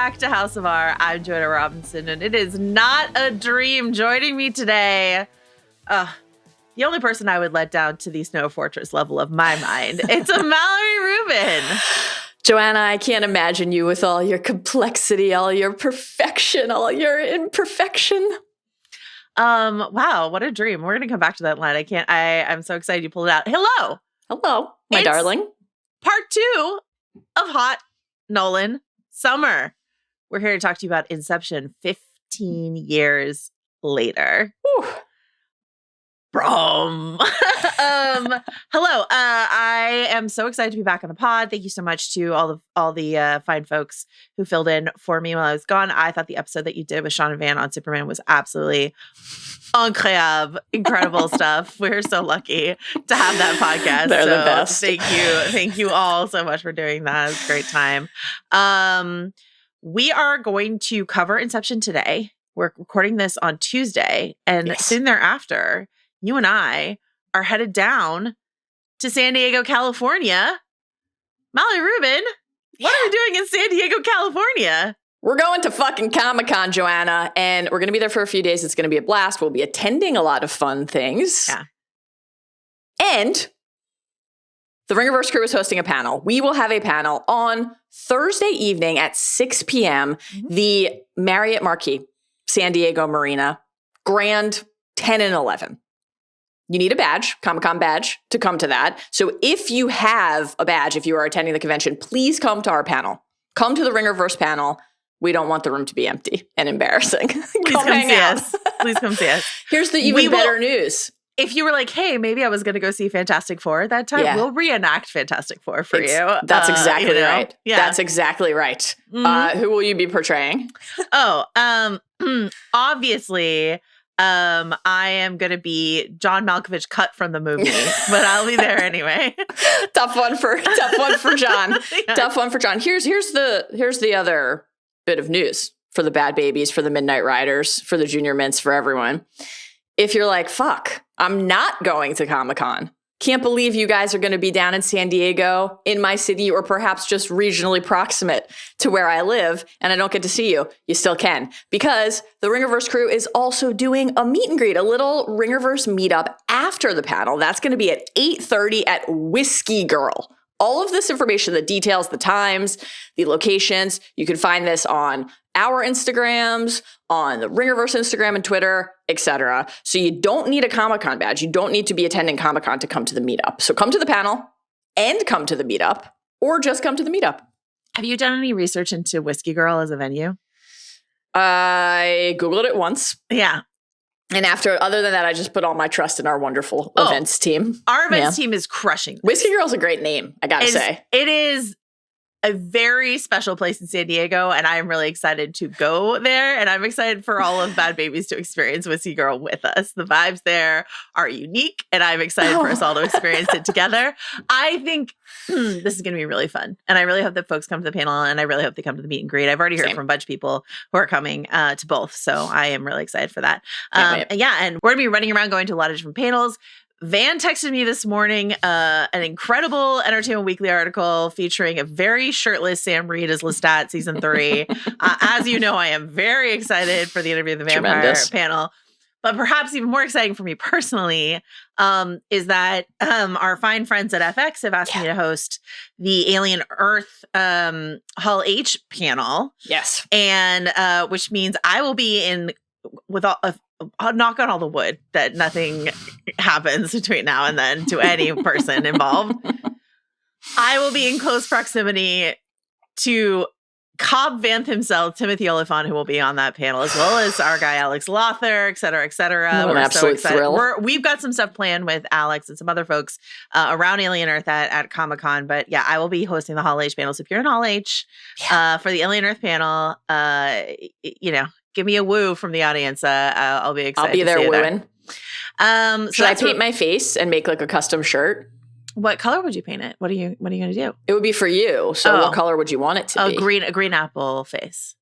back to House of R. I'm Joanna Robinson, and it is not a dream joining me today. The only person I would let down to the Snow Fortress level of my mind. It's a Mallory Rubin. Joanna, I can't imagine you with all your complexity, all your perfection, all your imperfection. Wow, what a dream. We're gonna come back to that line. I'm so excited you pulled it out. Hello, my darling. Part 2 of Hot Nolan Summer. We're here to talk to you about Inception 15 years later. Whew. Hello. I am so excited to be back on the pod. Thank you so much to all the fine folks who filled in for me while I was gone. I thought the episode that you did with Sean and Van on Superman was absolutely incredible stuff. We're so lucky to have that podcast. They're the best. Thank you all so much for doing that. It was a great time. We are going to cover Inception today. We're recording this on Tuesday, and soon thereafter, you and I are headed down to San Diego, California. Mallory Rubin, what are we doing in San Diego, California? We're going to fucking Comic-Con, Joanna, and we're going to be there for a few days. It's going to be a blast. We'll be attending a lot of fun things. Yeah. And the Ringerverse crew is hosting a panel. We will have a panel on Thursday evening at 6 p.m. The Marriott Marquis, San Diego Marina, Grand 10 and 11. You need a badge, Comic-Con badge, to come to that. So if you have a badge, if you are attending the convention, please come to our panel. Come to the Ringerverse panel. We don't want the room to be empty and embarrassing. Please come see us. Please come see us. Here's the even better news. If you were like, hey, maybe I was going to go see Fantastic Four that time, we'll reenact Fantastic Four for you. That's exactly right. Yeah. That's exactly right. Mm-hmm. Who will you be portraying? Obviously, I am going to be John Malkovich cut from the movie, but I'll be there anyway. Tough one for John. Yeah. Tough one for John. Here's the other bit of news for the Bad Babies, for the Midnight Riders, for the Junior Mints, for everyone. If you're like, fuck, I'm not going to Comic-Con. Can't believe you guys are going to be down in San Diego, in my city, or perhaps just regionally proximate to where I live, and I don't get to see you. You still can, because the Ringerverse crew is also doing a meet and greet, a little Ringerverse meetup after the panel. That's going to be at 8:30 at Whiskey Girl. All of this information, the details, the times, the locations, you can find this on our Instagrams, on the Ringerverse Instagram and Twitter, etc. So you don't need a Comic-Con badge. You don't need to be attending Comic-Con to come to the meetup. So come to the panel and come to the meetup, or just come to the meetup. Have you done any research into Whiskey Girl as a venue? I Googled it once. Yeah. And other than that, I just put all my trust in our wonderful events team. Our events team is crushing this. Whiskey Girl's a great name, I gotta say. It is a very special place in San Diego, and I am really excited to go there. And I'm excited for all of Bad Babies to experience Whiskey Girl with us. The vibes there are unique, and I'm excited for us all to experience it together. I think this is going to be really fun. And I really hope that folks come to the panel, and I really hope they come to the meet and greet. I've already heard from a bunch of people who are coming to both. So I am really excited for that. And we're going to be running around going to a lot of different panels. Van texted me this morning an incredible Entertainment Weekly article featuring a very shirtless Sam Reed as Lestat season 3. As you know, I am very excited for the Interview of the Vampire panel. But perhaps even more exciting for me personally is that our fine friends at FX have asked me to host the Alien Earth Hall H panel. Yes. And which means I will be in with I'll knock on all the wood that nothing happens between now and then to any person involved. I will be in close proximity to Cobb Vanth himself, Timothy Oliphant, who will be on that panel, as well as our guy Alex Lother, et cetera, et cetera. We're so excited. Thrill. We've got some stuff planned with Alex and some other folks around Alien Earth at Comic-Con. But yeah, I will be hosting the Hall H panel. So if you're in Hall H for the Alien Earth panel, give me a woo from the audience. I'll be excited. I'll be there wooing. Should I paint my face and make like a custom shirt? What color would you paint it? What are you going to do? It would be for you. So what color would you want it to be? A green apple face.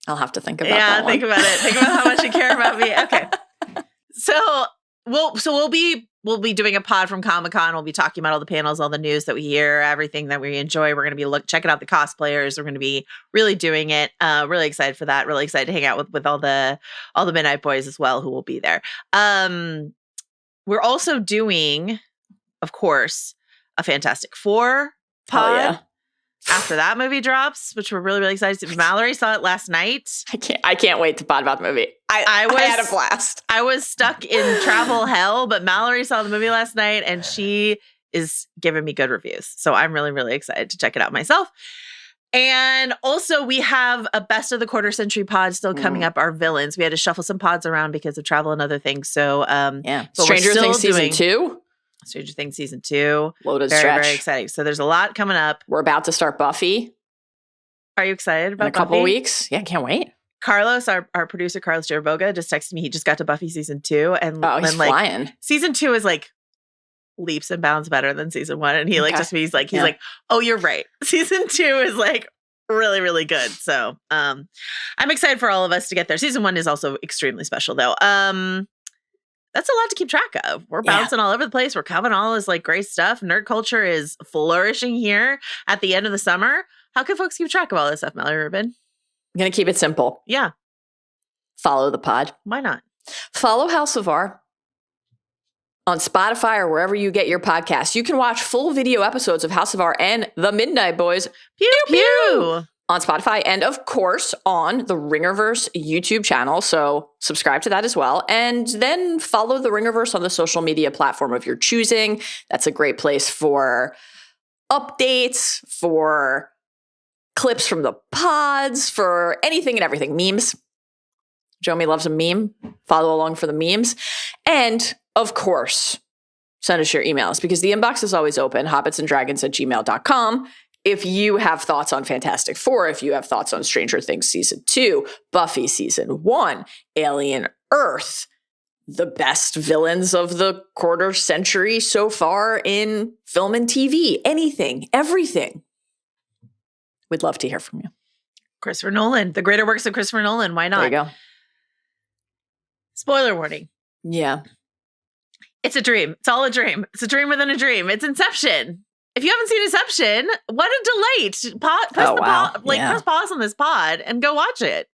I'll have to think about that. Yeah, think about it. Think about how much you care about me. Okay. So we'll be we'll be doing a pod from Comic-Con. We'll be talking about all the panels, all the news that we hear, everything that we enjoy. We're going to be checking out the cosplayers. We're going to be really doing it. Really excited for that. Really excited to hang out with all the Midnight Boys as well, who will be there. We're also doing, of course, a Fantastic Four pod after that movie drops, which we're really, really excited to see. Mallory saw it last night. I can't wait to pod about the movie. I had a blast. I was stuck in travel hell, but Mallory saw the movie last night and she is giving me good reviews. So I'm really, really excited to check it out myself. And also we have a best of the quarter century pod still coming up, our villains. We had to shuffle some pods around because of travel and other things. So Stranger Things season 2. Stranger Things season 2. Loaded very, stretch. very exciting. So there's a lot coming up. We're about to start Buffy. Are you excited about in a couple Buffy? weeks? Yeah, can't wait. Carlos, our producer, Carlos Jaraboga, just texted me. He just got to Buffy season 2. And he's flying. Season 2 is like leaps and bounds better than season 1. And he he's like, oh, you're right. Season 2 is like really, really good. So I'm excited for all of us to get there. Season 1 is also extremely special though. That's a lot to keep track of. We're bouncing all over the place. We're covering all this like great stuff. Nerd culture is flourishing here at the end of the summer. How can folks keep track of all this stuff, Mallory Rubin? I'm going to keep it simple. Yeah. Follow the pod. Why not? Follow House of R on Spotify or wherever you get your podcasts. You can watch full video episodes of House of R and The Midnight Boys. Pew, pew. On Spotify and, of course, on the Ringerverse YouTube channel. So subscribe to that as well. And then follow the Ringerverse on the social media platform of your choosing. That's a great place for updates, for clips from the pods, for anything and everything. Memes. Jomi loves a meme. Follow along for the memes. And, of course, send us your emails because the inbox is always open, hobbitsanddragons@gmail.com. If you have thoughts on Fantastic Four, if you have thoughts on Stranger Things Season 2, Buffy Season 1, Alien Earth, the best villains of the quarter century so far in film and TV, anything, everything. We'd love to hear from you. Christopher Nolan, the greater works of Christopher Nolan. Why not? There you go. Spoiler warning. Yeah. It's a dream. It's all a dream. It's a dream within a dream. It's Inception. If you haven't seen Inception, what a delight. Press pause on this pod and go watch it.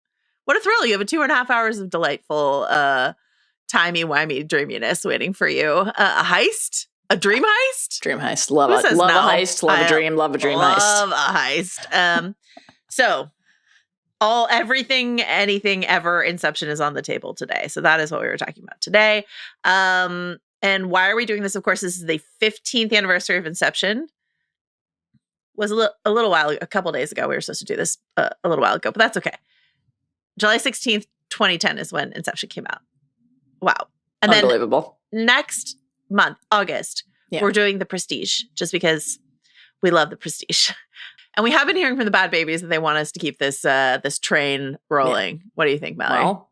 What a thrill. You have a 2.5 hours of delightful, timey-wimey dreaminess waiting for you. A heist? A dream heist? Dream heist. Love it. Love a heist. Love a dream. Love a dream heist. Love a heist. So everything, anything ever Inception is on the table today. So that is what we were talking about today. And why are we doing this? Of course, this is the 15th anniversary of Inception. Was a little while, a couple days ago. We were supposed to do this a little while ago, but that's okay. July 16th, 2010 is when Inception came out. Wow. And Unbelievable. Then next month, August, we're doing The Prestige just because we love The Prestige. And we have been hearing from the Bad Babies that they want us to keep this train rolling. Yeah. What do you think, Mallory? Well,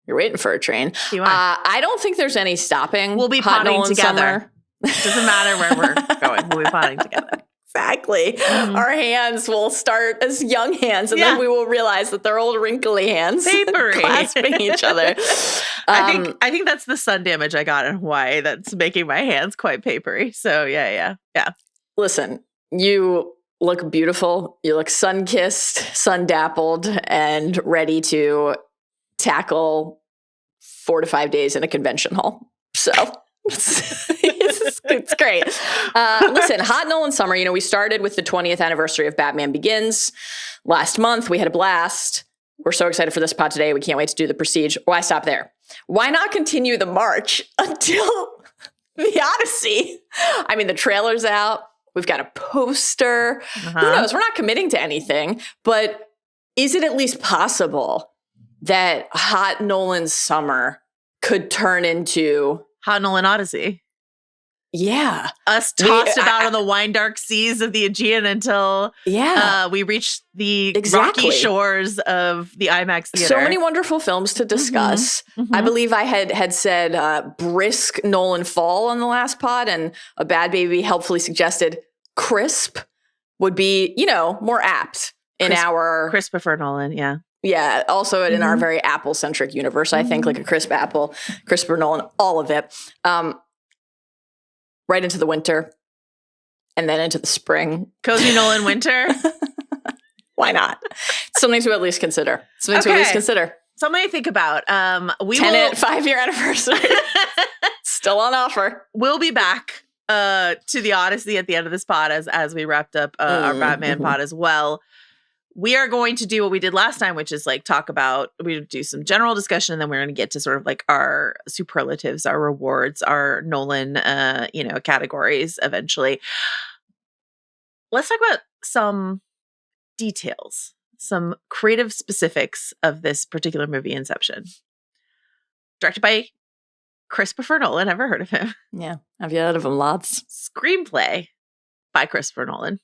you're waiting for a train. You are. I don't think there's any stopping. We'll be potting together. Doesn't matter where we're going. We'll be potting together. Exactly. Mm-hmm. Our hands will start as young hands, and then we will realize that they're old, wrinkly hands, papery, clasping each other. I think that's the sun damage I got in Hawaii that's making my hands quite papery. So yeah. Listen, you look beautiful. You look sun-kissed, sun-dappled, and ready to tackle 4 to 5 days in a convention hall. So it's great. Listen, hot Nolan Summer. We started with the 20th anniversary of Batman Begins last month. We had a blast. We're so excited for this pod today. We can't wait to do The Prestige. Why stop there? Why not continue the march until the Odyssey? I mean, the trailer's out. We've got a poster. Who knows? We're not committing to anything, but is it at least possible that hot Nolan Summer could turn into hot Nolan Odyssey? Yeah. Us tossed about on the wine dark seas of the Aegean until we reached the rocky shores of the IMAX theater. So many wonderful films to discuss. Mm-hmm. I believe I had said brisk Nolan fall on the last pod, and a Bad Baby helpfully suggested crisp would be, more apt in our... Christopher Nolan, yeah. Yeah, also in our very Apple-centric universe, I think, like a crisp apple, Christopher Nolan, all of it. right into the winter and then into the spring. Cozy Nolan winter. Why not? Something to at least consider. Something to think about. Tenet 5-year anniversary. Still on offer. We'll be back to the Odyssey at the end of this pod as we wrapped up our Batman pod as well. We are going to do what we did last time, which is like we do some general discussion, and then we're going to get to sort of like our superlatives, our rewards, our Nolan, categories eventually. Let's talk about some details, some creative specifics of this particular movie, Inception. Directed by Christopher Nolan. Ever heard of him? Yeah, I've heard of him lots. Screenplay by Christopher Nolan.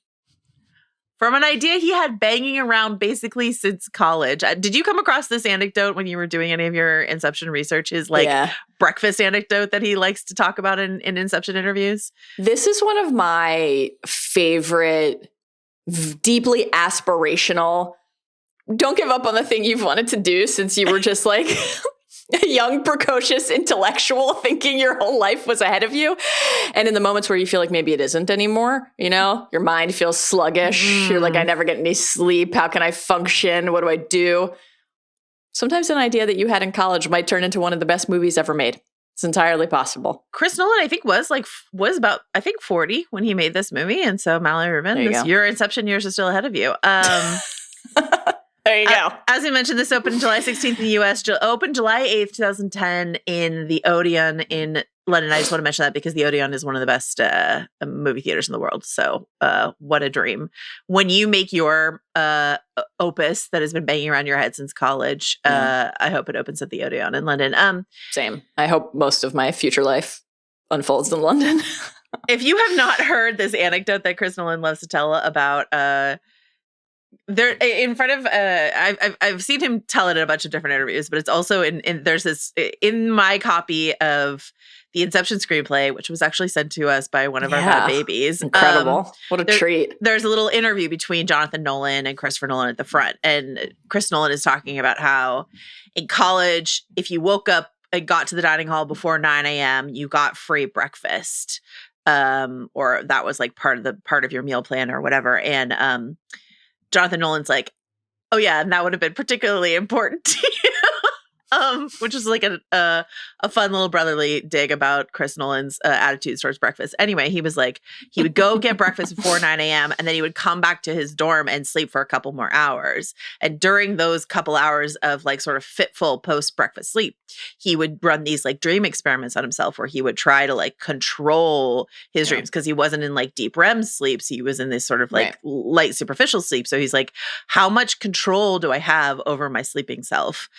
From an idea he had banging around basically since college. Did you come across this anecdote when you were doing any of your Inception research? His breakfast anecdote that he likes to talk about in Inception interviews? This is one of my favorite, deeply aspirational, don't give up on the thing you've wanted to do since you were just like a young, precocious intellectual thinking your whole life was ahead of you. And in the moments where you feel like maybe it isn't anymore, your mind feels sluggish. You're like, I never get any sleep. How can I function? What do I do? Sometimes an idea that you had in college might turn into one of the best movies ever made. It's entirely possible. Chris Nolan, I think, was about 40 when he made this movie. And so Mallory Rubin, your Inception years are still ahead of you. There you go. As we mentioned, this opened July 16th in the U.S., opened July 8th, 2010 in the Odeon in London. I just want to mention that because the Odeon is one of the best movie theaters in the world. So what a dream. When you make your opus that has been banging around your head since college, I hope it opens at the Odeon in London. Same. I hope most of my future life unfolds in London. If you have not heard this anecdote that Chris Nolan loves to tell about there in front of I've seen him tell it in a bunch of different interviews, but it's also in there's this in my copy of the Inception screenplay, which was actually sent to us by one of our bad babies. Incredible. What a treat. There's a little interview between Jonathan Nolan and Christopher Nolan at the front. And Chris Nolan is talking about how in college, if you woke up and got to the dining hall before 9 a.m., you got free breakfast. Or that was like part of your meal plan or whatever. And Jonathan Nolan's like, oh yeah, and that would have been particularly important to you. Which is like a fun little brotherly dig about Chris Nolan's attitude towards breakfast. Anyway, he was like, he would go get breakfast before 9 a.m. and then he would come back to his dorm and sleep for a couple more hours. And during those couple hours of like sort of fitful post-breakfast sleep, he would run these like dream experiments on himself where he would try to like control his dreams because he wasn't in like deep REM sleeps. He was in this sort of like light superficial sleep. So he's like, how much control do I have over my sleeping self?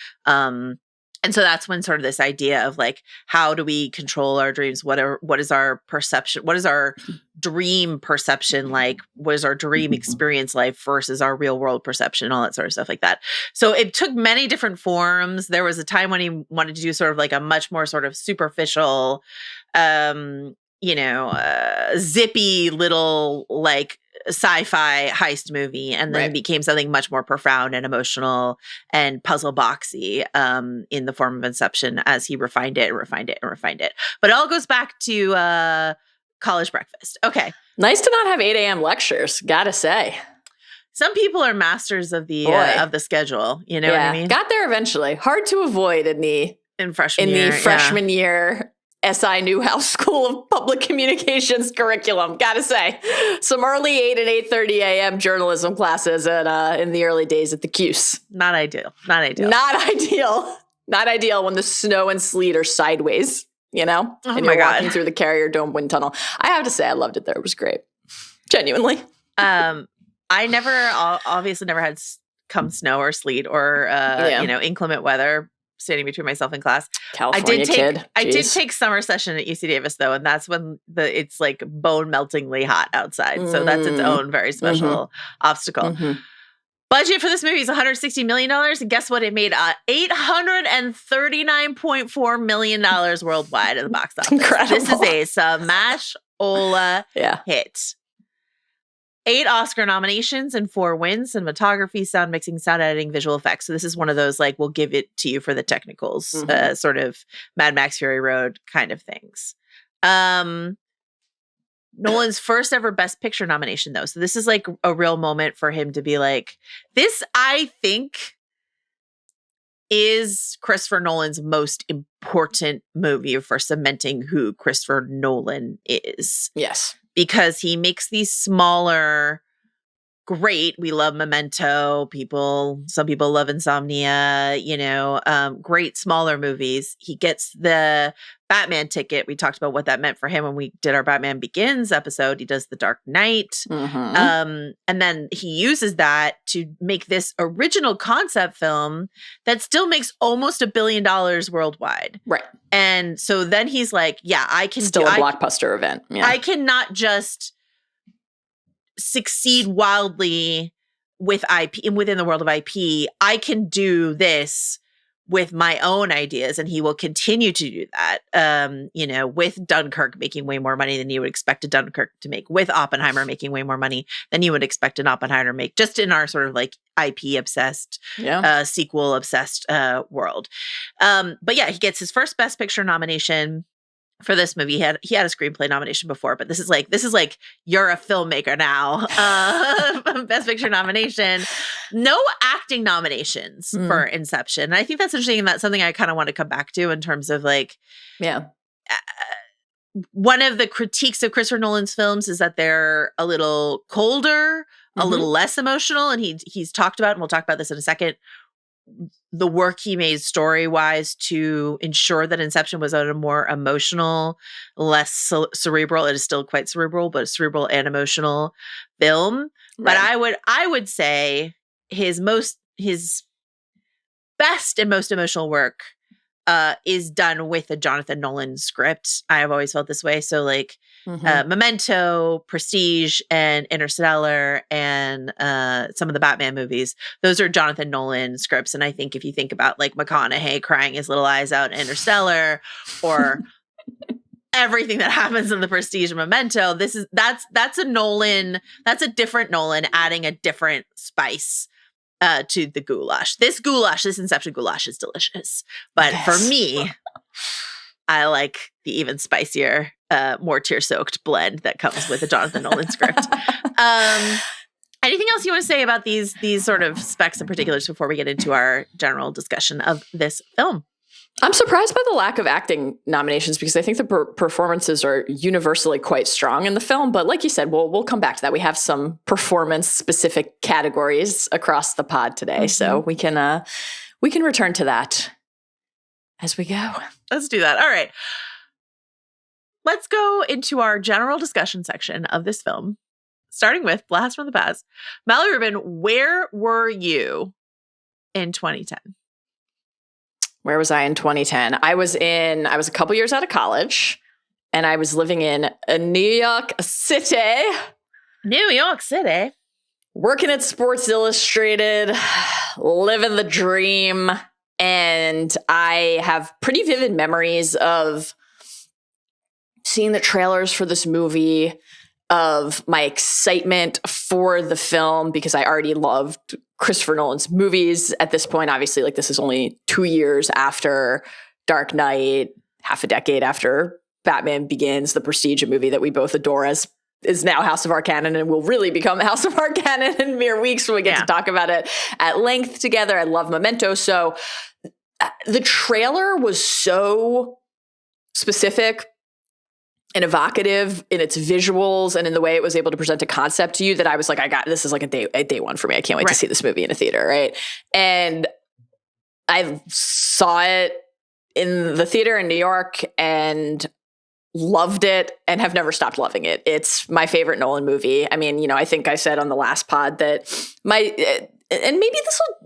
And so that's when sort of this idea of like, how do we control our dreams? What is our perception? What is our dream perception like? What is our dream experience life versus our real world perception? All that sort of stuff like that. So it took many different forms. There was a time when he wanted to do sort of like a much more sort of superficial, zippy little like sci-fi heist movie, and then became something much more profound and emotional and puzzle boxy in the form of Inception as he refined it. But it all goes back to college breakfast. Okay. Nice to not have 8 a.m. lectures, gotta say. Some people are masters of the schedule. You know what I mean? Got there eventually. Hard to avoid in freshman year. SI Newhouse School of Public Communications curriculum. Gotta say, some early 8 and 8:30 a.m. journalism classes in the early days at the Cuse. Not ideal when the snow and sleet are sideways, and you're walking through the Carrier Dome wind tunnel. I have to say, I loved it there. It was great. Genuinely. I obviously never had come snow or sleet or inclement weather standing between myself and class. California kid. I did take summer session at UC Davis though, and that's when it's like bone meltingly hot outside. So that's its own very special obstacle. Budget for this movie is $160 million. And guess what? It made $839.4 million worldwide at the box office. Incredible. This is a smash-ola hit. 8 Oscar nominations and 4 wins: cinematography, sound mixing, sound editing, visual effects. So this is one of those like, we'll give it to you for the technicals, sort of Mad Max Fury Road kind of things. Nolan's first ever Best Picture nomination, though. So this is like a real moment for him to be like, this, I think, is Christopher Nolan's most important movie for cementing who Christopher Nolan is. Yes. Because he makes these smaller, great, we love Memento, some people love Insomnia, great smaller movies. He gets the Batman ticket. We talked about what that meant for him when we did our Batman Begins episode. He does The Dark Knight. And then he uses that to make this original concept film that still makes almost $1 billion worldwide. Right. And so then he's like, yeah, I can still a blockbuster event. Yeah. I cannot just succeed wildly with IP and within the world of IP. I can do this with my own ideas, and he will continue to do that. With Dunkirk making way more money than you would expect a Dunkirk to make, with Oppenheimer making way more money than you would expect an Oppenheimer to make, just in our sort of like IP obsessed, sequel obsessed world. But yeah, he gets his first Best Picture nomination for this movie. He had a screenplay nomination before, but this is like you're a filmmaker now. Best Picture nomination. No acting nominations for Inception. And I think that's interesting, and that's something I kind of want to come back to in terms of like, one of the critiques of Christopher Nolan's films is that they're a little colder, a little less emotional, and he's talked about, and we'll talk about this in a second, the work he made story-wise to ensure that Inception was a more emotional, less cerebral. It is still quite cerebral, but cerebral and emotional film. Right. But I would say his best and most emotional work is done with a Jonathan Nolan script. I have always felt this way. So like Memento, Prestige, and Interstellar, and some of the Batman movies, those are Jonathan Nolan scripts. And I think if you think about like McConaughey crying his little eyes out in Interstellar, or everything that happens in the Prestige and Memento, that's a Nolan, that's a different Nolan adding a different spice to the goulash. This Inception goulash is delicious. But for me, I like the even spicier, more tear-soaked blend that comes with a Jonathan Nolan script. Anything else you want to say about these sort of specs and particulars before we get into our general discussion of this film? I'm surprised by the lack of acting nominations, because I think the performances are universally quite strong in the film. But like you said, we'll come back to that. We have some performance-specific categories across the pod today, so we can return to that as we go. Let's do that. All right. Let's go into our general discussion section of this film, starting with Blast from the Past. Mallory Rubin, where were you in 2010? Where was I in 2010? I was a couple years out of college, and I was living in New York City. New York City. Working at Sports Illustrated, living the dream. And I have pretty vivid memories of seeing the trailers for this movie, of my excitement for the film, because I already loved Christopher Nolan's movies at this point. Obviously, like, this is only 2 years after Dark Knight, half a decade after Batman Begins, the Prestige, a movie that we both adore, as is now House of our Canon, and will really become House of our Canon in mere weeks when we get to talk about it at length together. I love Memento. So the trailer was so specific and evocative in its visuals and in the way it was able to present a concept to you, that I was like, this is like a day one for me. I can't wait to see this movie in a theater, right? And I saw it in the theater in New York and loved it, and have never stopped loving it. It's my favorite Nolan movie. I mean, I think I said on the last pod that and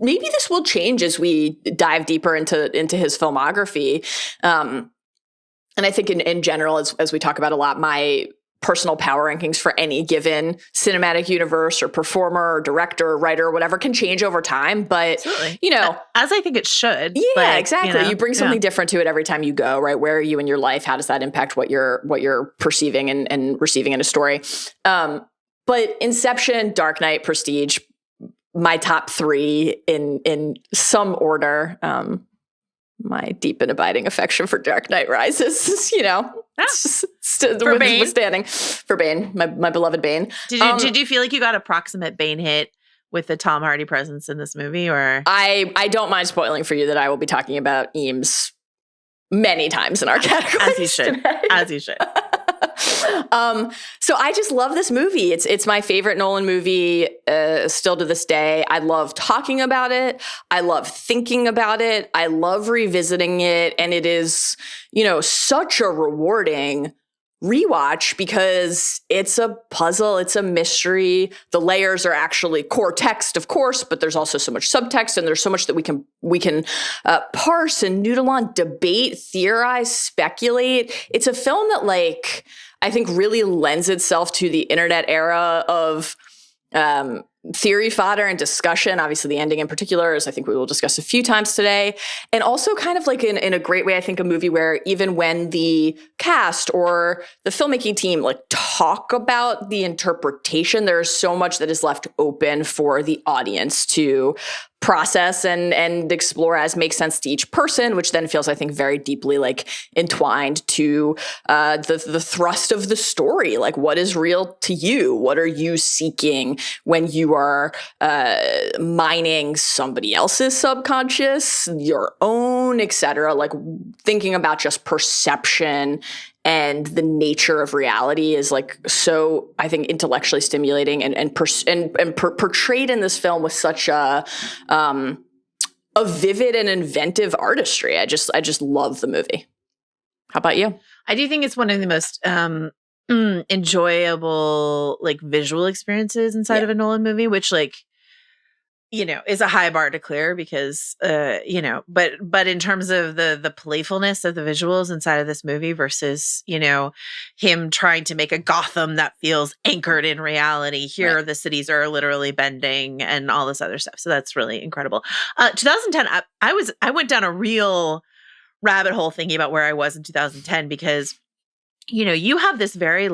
maybe this will change as we dive deeper into his filmography. And I think in general, as we talk about a lot, my personal power rankings for any given cinematic universe or performer or director or writer or whatever can change over time. But, as I think it should. Yeah, exactly. You bring something different to it every time you go, right? Where are you in your life? How does that impact what you're perceiving and receiving in a story? But Inception, Dark Knight, Prestige, my top three in some order. my deep and abiding affection for Dark Knight Rises, For Bane? withstanding for Bane, my beloved Bane. Did you feel like you got a proximate Bane hit with the Tom Hardy presence in this movie, or I don't mind spoiling for you that I will be talking about Eames many times in our category. As you should. As you should. So I just love this movie. It's my favorite Nolan movie still to this day. I love talking about it. I love thinking about it. I love revisiting it. And it is, such a rewarding rewatch because it's a puzzle. It's a mystery. The layers are actually core text, of course, but there's also so much subtext and there's so much that we can parse and noodle on, debate, theorize, speculate. It's a film that I think really lends itself to the internet era of theory fodder and discussion. Obviously, the ending in particular, as I think we will discuss a few times today. And also kind of in a great way, I think a movie where even when the cast or the filmmaking team talk about the interpretation, there is so much that is left open for the audience to process and explore as makes sense to each person, which then feels, I think, very deeply entwined to the thrust of the story. What is real to you? What are you seeking when you are mining somebody else's subconscious, your own, etc.? Thinking about just perception and the nature of reality is so, I think, intellectually stimulating and portrayed in this film with such a vivid and inventive artistry. I just love the movie. How about you? I do think it's one of the most enjoyable visual experiences inside of a Nolan movie, which is a high bar to clear because but in terms of the playfulness of the visuals inside of this movie versus him trying to make a Gotham that feels anchored in reality, here the cities are literally bending and all this other stuff, so that's really incredible. 2010, I went down a real rabbit hole thinking about where I was in 2010 because you have this very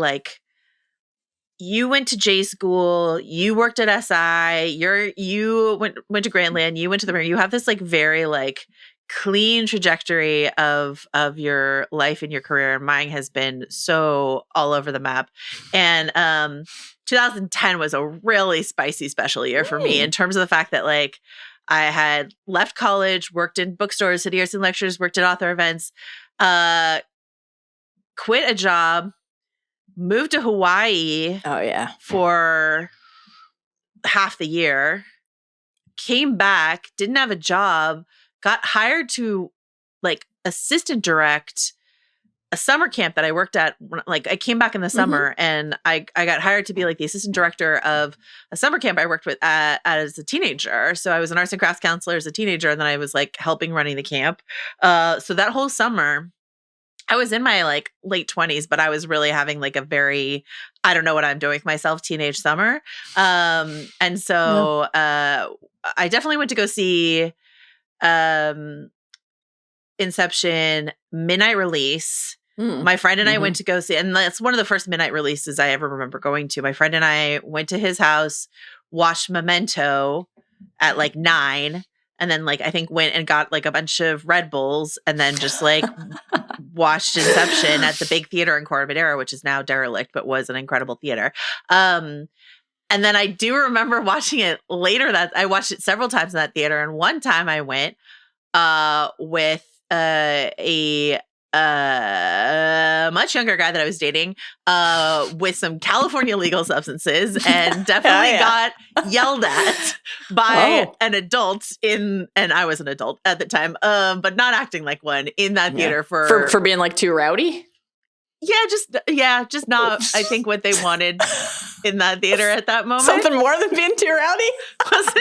you went to J school, you worked at SI, you went to Grandland, you went to the Marine. You have this very clean trajectory of your life and your career. And mine has been so all over the map. And 2010 was a really spicy special year for me in terms of the fact that I had left college, worked in bookstores, city arts and lectures, worked at author events, quit a job, moved to Hawaii for half the year, came back, didn't have a job, got hired to assistant direct a summer camp that I worked at. I came back in the summer and I got hired to be the assistant director of a summer camp I worked with as a teenager. So I was an arts and crafts counselor as a teenager, and then I was helping running the camp. So that whole summer, I was in my late 20s, but I was really having a very, I don't know what I'm doing with myself teenage summer. And so I definitely went to go see Inception midnight release. My friend and I went to go see, and that's one of the first midnight releases I ever remember going to. My friend and I went to his house, watched Memento at 9. And then I think went and got a bunch of Red Bulls and then just watched Inception at the big theater in Corte Madera, which is now derelict, but was an incredible theater. And then I do remember watching it later. That I watched it several times in that theater. And one time I went with a much younger guy that I was dating with some California legal substances and definitely got yelled at by an adult and I was an adult at the time, but not acting like one in that theater for being too rowdy. Just not, I think, what they wanted in that theater at that moment. Something more than being too rowdy? Wasn't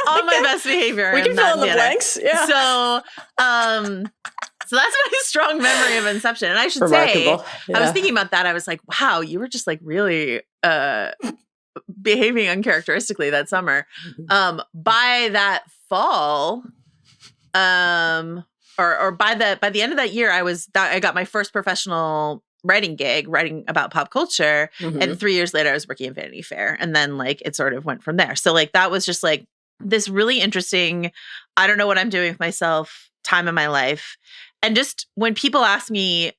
on my best behavior. We can fill in the blanks. Yeah. So that's my strong memory of Inception. And I should say, I was thinking about that. I was like, wow, you were just really behaving uncharacteristically that summer. By that fall, or by the end of that year, I got my first professional writing gig, writing about pop culture. And 3 years later, I was working at Vanity Fair. And then it sort of went from there. So that was just this really interesting, I don't know what I'm doing with myself time in my life. And just when people ask me,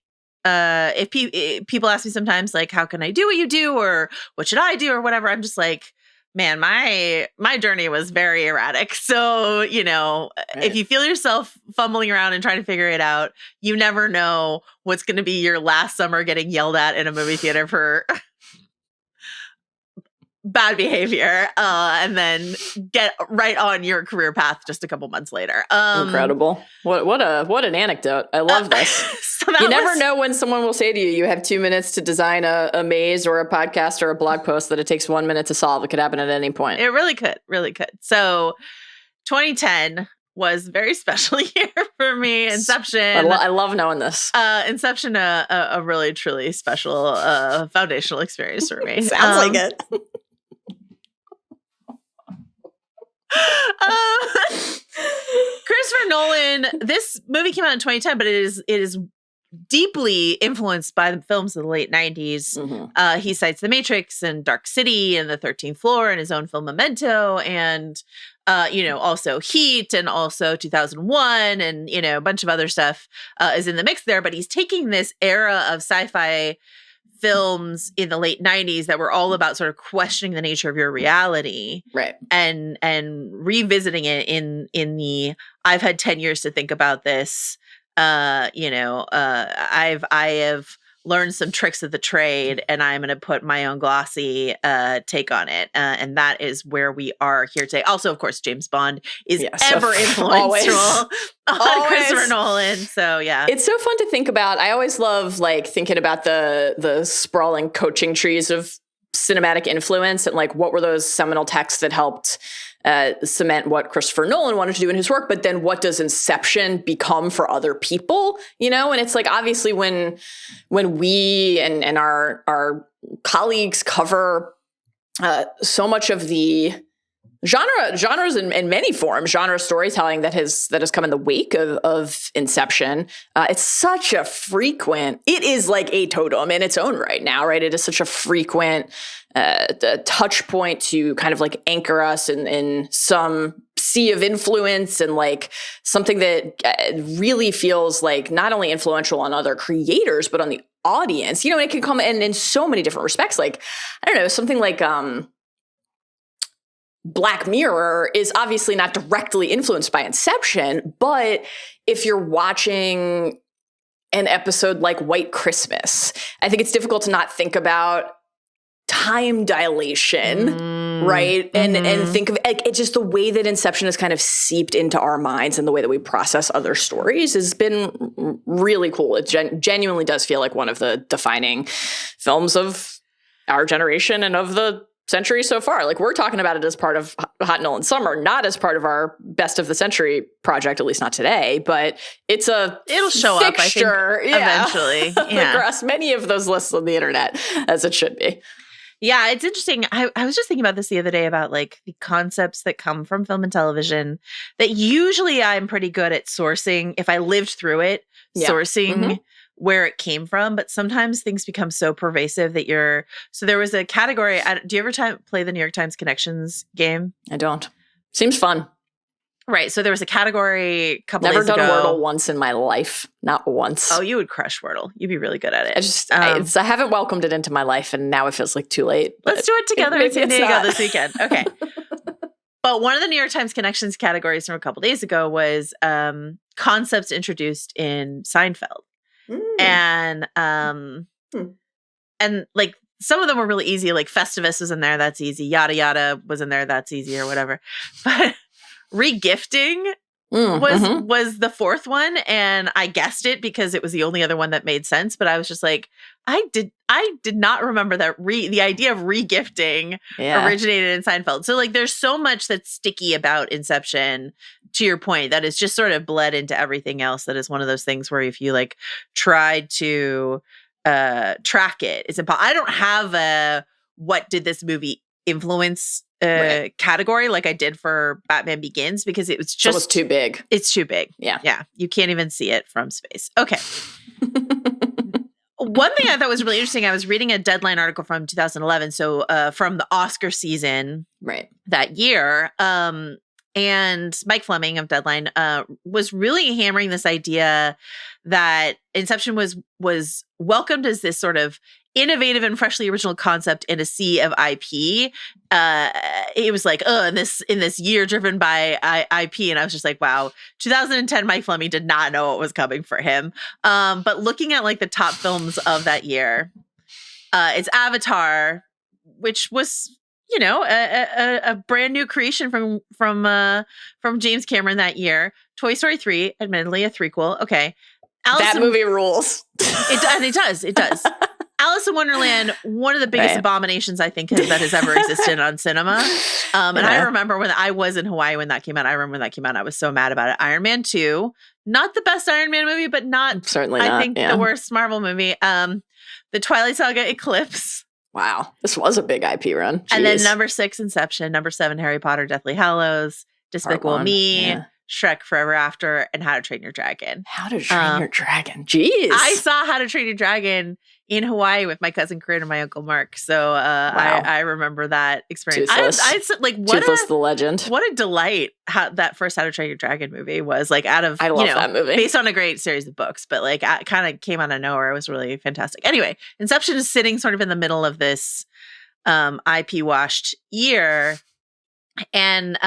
if people ask me sometimes, like, how can I do what you do, or what should I do, or whatever, I'm just like, man, my journey was very erratic. So, you know, if you feel yourself fumbling around and trying to figure it out, you never know what's going to be your last summer getting yelled at in a movie theater for bad behavior, and then get right on your career path just a couple months later. Incredible. What an anecdote. I love this. So you never know when someone will say to you, you have 2 minutes to design a maze or a podcast or a blog post that it takes 1 minute to solve. It could happen at any point. It really could. So 2010 was a very special year for me. Inception. I love knowing this. Inception, a really, truly special foundational experience for me. Sounds like it. Christopher Nolan, this movie came out in 2010, but it is deeply influenced by the films of the late 90s. Mm-hmm. He cites The Matrix and Dark City and The 13th Floor and his own film Memento, and also Heat, and also 2001, and a bunch of other stuff is in the mix there. But he's taking this era of sci-fi films in the late 90s that were all about sort of questioning the nature of your reality, right, and revisiting it in the I've had 10 years to think about this. I have learned some tricks of the trade, and I'm going to put my own glossy take on it, and that is where we are here today. Also, of course, James Bond is ever influential on Christopher Nolan. So yeah, it's so fun to think about. I always love thinking about the sprawling coaching trees of cinematic influence, and what were those seminal texts that helped cement what Christopher Nolan wanted to do in his work, but then what does Inception become for other people, and it's obviously when we and our colleagues cover so much of the genres in many forms, genre storytelling that has come in the wake of Inception. It's such a frequent, it is like a totem in its own right now, right? It is such a frequent touch point to kind of anchor us in some sea of influence, and something that really feels not only influential on other creators, but on the audience. It can come in so many different respects. I don't know, something like Black Mirror is obviously not directly influenced by Inception, but if you're watching an episode like White Christmas, I think it's difficult to not think about time dilation, right? And think of it's just the way that Inception has kind of seeped into our minds, and the way that we process other stories has been really cool. It genuinely does feel like one of the defining films of our generation and of the century so far. We're talking about it as part of Hot Nolan Summer, not as part of our best of the century project, at least not today, but it'll show up, I think, eventually. Across many of those lists on the internet, as it should be. Yeah, it's interesting. I was just thinking about this the other day about the concepts that come from film and television that usually I'm pretty good at sourcing, if I lived through it, sourcing where it came from. But sometimes things become so pervasive that so there was a category. Do you ever play the New York Times Connections game? I don't. Seems fun. Right. So there was a category a couple days ago. Never done Wordle once in my life. Not once. Oh, you would crush Wordle. You'd be really good at it. I haven't welcomed it into my life, and now it feels too late. Let's do it together in San Diego this weekend. Okay. But one of the New York Times Connections categories from a couple days ago was concepts introduced in Seinfeld. And some of them were really easy, like Festivus was in there, that's easy. Yada yada was in there, that's easy, or whatever. But regifting was the fourth one, and I guessed it because it was the only other one that made sense. But I was just like, I did not remember that the idea of regifting originated in Seinfeld. So there's so much that's sticky about Inception, to your point, that is just sort of bled into everything else. That is one of those things where if you tried to track it, it's impossible. I don't have a what did this movie influence category like I did for Batman Begins, because it was just too big. It's too big. Yeah. You can't even see it from space. Okay. One thing I thought was really interesting, I was reading a Deadline article from 2011, so from the Oscar season that year, and Mike Fleming of Deadline was really hammering this idea that Inception was welcomed as this sort of innovative and freshly original concept in a sea of IP. It was like, in this year driven by IP, and I was just like, wow, 2010 Mike Fleming did not know what was coming for him. But looking at like the top films of that year, it's Avatar, which was, you know, a brand new creation from James Cameron that year. Toy Story 3, admittedly a threequel. Okay. That movie rules. It does. Alice in Wonderland, one of the biggest abominations I think that has ever existed on cinema. And I remember when I was in Hawaii when that came out. I was so mad about it. Iron Man 2, not the best Iron Man movie, but certainly not, I think the worst Marvel movie. The Twilight Saga Eclipse. Wow. This was a big IP run. Jeez. And then number 6, Inception. Number 7, Harry Potter, Deathly Hallows. Despicable Me. Shrek Forever After, and How to Train Your Dragon. How to Train Your Dragon. Jeez. I saw How to Train Your Dragon in Hawaii with my cousin Corinne and my uncle Mark. So I remember that experience. Toothless the legend. What a delight that first How to Train Your Dragon movie was. Like I love that movie. Based on a great series of books, but like kind of came out of nowhere. It was really fantastic. Anyway, Inception is sitting sort of in the middle of this IP washed year. And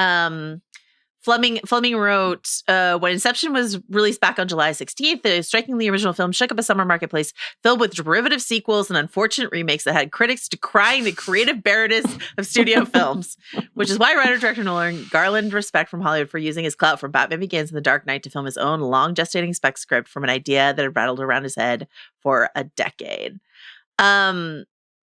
Fleming wrote, when Inception was released back on July 16th, the strikingly original film shook up a summer marketplace filled with derivative sequels and unfortunate remakes that had critics decrying the creative barrenness of studio films, which is why writer-director Nolan garlanded respect from Hollywood for using his clout from Batman Begins and The Dark Knight to film his own long-gestating spec script from an idea that had rattled around his head for a decade.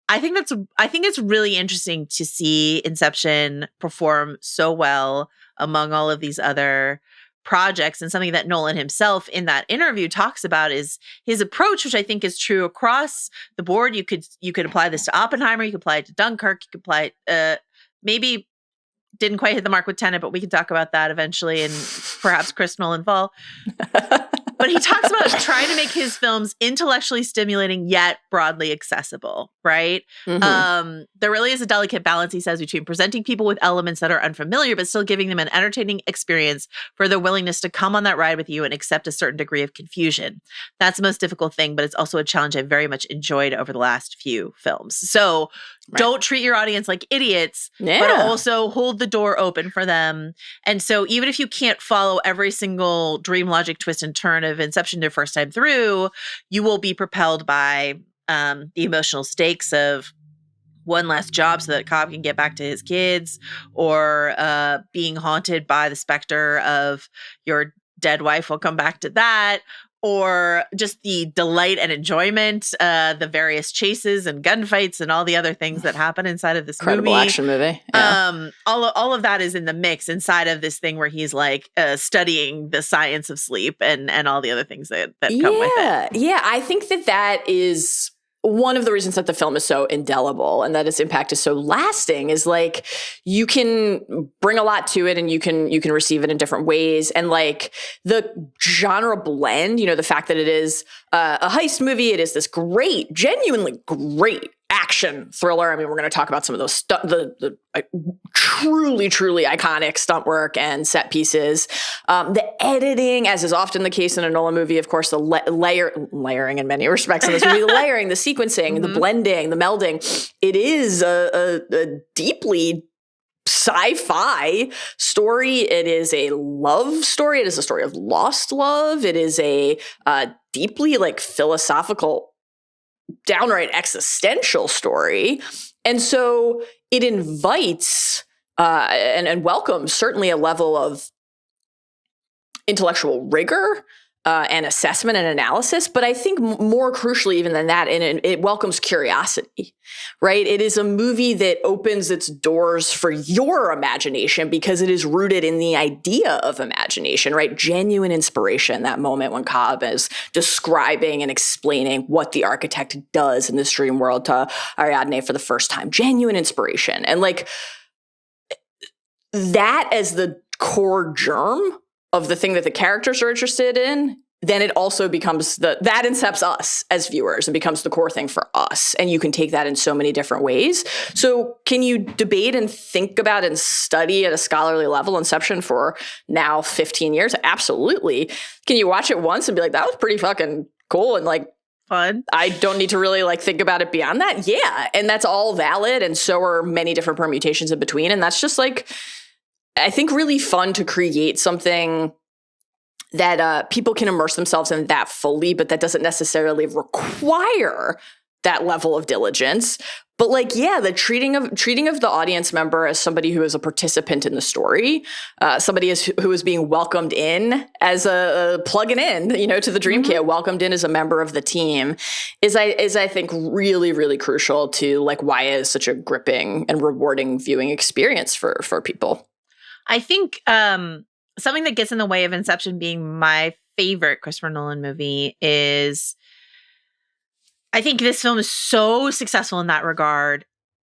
I think it's really interesting to see Inception perform so well among all of these other projects, and something that Nolan himself in that interview talks about is his approach, which I think is true across the board. You could apply this to Oppenheimer, you could apply it to Dunkirk, you could apply it, maybe didn't quite hit the mark with Tenet, but we can talk about that eventually, and perhaps Chris Nolan fall. But he talks about trying to make his films intellectually stimulating yet broadly accessible, right? Mm-hmm. There really is a delicate balance, he says, between presenting people with elements that are unfamiliar, but still giving them an entertaining experience for their willingness to come on that ride with you and accept a certain degree of confusion. That's the most difficult thing, but it's also a challenge I've very much enjoyed over the last few films. So don't treat your audience like idiots, but also hold the door open for them. And so even if you can't follow every single dream logic twist and turn of Inception their first time through, you will be propelled by the emotional stakes of one last job so that Cobb can get back to his kids, or being haunted by the specter of your dead wife. We'll come back to that. Or just the delight and enjoyment, the various chases and gunfights and all the other things that happen inside of this incredible action movie. Yeah. All of that is in the mix inside of this thing where he's like studying the science of sleep and all the other things that come with it. Yeah, I think that is one of the reasons that the film is so indelible and that its impact is so lasting is like you can bring a lot to it and you can receive it in different ways. And like the genre blend, you know, the fact that it is a heist movie, it is this great, genuinely great action thriller. I mean, we're going to talk about some of those the truly, truly iconic stunt work and set pieces. The editing, as is often the case in a Nolan movie, of course, the layering in many respects in this movie, the layering, the sequencing, the blending, the melding. It is a deeply sci-fi story. It is a love story. It is a story of lost love. It is a deeply like philosophical, downright existential story. And so it invites and welcomes certainly a level of intellectual rigor and assessment and analysis. But I think more crucially even than that, it welcomes curiosity, right? It is a movie that opens its doors for your imagination because it is rooted in the idea of imagination, right? Genuine inspiration, that moment when Cobb is describing and explaining what the architect does in this dream world to Ariadne for the first time. Genuine inspiration. And like that as the core germ of the thing that the characters are interested in, then it also becomes that incepts us as viewers and becomes the core thing for us. And you can take that in so many different ways. So can you debate and think about and study at a scholarly level Inception for now 15 years? Absolutely. Can you watch it once and be like, that was pretty fucking cool and like fun? I don't need to really like think about it beyond that. Yeah. And that's all valid. And so are many different permutations in between. And that's just like, I think really fun to create something that people can immerse themselves in that fully, but that doesn't necessarily require that level of diligence. But like, yeah, the treating of the audience member as somebody who is a participant in the story, somebody who is being welcomed in as a plugging in, to the dream kit, welcomed in as a member of the team, is I think really, really crucial to like why it is such a gripping and rewarding viewing experience for people. I think something that gets in the way of Inception being my favorite Christopher Nolan movie is I think this film is so successful in that regard.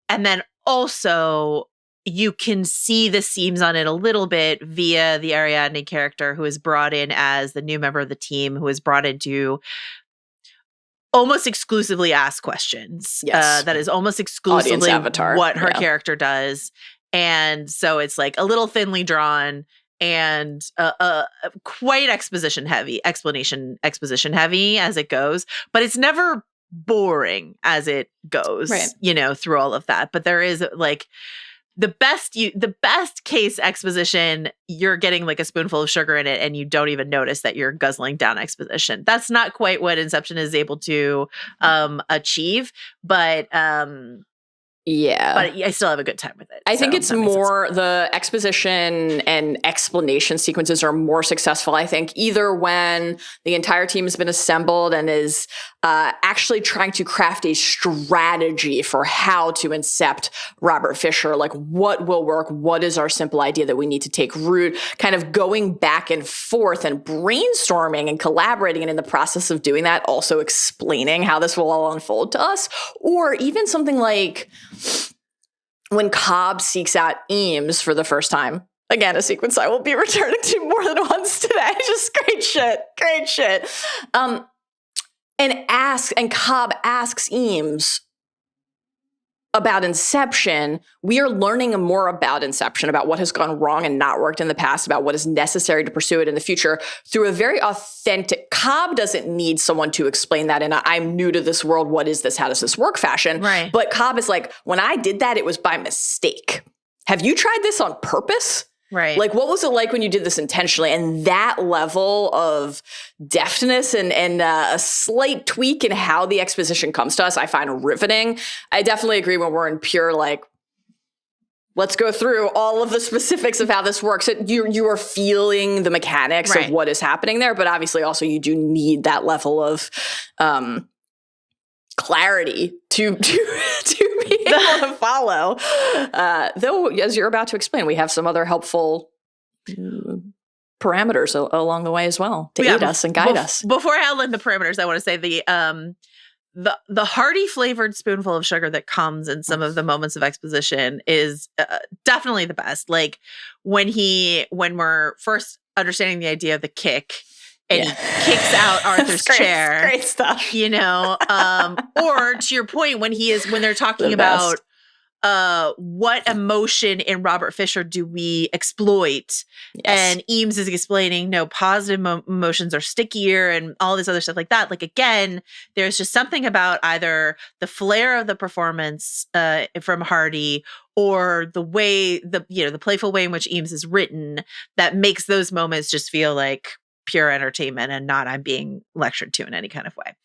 And then also you can see the seams on it a little bit via the Ariadne character who is brought in as the new member of the team, who is brought in to almost exclusively ask questions. Yes. That is almost exclusively what her Yeah. character does. And so it's like a little thinly drawn and quite exposition heavy as it goes, but it's never boring as it goes, right. Through all of that. But there is like the best case exposition, you're getting like a spoonful of sugar in it and you don't even notice that you're guzzling down exposition. That's not quite what Inception is able to achieve, but yeah. But I still have a good time with it. I think it's more the exposition and explanation sequences are more successful, I think, either when the entire team has been assembled and is actually trying to craft a strategy for how to incept Robert Fisher, like what will work, what is our simple idea that we need to take root, kind of going back and forth and brainstorming and collaborating, and in the process of doing that, also explaining how this will all unfold to us. Or even something like when Cobb seeks out Eames for the first time. Again, a sequence I will be returning to more than once today. Just great shit. And Cobb asks Eames about Inception. We are learning more about Inception, about what has gone wrong and not worked in the past, about what is necessary to pursue it in the future through a very authentic. Cobb doesn't need someone to explain that in a I'm new to this world, what is this, how does this work fashion. Right. But Cobb is like, when I did that, it was by mistake. Have you tried this on purpose? Right. Like, what was it like when you did this intentionally? And that level of deftness and a slight tweak in how the exposition comes to us, I find riveting. I definitely agree when we're in pure, like, let's go through all of the specifics of how this works. You are feeling the mechanics of what is happening there, but obviously also you do need that level of clarity to be able to follow. Though, as you're about to explain, we have some other helpful parameters along the way as well to aid us and guide us. Before I outline the parameters, I want to say the hearty flavored spoonful of sugar that comes in some of the moments of exposition is definitely the best. Like when we're first understanding the idea of the kick, and he kicks out Arthur's chair. Great stuff. Or to your point, when they're talking about what emotion in Robert Fisher do we exploit? Yes. And Eames is explaining, no, positive emotions are stickier and all this other stuff like that. Like, again, there's just something about either the flair of the performance from Hardy or the way, the playful way in which Eames is written that makes those moments just feel like pure entertainment and not I'm being lectured to in any kind of way.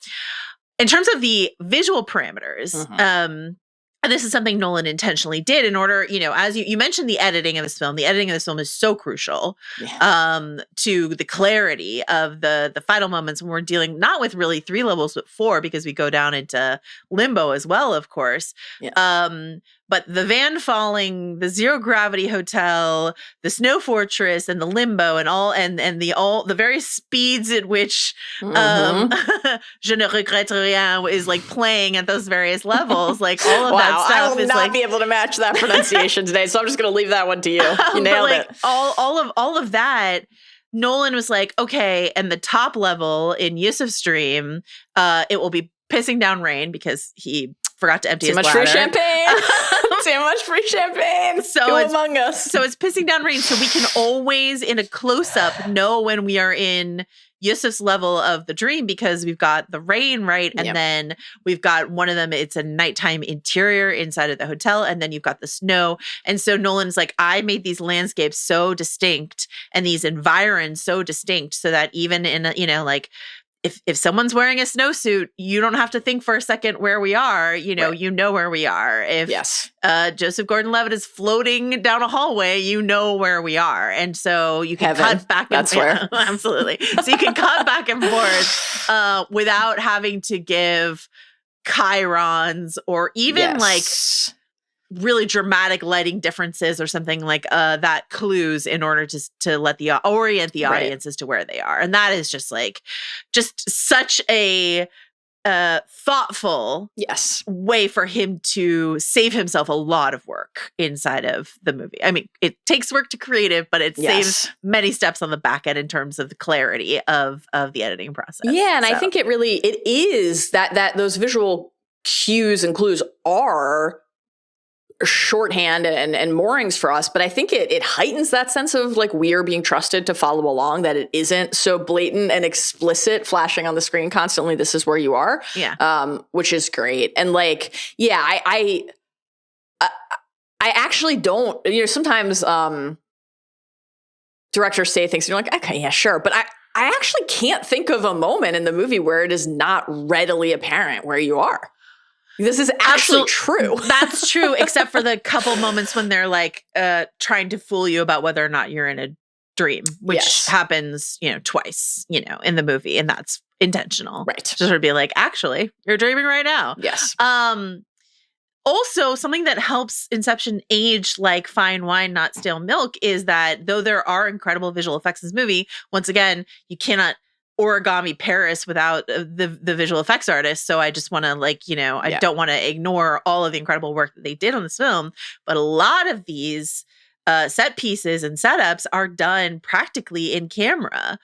In terms of the visual parameters, and this is something Nolan intentionally did in order, as you mentioned the editing of this film. The editing of this film is so crucial to the clarity of the final moments when we're dealing not with really 3 levels, but 4, because we go down into limbo as well, of course. Yeah. But the van falling, the zero gravity hotel, the snow fortress, and the limbo, and the various speeds at which Je ne regrette rien is like playing at those various levels, like all of that stuff. I will is not like, be able to match that pronunciation today, so I'm just going to leave that one to you. You nailed it. All of that Nolan was like, okay, and the top level in Yusuf's dream, it will be pissing down rain because he forgot to empty his bladder. Too much free champagne. Too much free champagne. So it's Among Us. So it's pissing down rain. So we can always, in a close-up, know when we are in Yusuf's level of the dream because we've got the rain, right? And then we've got one of them, it's a nighttime interior inside of the hotel, and then you've got the snow. And so Nolan's like, I made these landscapes so distinct and these environs so distinct so that even in, like, if someone's wearing a snowsuit, you don't have to think for a second where we are. You know where we are. If Joseph Gordon-Levitt is floating down a hallway, you know where we are. And so you can cut back and forth. Absolutely. So you can cut back and forth without having to give chyrons or even like really dramatic lighting differences or something like that clues in order to let the orient the audience as to where they are. And that is just such a thoughtful way for him to save himself a lot of work inside of the movie. I mean, it takes work to create it, but it saves many steps on the back end in terms of the clarity of the editing process. Yeah, and I think it is that those visual cues and clues are shorthand and moorings for us, but I think it heightens that sense of like we are being trusted to follow along, that it isn't so blatant and explicit flashing on the screen constantly, this is where you are, which is great. And like, I actually don't, sometimes directors say things and you're like, okay, yeah, sure, but I actually can't think of a moment in the movie where it is not readily apparent where you are. This is actually true. That's true, except for the couple moments when they're like trying to fool you about whether or not you're in a dream, which happens, twice, in the movie, and that's intentional. Right. To sort of be like, actually, you're dreaming right now. Yes. Also, something that helps Inception age like fine wine, not stale milk, is that though there are incredible visual effects in this movie, once again, you cannot origami Paris without the visual effects artists. So I just want to I don't want to ignore all of the incredible work that they did on this film. But a lot of these set pieces and setups are done practically in camera.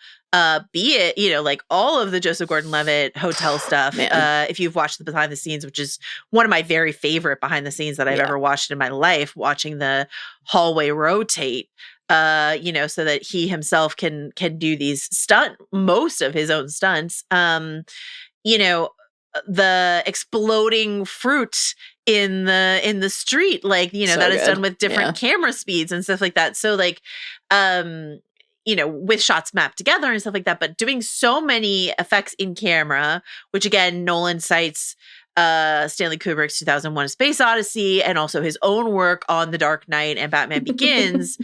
Be it, like all of the Joseph Gordon-Levitt hotel stuff. If you've watched the behind the scenes, which is one of my very favorite behind the scenes that I've ever watched in my life, watching the hallway rotate, so that he himself can do these most of his own stunts. The exploding fruit in the street, so that is done with different camera speeds and stuff like that. So with shots mapped together and stuff like that, but doing so many effects in camera, which again, Nolan cites Stanley Kubrick's 2001: A Space Odyssey and also his own work on The Dark Knight and Batman Begins.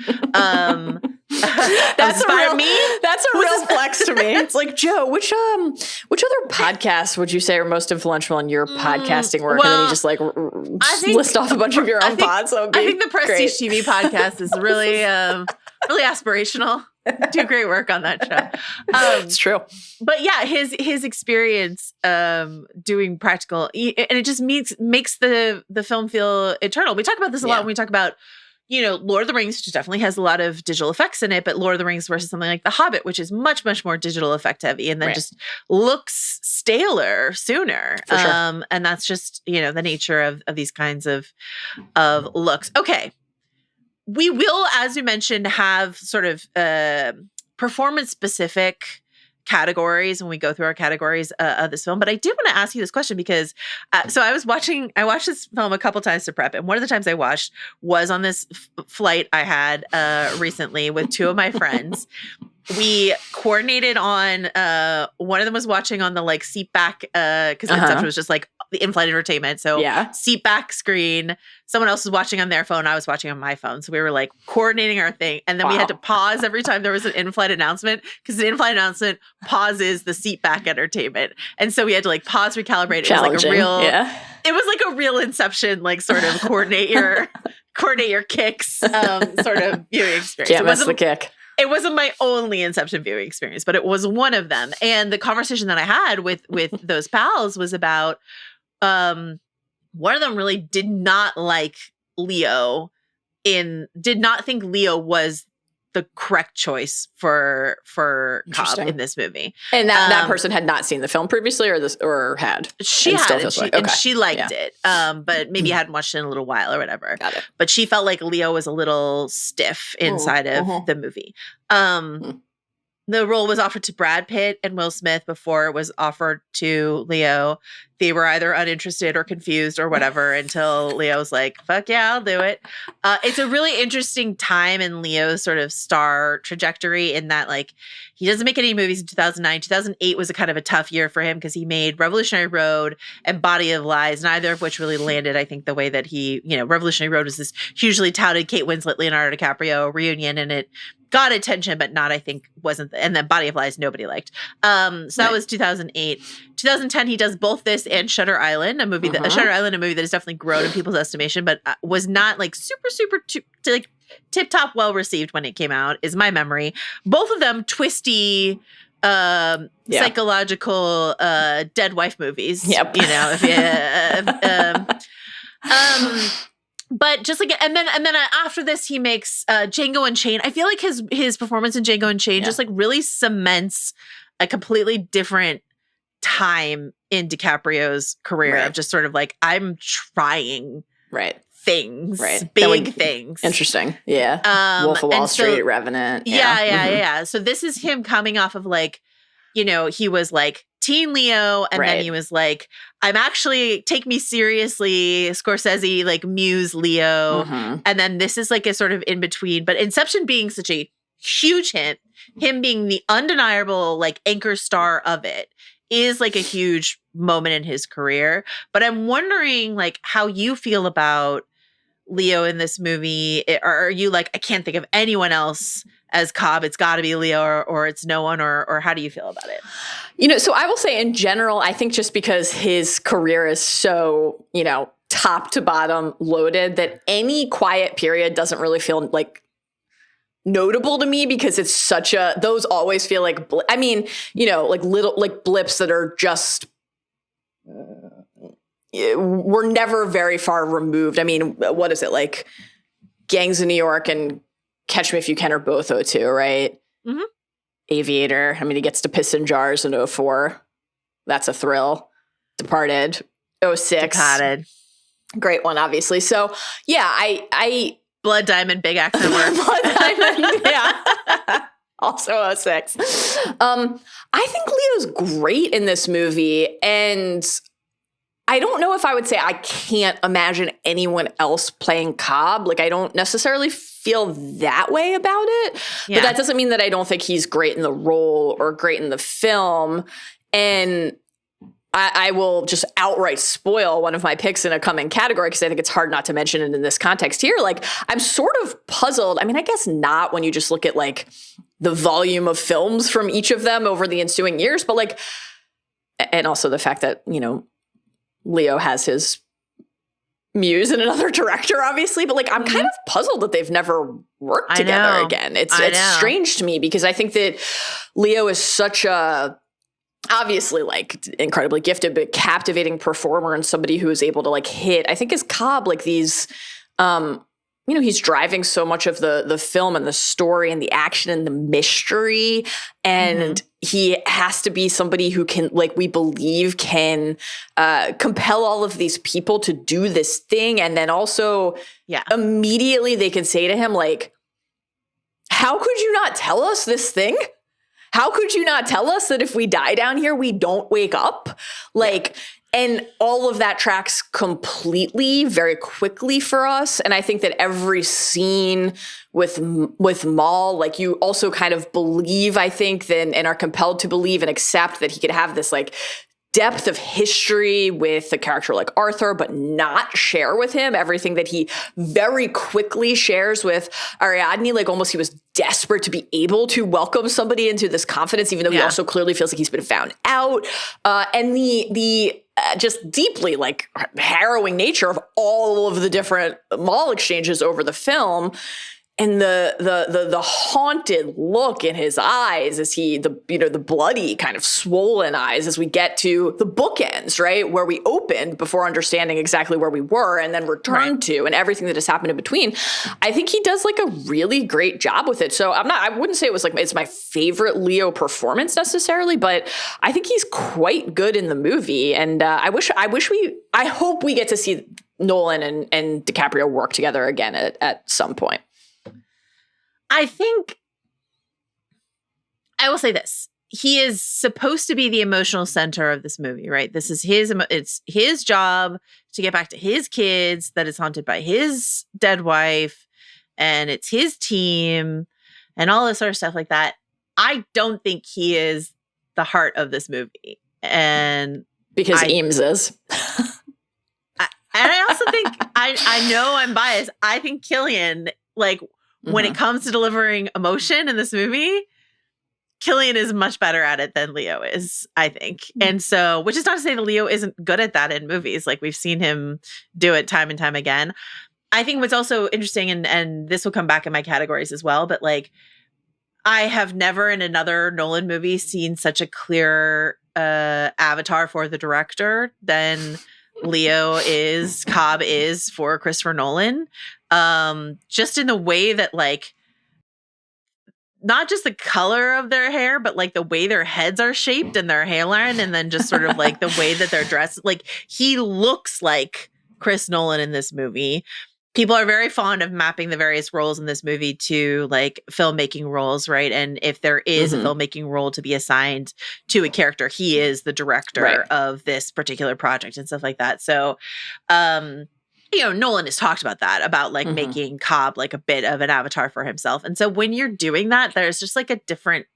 That's a real flex to me. It's like, Joe, which other podcasts would you say are most influential in your podcasting work? And then you just list off a bunch of your own pods. I think the Prestige TV podcast is really really aspirational. Do great work on that show. It's true. But yeah, his experience doing practical, and it just makes the film feel eternal. We talk about this a lot when we talk about, Lord of the Rings, which definitely has a lot of digital effects in it, but Lord of the Rings versus something like The Hobbit, which is much, much more digital effect heavy and then just looks staler sooner. For sure. And that's just, the nature of these kinds of looks. Okay. We will, as we mentioned, have sort of performance-specific categories when we go through our categories of this film. But I did want to ask you this question because, so I watched this film a couple times to prep, and one of the times I watched was on this flight I had recently with two of my friends. We coordinated on, one of them was watching on the seat back, because Inception was just the in-flight entertainment. So seat back screen. Someone else was watching on their phone. I was watching on my phone. So we were coordinating our thing. And then we had to pause every time there was an in-flight announcement because the in-flight announcement pauses the seat back entertainment. And so we had to pause, recalibrate. It was a real, it was a real Inception, sort of coordinate your kicks, sort of viewing experience. Can't miss the kick. It wasn't my only Inception viewing experience, but it was one of them. And the conversation that I had with those pals was about, one of them really did not like Leo did not think Leo was the correct choice for Cobb in this movie. And that person had not seen the film previously, or had? She had, and she liked it, but maybe hadn't watched it in a little while or whatever. Got it. But she felt like Leo was a little stiff inside of the movie. The role was offered to Brad Pitt and Will Smith before it was offered to Leo. They were either uninterested or confused or whatever until Leo was like, fuck yeah, I'll do it. It's a really interesting time in Leo's sort of star trajectory in that, like, he doesn't make any movies in 2009. 2008 was a kind of a tough year for him because he made Revolutionary Road and Body of Lies, neither of which really landed, I think, the way that he, Revolutionary Road was this hugely touted Kate Winslet, Leonardo DiCaprio reunion, and it got attention, but not, I think, wasn't. And then Body of Lies, nobody liked. So that was 2008. 2010, he does both this and Shutter Island, a movie that has definitely grown in people's estimation, but was not like super tip top well received when it came out, is my memory. Both of them twisty, psychological, dead wife movies. Yep. But just like, and then after this, he makes Django Unchained. I feel like his performance in Django Unchained just like really cements a completely different time in DiCaprio's career of just sort of like, I'm trying things, big things. Interesting. Yeah. Wolf of Wall Street, Revenant. Yeah. So this is him coming off of like, he was like teen Leo, and then he was like, I'm actually, take me seriously, Scorsese, like muse Leo. And then this is like a sort of in between, but Inception being such a huge hit, him being the undeniable like anchor star of it, is like a huge moment in his career. But I'm wondering like how you feel about Leo in this movie. Are you like, I can't think of anyone else as Cobb, it's got to be Leo, or it's no one, or how do you feel about it? So I will say in general, I think just because his career is so, top to bottom loaded, that any quiet period doesn't really feel like notable to me, because it's such those always feel like, like little, like blips that are just, we're never very far removed. I mean, what is it, like Gangs of New York and Catch Me If You Can are both 02, right? Mm-hmm. Aviator. I mean, he gets to piss in jars in 04. That's a thrill. Departed. 06. Departed. Great one, obviously. So, yeah, I Blood Diamond, big accent word. Blood Diamond, yeah. Also 06. I think Leo's great in this movie, and I don't know if I would say I can't imagine anyone else playing Cobb. Like, I don't necessarily feel that way about it. Yeah. But that doesn't mean that I don't think he's great in the role or great in the film. And I will just outright spoil one of my picks in a coming category, because I think it's hard not to mention it in this context here. Like, I'm sort of puzzled. I mean, I guess not when you just look at like the volume of films from each of them over the ensuing years, but like, and also the fact that, Leo has his muse and another director, obviously, but like, I'm kind of puzzled that they've never worked together again. It's strange to me, because I think that Leo is such a, obviously like incredibly gifted, but captivating performer, and somebody who is able to like hit, I think as Cobb, like these, he's driving so much of the film and the story and the action and the mystery. And he has to be somebody who can, like, we believe can compel all of these people to do this thing. And then also immediately they can say to him, like, how could you not tell us this thing? How could you not tell us that if we die down here, we don't wake up? Like, and all of that tracks completely, very quickly for us. And I think that every scene with Maul, like, you also kind of believe, I think, then, and are compelled to believe and accept that he could have this like depth of history with a character like Arthur, but not share with him everything that he very quickly shares with Ariadne. Like, almost he was desperate to be able to welcome somebody into this confidence, even though he also clearly feels like he's been found out. And the just deeply like harrowing nature of all of the different Maul exchanges over the film. and the haunted look in his eyes as the bloody kind of swollen eyes as we get to the bookends, right, where we opened before understanding exactly where we were and then returned to, and everything that has happened in between. I think he does like a really great job with it. So I wouldn't say it was like it's my favorite Leo performance necessarily, but I think he's quite good in the movie. And I hope we get to see Nolan and DiCaprio work together again at some point. I think I will say this. He is supposed to be the emotional center of this movie, right? This is it's his job to get back to his kids that is haunted by his dead wife, and it's his team and all this sort of stuff like that. I don't think he is the heart of this movie. And because Eames is. And I also think, I know I'm biased. I think Cillian, like, when it comes to delivering emotion in this movie, Cillian is much better at it than Leo is, I think. And so, which is not to say that Leo isn't good at that in movies. Like, we've seen him do it time and time again. I think what's also interesting, and this will come back in my categories as well, but like, I have never in another Nolan movie seen such a clear avatar for the director than Cobb is for Christopher Nolan. Just in the way that, like, not just the color of their hair, but like the way their heads are shaped and their hairline, and then just sort of like the way that they're dressed. Like, he looks like Chris Nolan in this movie. People are very fond of mapping the various roles in this movie to like filmmaking roles, right? And if there is a filmmaking role to be assigned to a character, he is the director of this particular project and stuff like that. So, Nolan has talked about that, about like making Cobb like a bit of an avatar for himself. And so when you're doing that, there's just like a different,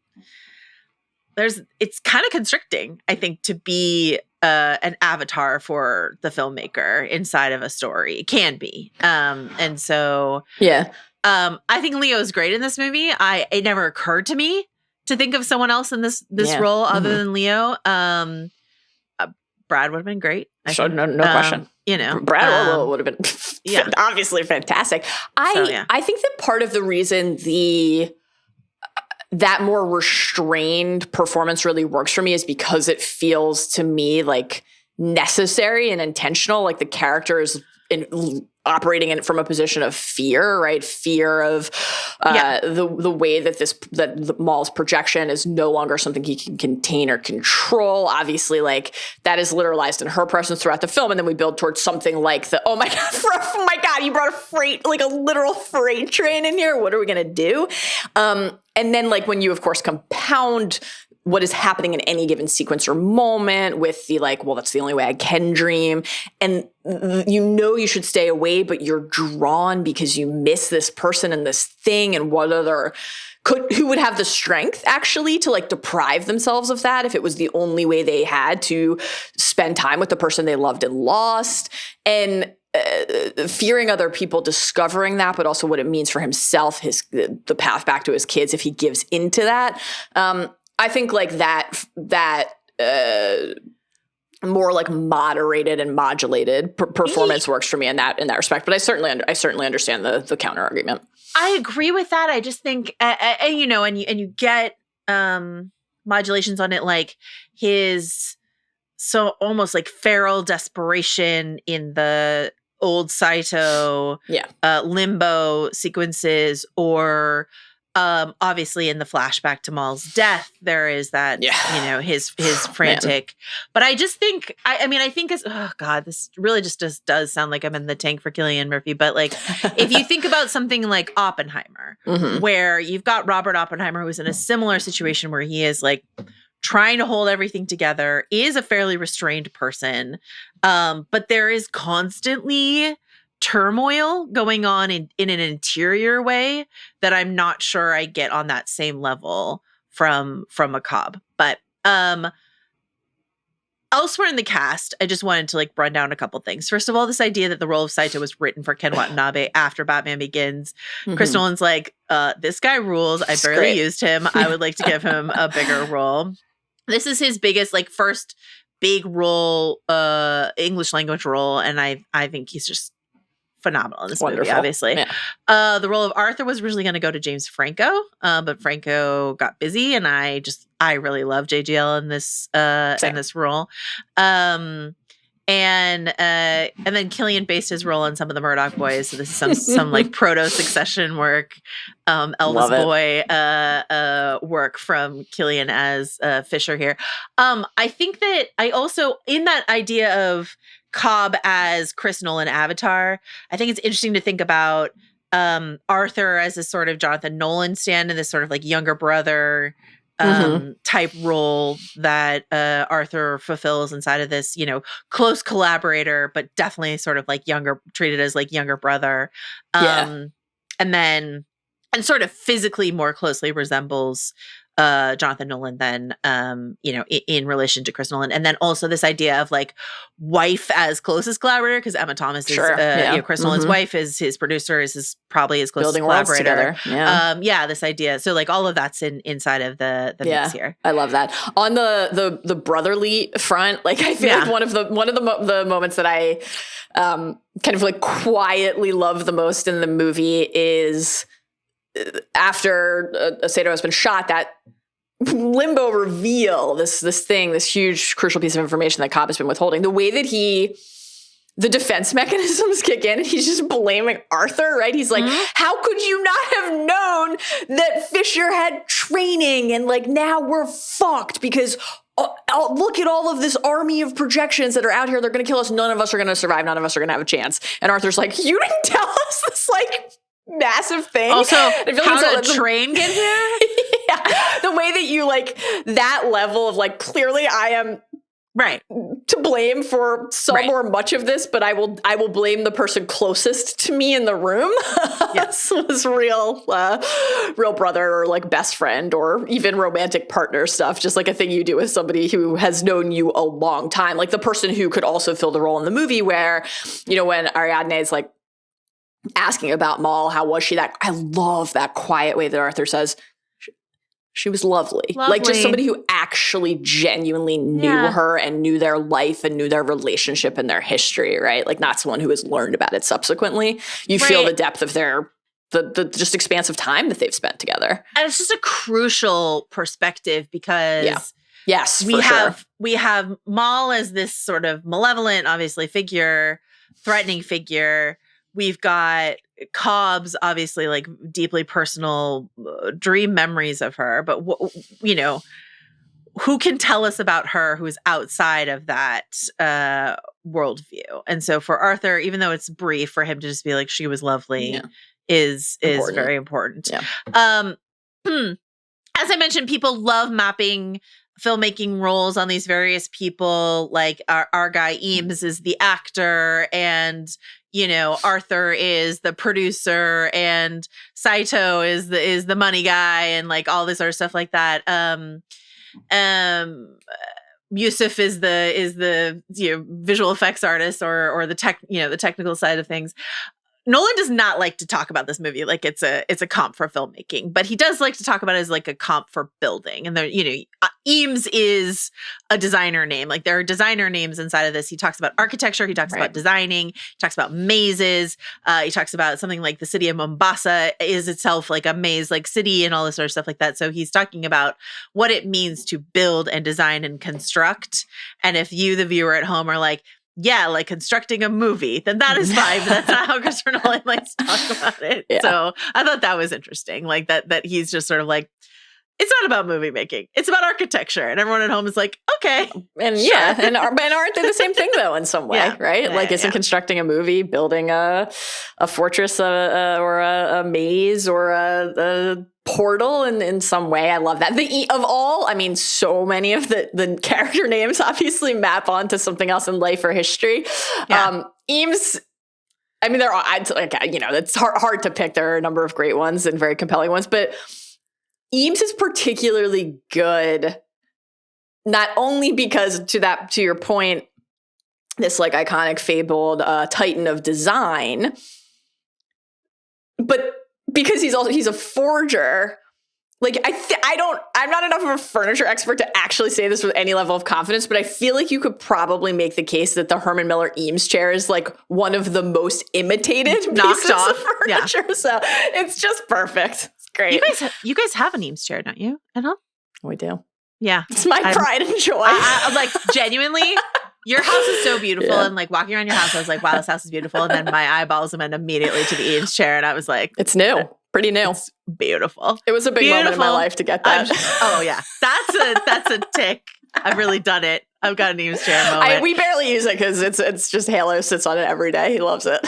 it's kind of constricting, I think, to be an avatar for the filmmaker inside of a story. It can be. And so, I think Leo is great in this movie. It never occurred to me to think of someone else in this role other than Leo. Brad would have been great. No question. Brad would have been obviously fantastic. I think that part of the reason that more restrained performance really works for me is because it feels to me like necessary and intentional. Like, the character is operating from a position of fear, right? Fear of the way that the mall's projection is no longer something he can contain or control. Obviously, like, that is literalized in her presence throughout the film, and then we build towards something like oh my god, you brought a literal freight train in here. What are we gonna do? And then, like, when you of course compound what is happening in any given sequence or moment with the like, well, that's the only way I can dream. And you should stay away, but you're drawn because you miss this person and this thing, and who would have the strength actually to like deprive themselves of that if it was the only way they had to spend time with the person they loved and lost. And fearing other people discovering that, but also what it means for himself, the path back to his kids if he gives into that. I think like that more like moderated and modulated performance works for me in that respect. But I certainly understand the counter argument. I agree with that. I just think, and you get modulations on it, like his so almost like feral desperation in the old Saito limbo sequences, or obviously in the flashback to Maul's death, there is that, his frantic. But I just think, I think this really just does sound like I'm in the tank for Cillian Murphy. But like, if you think about something like Oppenheimer, where you've got Robert Oppenheimer, who's in a similar situation where he is like trying to hold everything together, is a fairly restrained person. But there is constantly turmoil going on in an interior way that I'm not sure I get on that same level from a Cobb. But elsewhere in the cast, I just wanted to like run down a couple things. First of all, this idea that the role of Saito was written for Ken Watanabe after Batman Begins. Chris Nolan's like, this guy rules. I barely used him. I would like to give him a bigger role. This is his biggest, like, first big role, English language role, and I think he's just phenomenal in this movie, Wonderful. obviously. Yeah. The role of Arthur was originally going to go to James Franco, but Franco got busy, and I really love JGL in this role. And then Killian based his role on some of the Murdoch boys. So this is some like proto Succession work, Elvis boy work from Killian as Fisher here. I think that I also, in that idea of Cobb as Chris Nolan Avatar, I think it's interesting to think about Arthur as a sort of Jonathan Nolan stand in this sort of like younger brother type role that Arthur fulfills inside of this, close collaborator, but definitely sort of like treated as like younger brother. And sort of physically more closely resembles Jonathan Nolan than, in relation to Chris Nolan. And then also this idea of like wife as closest collaborator, because Emma Thomas is, Chris Nolan's wife, is his producer, is probably his closest collaborator. This idea. So like all of that's inside of the mix here. I love that. On the brotherly front, like I feel like one of the moments that I kind of like quietly love the most in the movie is after Sato has been shot, that limbo reveal, this huge crucial piece of information that Cobb has been withholding, the way that the defense mechanisms kick in and he's just blaming Arthur, right? He's like, how could you not have known that Fisher had training, and like now we're fucked because look at all of this army of projections that are out here. They're going to kill us. None of us are going to survive. None of us are going to have a chance. And Arthur's like, you didn't tell us this like massive thing. Also, how did a train get here? The way that you like that level of like, clearly I am right to blame for some or much of this, but I will blame the person closest to me in the room. Yes, was real brother or like best friend or even romantic partner stuff. Just like a thing you do with somebody who has known you a long time, like the person who could also fill the role in the movie where, when Ariadne is like asking about Maul, how was she? That I love that quiet way that Arthur says she was lovely. Like just somebody who actually genuinely knew her and knew their life and knew their relationship and their history, right? Like not someone who has learned about it subsequently. You feel the depth of their the just expansive time that they've spent together. And it's just a crucial perspective because we have Maul as this sort of malevolent, obviously threatening figure. We've got Cobb's obviously like deeply personal dream memories of her, but who can tell us about her who's outside of that worldview? And so for Arthur, even though it's brief, for him to just be like she was lovely is very important. As I mentioned, people love mapping filmmaking roles on these various people. Like our guy Eames is the actor, and Arthur is the producer, and Saito is the money guy, and like all this other stuff like that. Yusuf is the visual effects artist or the technical side of things. Nolan does not like to talk about this movie like it's a comp for filmmaking, but he does like to talk about it as like a comp for building. And there, Eames is a designer name. Like there are designer names inside of this. He talks about architecture. He talks about designing. He talks about mazes. He talks about something like the city of Mombasa is itself like a maze-like city and all this sort of stuff like that. So he's talking about what it means to build and design and construct. And if you, the viewer at home, are like, yeah, like constructing a movie, then that is fine. But that's not how Christopher Nolan likes to talk about it. Yeah. So I thought that was interesting. Like that he's just sort of like, it's not about movie making. It's about architecture. And everyone at home is like, okay. And sure. and aren't they the same thing though in some way, right? Like isn't constructing a movie, building a fortress or a maze or a portal in some way? I love that. So many of the character names obviously map onto something else in life or history. Eames, they're all, it's hard to pick. There are a number of great ones and very compelling ones, but Eames is particularly good, not only because to your point, this like iconic fabled titan of design, but because he's a forger Like, I'm not enough of a furniture expert to actually say this with any level of confidence, but I feel like you could probably make the case that the Herman Miller Eames chair is like one of the most imitated pieces of furniture. Yeah. So it's just perfect. It's great. You guys have an Eames chair, don't you? We do. Yeah. It's my pride and joy. I'm like, genuinely, your house is so beautiful. And like walking around your house, I was like, wow, this house is beautiful. And then my eyeballs went immediately to the Eames chair. And I was like, it's new. Pretty new. It's beautiful. It was a big moment in my life to get that. Oh yeah. That's a tick. I've really done it. I've got an Eames chair moment. We barely use it because it's just Halo sits on it every day. He loves it.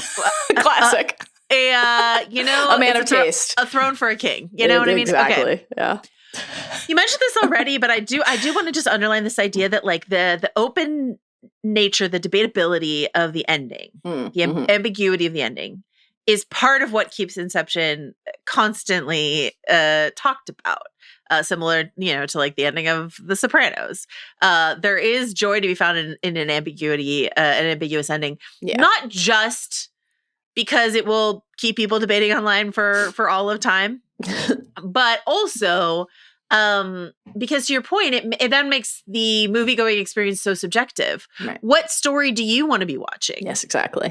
Classic. A man of taste. A throne for a king. You know what I mean? Exactly. Okay. Yeah. You mentioned this already, but I do want to just underline this idea that like the open nature, the debatability of the ending, the ambiguity of the ending is part of what keeps Inception constantly talked about. Similar, to like the ending of The Sopranos. There is joy to be found in an ambiguity, an ambiguous ending, not just because it will keep people debating online for all of time, but also because to your point, it then makes the movie-going experience so subjective. Right. What story do you want to be watching? Yes, exactly.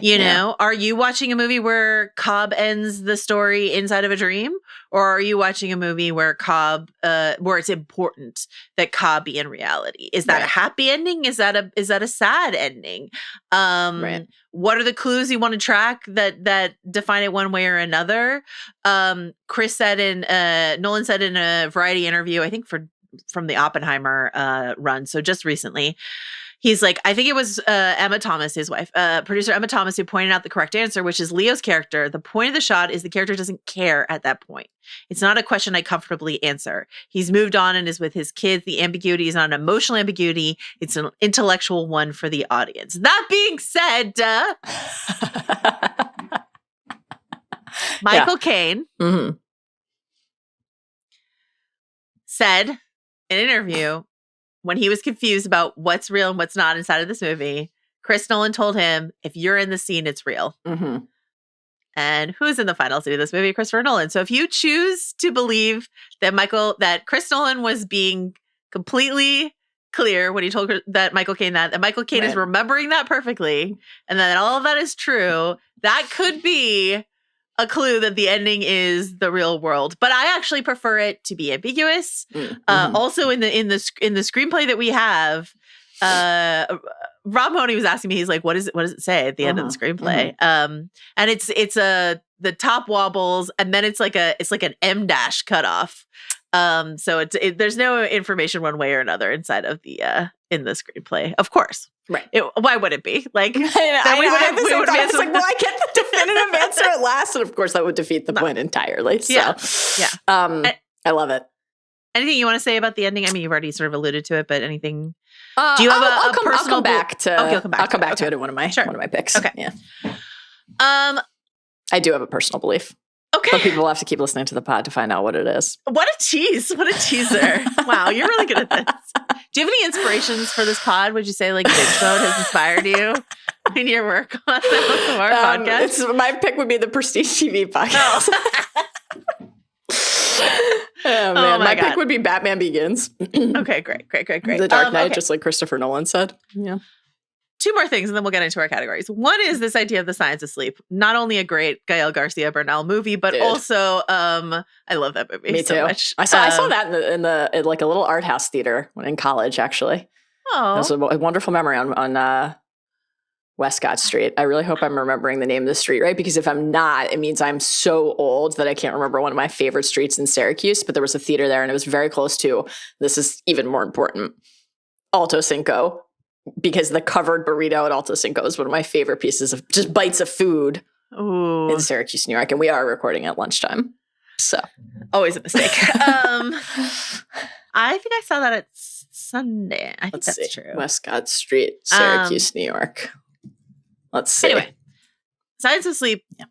Are you watching a movie where Cobb ends the story inside of a dream? Or are you watching a movie where Cobb, where it's important that Cobb be in reality? Is that a happy ending? Is that a sad ending? What are the clues you want to track that define it one way or another? Nolan said in a Variety interview, I think from the Oppenheimer run, so just recently, he's like, I think it was Emma Thomas, his wife, producer Emma Thomas, who pointed out the correct answer, which is Leo's character. The point of the shot is the character doesn't care at that point. It's not a question I comfortably answer. He's moved on and is with his kids. The ambiguity is not an emotional ambiguity. It's an intellectual one for the audience. That being said, Michael Caine said in an interview, when he was confused about what's real and what's not inside of this movie, Chris Nolan told him, if you're in the scene, it's real. Mm-hmm. And who's in the final scene of this movie? Christopher Nolan. So if you choose to believe that Chris Nolan was being completely clear when he told that Michael Caine that Michael Caine is remembering that perfectly, and that all of that is true, that could be a clue that the ending is the real world. But I actually prefer it to be ambiguous. Also in the screenplay that we have, Rob Money was asking me, he's like, what does it say at the end of the screenplay? And it's the top wobbles, and then it's like an M dash cutoff. So there's no information one way or another inside of the in the screenplay, of course. Right. Why would it be? Like, I get the definitive answer at last. And of course, that would defeat the point entirely. So, I love it. Anything you want to say about the ending? I mean, you've already sort of alluded to it, but anything? Do you have a personal? I'll come back to. Okay, I'll come back to it in one of my picks. Okay. Yeah. I do have a personal belief. Okay. But people will have to keep listening to the pod to find out what it is. What a tease. What a teaser. Wow, you're really good at this. Do you have any inspirations for this pod? Would you say like Bitch Mode has inspired you in your work on our podcast? My pick would be the Prestige TV podcast. Oh, man. My pick would be Batman Begins. Okay, great. The Dark Knight, just like Christopher Nolan said. Yeah. Two more things, and then we'll get into our categories. One is this idea of the science of sleep. Not only a great Gael Garcia Bernal movie, but also I love that movie. Me so too. Much. I saw that in like a little art house theater when in college. Actually, it was a wonderful memory on Westcott Street. I really hope I'm remembering the name of the street right, because if I'm not, it means I'm so old that I can't remember one of my favorite streets in Syracuse. But there was a theater there, and it was very close to. This is even more important. Alto Cinco. Because the covered burrito at Alto Cinco is one of my favorite pieces of just bites of food in Syracuse, New York. And we are recording at lunchtime. So always a mistake. I think I saw that at Sunday. I think that's true. Westcott Street, Syracuse, New York. Let's see. Anyway, Science of Sleep. Yeah.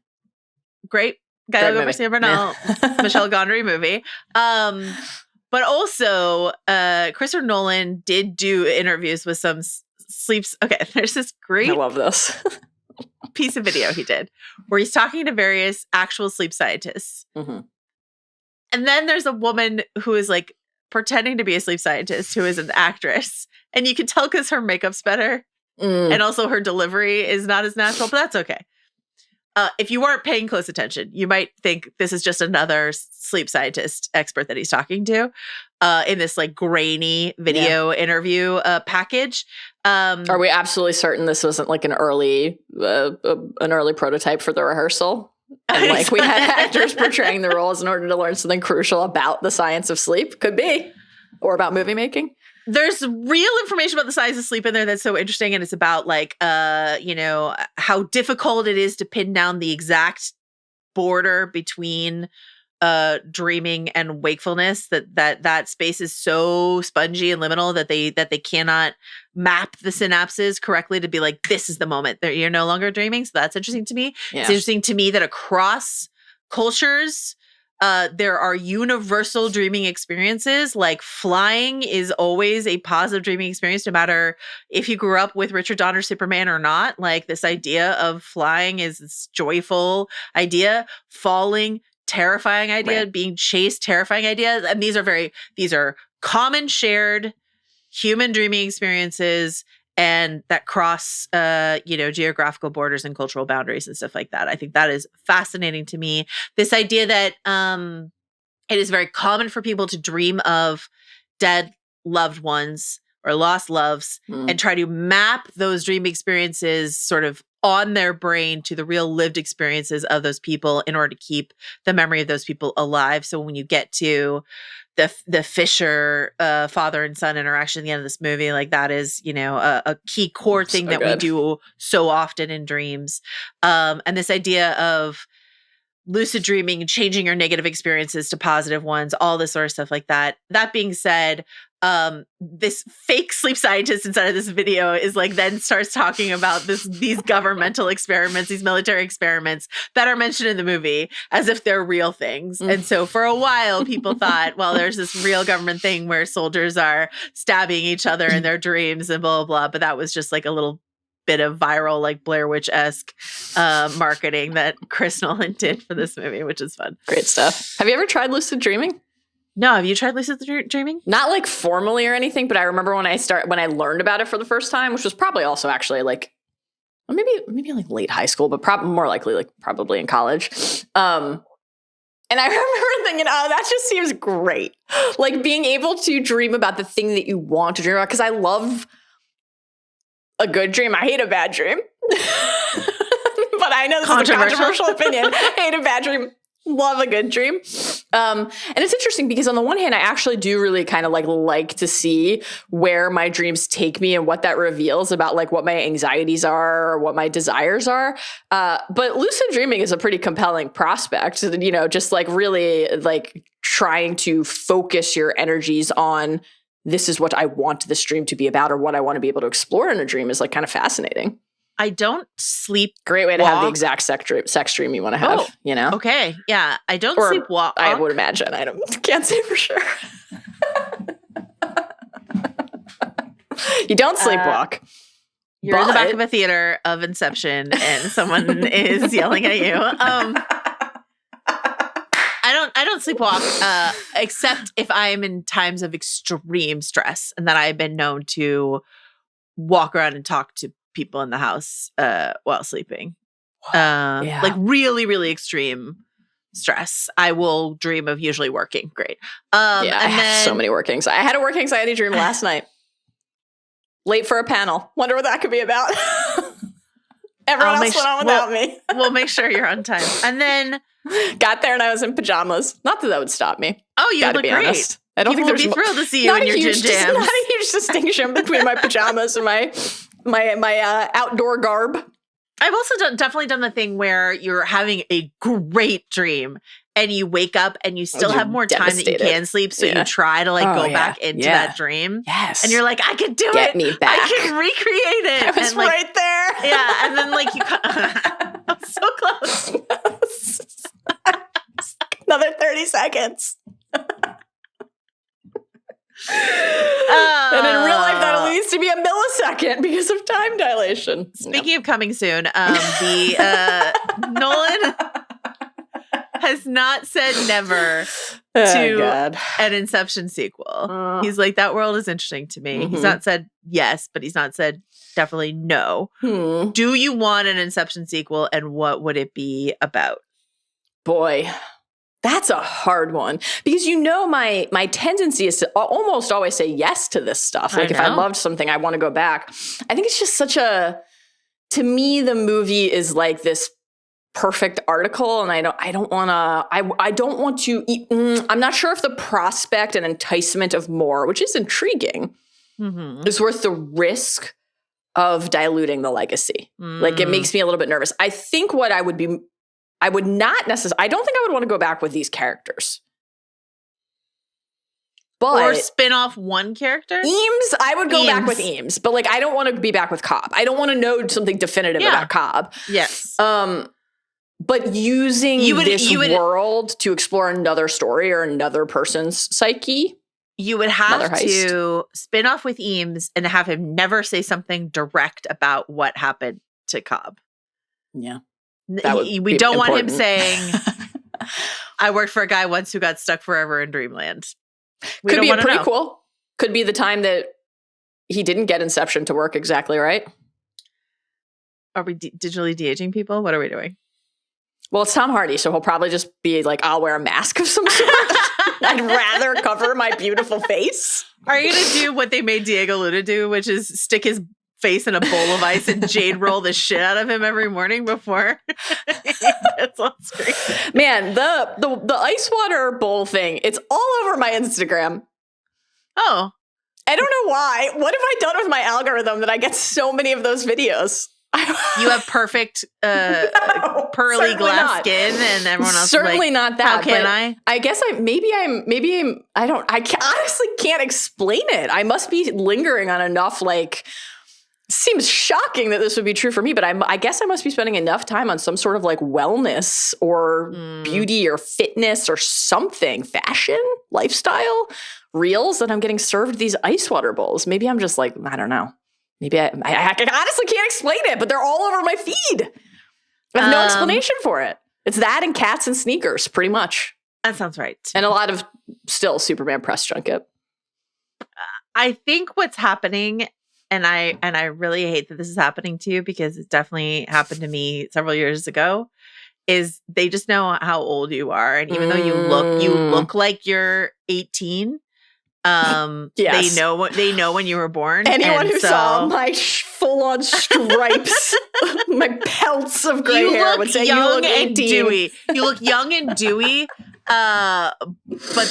Great. Gael Garcia Bernal, Michel Gondry movie. But also, Christopher Nolan did do interviews with some sleeps. Okay, there's this great I love this. piece of video he did where he's talking to various actual sleep scientists. Mm-hmm. And then there's a woman who is like pretending to be a sleep scientist who is an actress. And you can tell because her makeup's better. And also her delivery is not as natural, but that's okay. If you weren't paying close attention, you might think this is just another sleep scientist expert that he's talking to in this like grainy video interview package. Are we absolutely certain this wasn't like an early prototype for the rehearsal? And like we had actors portraying the roles in order to learn something crucial about the science of sleep? Could be. Or about movie making. There's real information about the science of sleep in there that's so interesting. And it's about like, how difficult it is to pin down the exact border between dreaming and wakefulness, that space is so spongy and liminal that they cannot map the synapses correctly to be like, this is the moment that you're no longer dreaming. So that's interesting to me. Yeah. It's interesting to me that across cultures, there are universal dreaming experiences. Like flying is always a positive dreaming experience, no matter if you grew up with Richard Donner Superman or not. Like this idea of flying is this joyful idea. Falling, terrifying idea. Right. Being chased, terrifying ideas. And these are common shared human dreaming experiences, and that cross, geographical borders and cultural boundaries and stuff like that. I think that is fascinating to me. This idea that it is very common for people to dream of dead loved ones or lost loves and try to map those dream experiences sort of on their brain to the real lived experiences of those people in order to keep the memory of those people alive. So when you get to the Fisher father and son interaction at the end of this movie, like that is, a key core thing that we do so often in dreams. And this idea of lucid dreaming, changing your negative experiences to positive ones, all this sort of stuff like that. That being said, this fake sleep scientist inside of this video is like then starts talking about these governmental experiments, these military experiments that are mentioned in the movie as if they're real things. And so for a while, people thought, well, there's this real government thing where soldiers are stabbing each other in their dreams and blah, blah, blah. But that was just like a little bit of viral, like Blair Witch-esque marketing that Chris Nolan did for this movie, which is fun. Great stuff. Have you ever tried lucid dreaming? No, have you tried lucid dreaming? Not like formally or anything, but I remember when I learned about it for the first time, which was probably also actually like maybe like late high school, but probably more likely like probably in college. And I remember thinking, oh, that just seems great. Like being able to dream about the thing that you want to dream about, because I love a good dream. I hate a bad dream. But I know this is a controversial opinion. I hate a bad dream. Love a good dream. And it's interesting because on the one hand, I actually do really kind of like to see where my dreams take me and what that reveals about like what my anxieties are or what my desires are. But lucid dreaming is a pretty compelling prospect, just like really like trying to focus your energies on this is what I want this dream to be about or what I want to be able to explore in a dream is like kind of fascinating. I don't sleep. Great way to have the exact sex dream you want to have, Okay. Yeah. I don't or sleep walk. I would imagine. Can't say for sure. You don't sleepwalk. You're in the back of a theater of Inception and someone is yelling at you. I don't sleepwalk, except if I'm in times of extreme stress, and that I've been known to walk around and talk to people in the house while sleeping. Like really, really extreme stress. I will dream of usually working. Great. I have so many work anxiety. I had a work anxiety dream last night. Late for a panel. Wonder what that could be about. Everyone else went on without me. We'll make sure you're on time. And then got there and I was in pajamas. Not that would stop me. Oh, you look great. Honest. I don't think people would be thrilled to see you in your gym jams. Not a huge distinction between my pajamas and my outdoor garb. I've also definitely done the thing where you're having a great dream and you wake up and you still have more time that you can sleep. So you try to go back into that dream. Yes. And you're like, I can do it. Get me back. I can recreate it. I was right there. Yeah. And then I'm so close. Another 30 seconds. And in real life, that only needs to be a millisecond because of time dilation. Speaking of coming soon, the Nolan has not said never to an Inception sequel. He's like, that world is interesting to me. He's not said yes, but he's not said definitely no. Do you want an Inception sequel, and what would it be about? Boy, that's a hard one, because my tendency is to almost always say yes to this stuff. Like if I loved something, I want to go back. I think it's just to me, the movie is like this perfect article, and I don't want to I'm not sure if the prospect and enticement of more, which is intriguing, is worth the risk of diluting the legacy. Like it makes me a little bit nervous. I think what I would not necessarily, I don't think I would want to go back with these characters. Or spin off one character? Eames, I would go back with Eames, but like I don't want to be back with Cobb. I don't want to know something definitive about Cobb. Yes. But using this world to explore another story or another person's psyche. You would have to spin off with Eames and have him never say something direct about what happened to Cobb. Yeah. We don't want him saying, I worked for a guy once who got stuck forever in Dreamland. Could be a prequel. Could be the time that he didn't get Inception to work exactly right. Are we digitally de-aging people? What are we doing? Well, it's Tom Hardy, so he'll probably just be like, I'll wear a mask of some sort. I'd rather cover my beautiful face. Are you going to do what they made Diego Luna do, which is stick his face in a bowl of ice and Jade roll the shit out of him every morning before he gets on screen? Man, the ice water bowl thing, it's all over my Instagram. Oh. I don't know why. What have I done with my algorithm that I get so many of those videos? You have perfect pearly glass skin, and everyone else certainly is like, not that. How can I? I guess I honestly can't explain it. I must be lingering on enough, like, seems shocking that this would be true for me, but I guess I must be spending enough time on some sort of like wellness or beauty or fitness or something, fashion, lifestyle reels, that I'm getting served these ice water bowls. Maybe I'm just like, I don't know. Maybe I honestly can't explain it, but they're all over my feed. I have no explanation for it. It's that and cats and sneakers, pretty much. That sounds right. And a lot of still Superman press junket. I think what's happening, and I really hate that this is happening to you because it definitely happened to me several years ago, is they just know how old you are. And even though you look like you're 18, yes. they know when you were born. Anyone who saw my full-on stripes, my pelts of gray hair would say you look 18. Dewy. You look young and dewy, but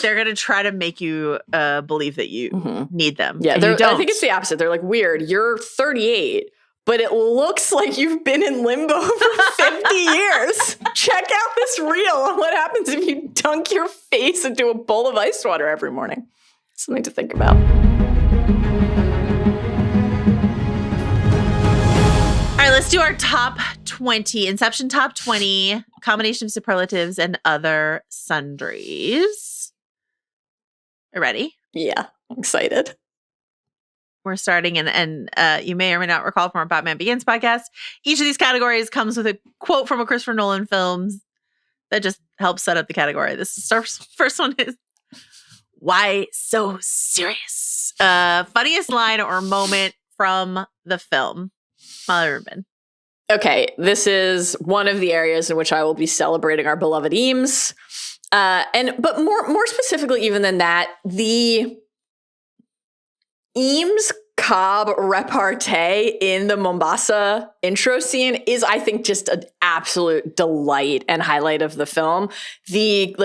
they're gonna try to make you believe that you need them. Yeah, I think it's the opposite. They're like, weird, you're 38, but it looks like you've been in limbo for 50 years. Check out this reel on what happens if you dunk your face into a bowl of ice water every morning. Something to think about. All right, let's do our top 20. Inception top 20, combination of superlatives and other sundries. Are you ready? Yeah, I'm excited. We're starting, and you may or may not recall from our Batman Begins podcast, each of these categories comes with a quote from a Christopher Nolan film that just helps set up the category. This is our first one is, why so serious? Funniest line or moment from the film. Molly Rubin. Okay, this is one of the areas in which I will be celebrating our beloved Eames. But more specifically even than that, the Eames Cobb repartee in the Mombasa intro scene is, I think, just an absolute delight and highlight of the film. The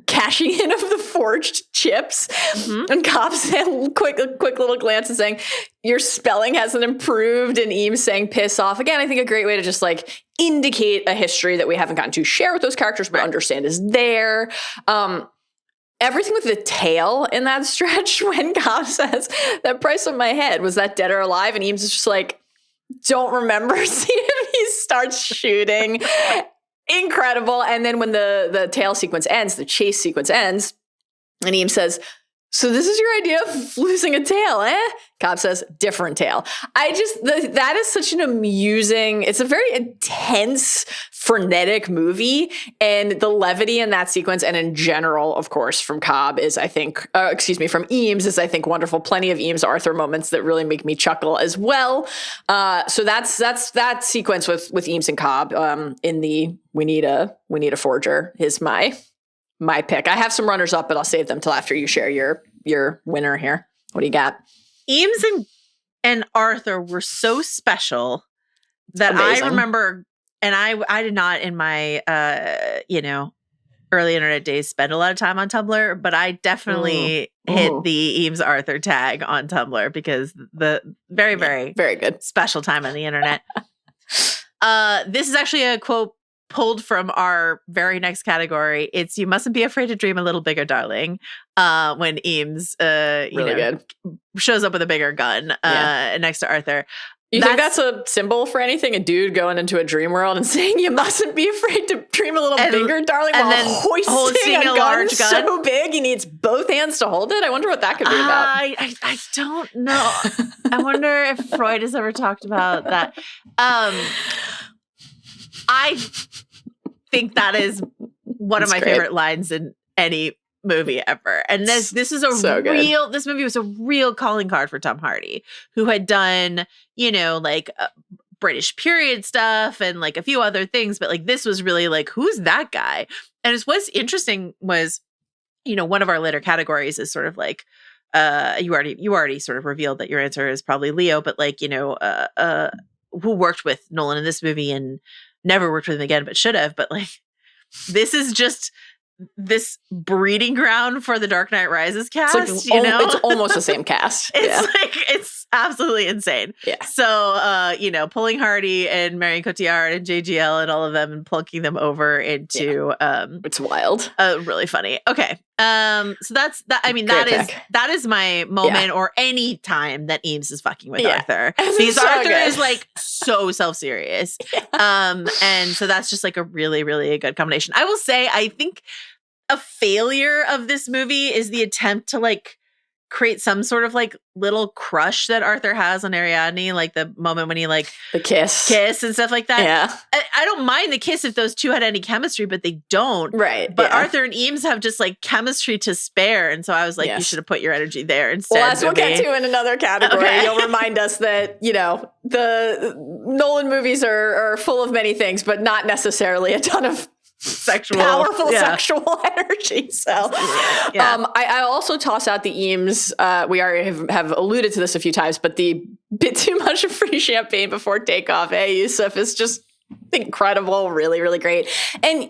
cashing in of the forged chips, and Cobb saying a quick little glance and saying, your spelling hasn't improved, and Eames saying piss off. Again, I think a great way to just indicate a history that we haven't gotten to share with those characters, but understand is there. Everything with the tail in that stretch when Cobb says, that price of my head, was that dead or alive? And Eames is just like, don't remember. See if he starts shooting. Incredible. And then when the tail sequence ends, the chase sequence ends, and Eames says, so this is your idea of losing a tail, eh? Cobb says, different tail. That is such an amusing, it's a very intense, frenetic movie. And the levity in that sequence, and in general, of course, from Cobb is, I think, from Eames is, I think, wonderful. Plenty of Eames Arthur moments that really make me chuckle as well. So that's that sequence with Eames and Cobb in the We Need a Forger is my pick. I have some runners up, but I'll save them till after you share your winner here. What do you got? Eames and Arthur were so special that Amazing. I remember, and I did not in my early internet days spend a lot of time on Tumblr, but I definitely hit the Eames Arthur tag on Tumblr because the very, very, very good special time on the internet. This is actually a quote pulled from our very next category. It's "You mustn't be afraid to dream a little bigger, darling." When Eames, good. Shows up with a bigger gun next to Arthur. You think that's a symbol for anything? A dude going into a dream world and saying, "You mustn't be afraid to dream a little bigger, darling," and then hoisting a large gun so big he needs both hands to hold it? I wonder what that could be about. I don't know. I wonder if Freud has ever talked about that. I think that is one of my favorite lines in any movie ever. And this is this movie was a real calling card for Tom Hardy, who had done, British period stuff and like a few other things, but like this was really like, who's that guy? And what's interesting was, one of our later categories is sort of like, you already sort of revealed that your answer is probably Leo, but like, who worked with Nolan in this movie and never worked with him again, but should have. But like, this is just this breeding ground for the Dark Knight Rises cast. It's it's almost the same cast. It's absolutely insane. Yeah. So, pulling Hardy and Marion Cotillard and JGL and all of them and plunking them over into it's wild. Really funny. Okay. So that's that. I mean, that is my moment, or any time that Eames is fucking with Arthur, because Arthur is like so self-serious. And so that's just like a really, really a good combination. I will say, I think a failure of this movie is the attempt to like create some sort of like little crush that Arthur has on Ariadne, like the moment when he like the kiss and stuff like that. Yeah, I don't mind the kiss if those two had any chemistry, but they don't. Right. But Arthur and Eames have just like chemistry to spare, and so I was like, you should have put your energy there instead. Well, that's what we'll get to in another category. Okay. You'll remind us that the Nolan movies are full of many things, but not necessarily a ton of powerful sexual energy. So I also toss out the Eames. We already have alluded to this a few times, but the bit too much of free champagne before takeoff, Yusuf, is just incredible. Really, really great. And,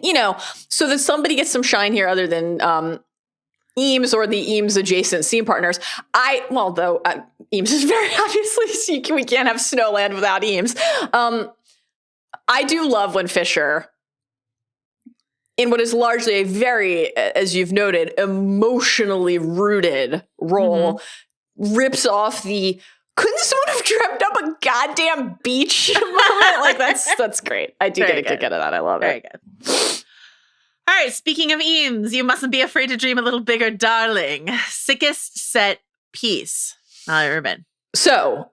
so that somebody gets some shine here other than Eames or the Eames adjacent scene partners. Though Eames is very obviously, we can't have Snowland without Eames. I do love when Fisher, in what is largely a very, as you've noted, emotionally rooted role, rips off the "couldn't someone have dreamt up a goddamn beach" moment? Like that's great. I do get a kick out of that. I love it. Very good. All right, speaking of Eames, you mustn't be afraid to dream a little bigger, darling. Sickest Set Piece. Ruben. So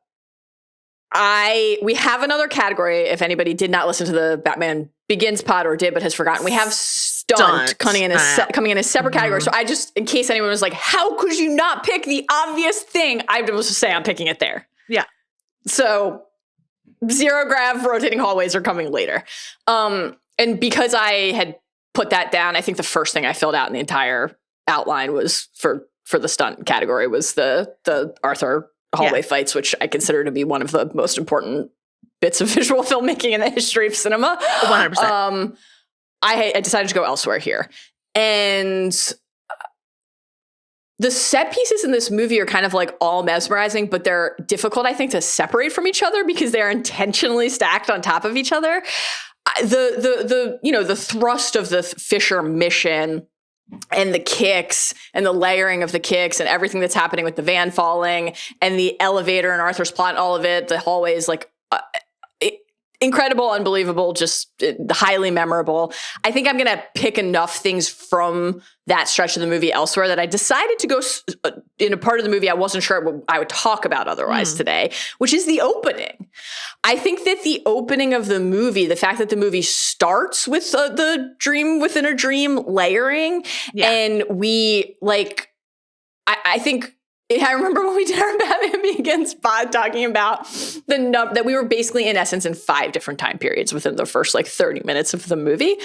we have another category. If anybody did not listen to the Batman Begins pod or did but has forgotten, we have Stunt coming in a separate category. So I just, in case anyone was like, how could you not pick the obvious thing? I was to say I'm picking it there. Yeah. So Zero Grav, rotating hallways are coming later. And because I had put that down, I think the first thing I filled out in the entire outline was for the Stunt category was the Arthur hallway fights, which I consider to be one of the most important bits of visual filmmaking in the history of cinema. 100%. I decided to go elsewhere here. And the set pieces in this movie are kind of like all mesmerizing, but they're difficult, I think, to separate from each other because they're intentionally stacked on top of each other. The thrust of the Fisher mission and the kicks and the layering of the kicks and everything that's happening with the van falling and the elevator and Arthur's plot and all of it, the hallways, like incredible, unbelievable, just highly memorable. I think I'm going to pick enough things from that stretch of the movie elsewhere that I decided to go in a part of the movie I wasn't sure what I would talk about otherwise today, which is the opening. I think that the opening of the movie, the fact that the movie starts with the dream within a dream layering, and we like, I think, I remember when we did our Batman Begins pod talking about that we were basically in essence in 5 different time periods within the first like 30 minutes of the movie.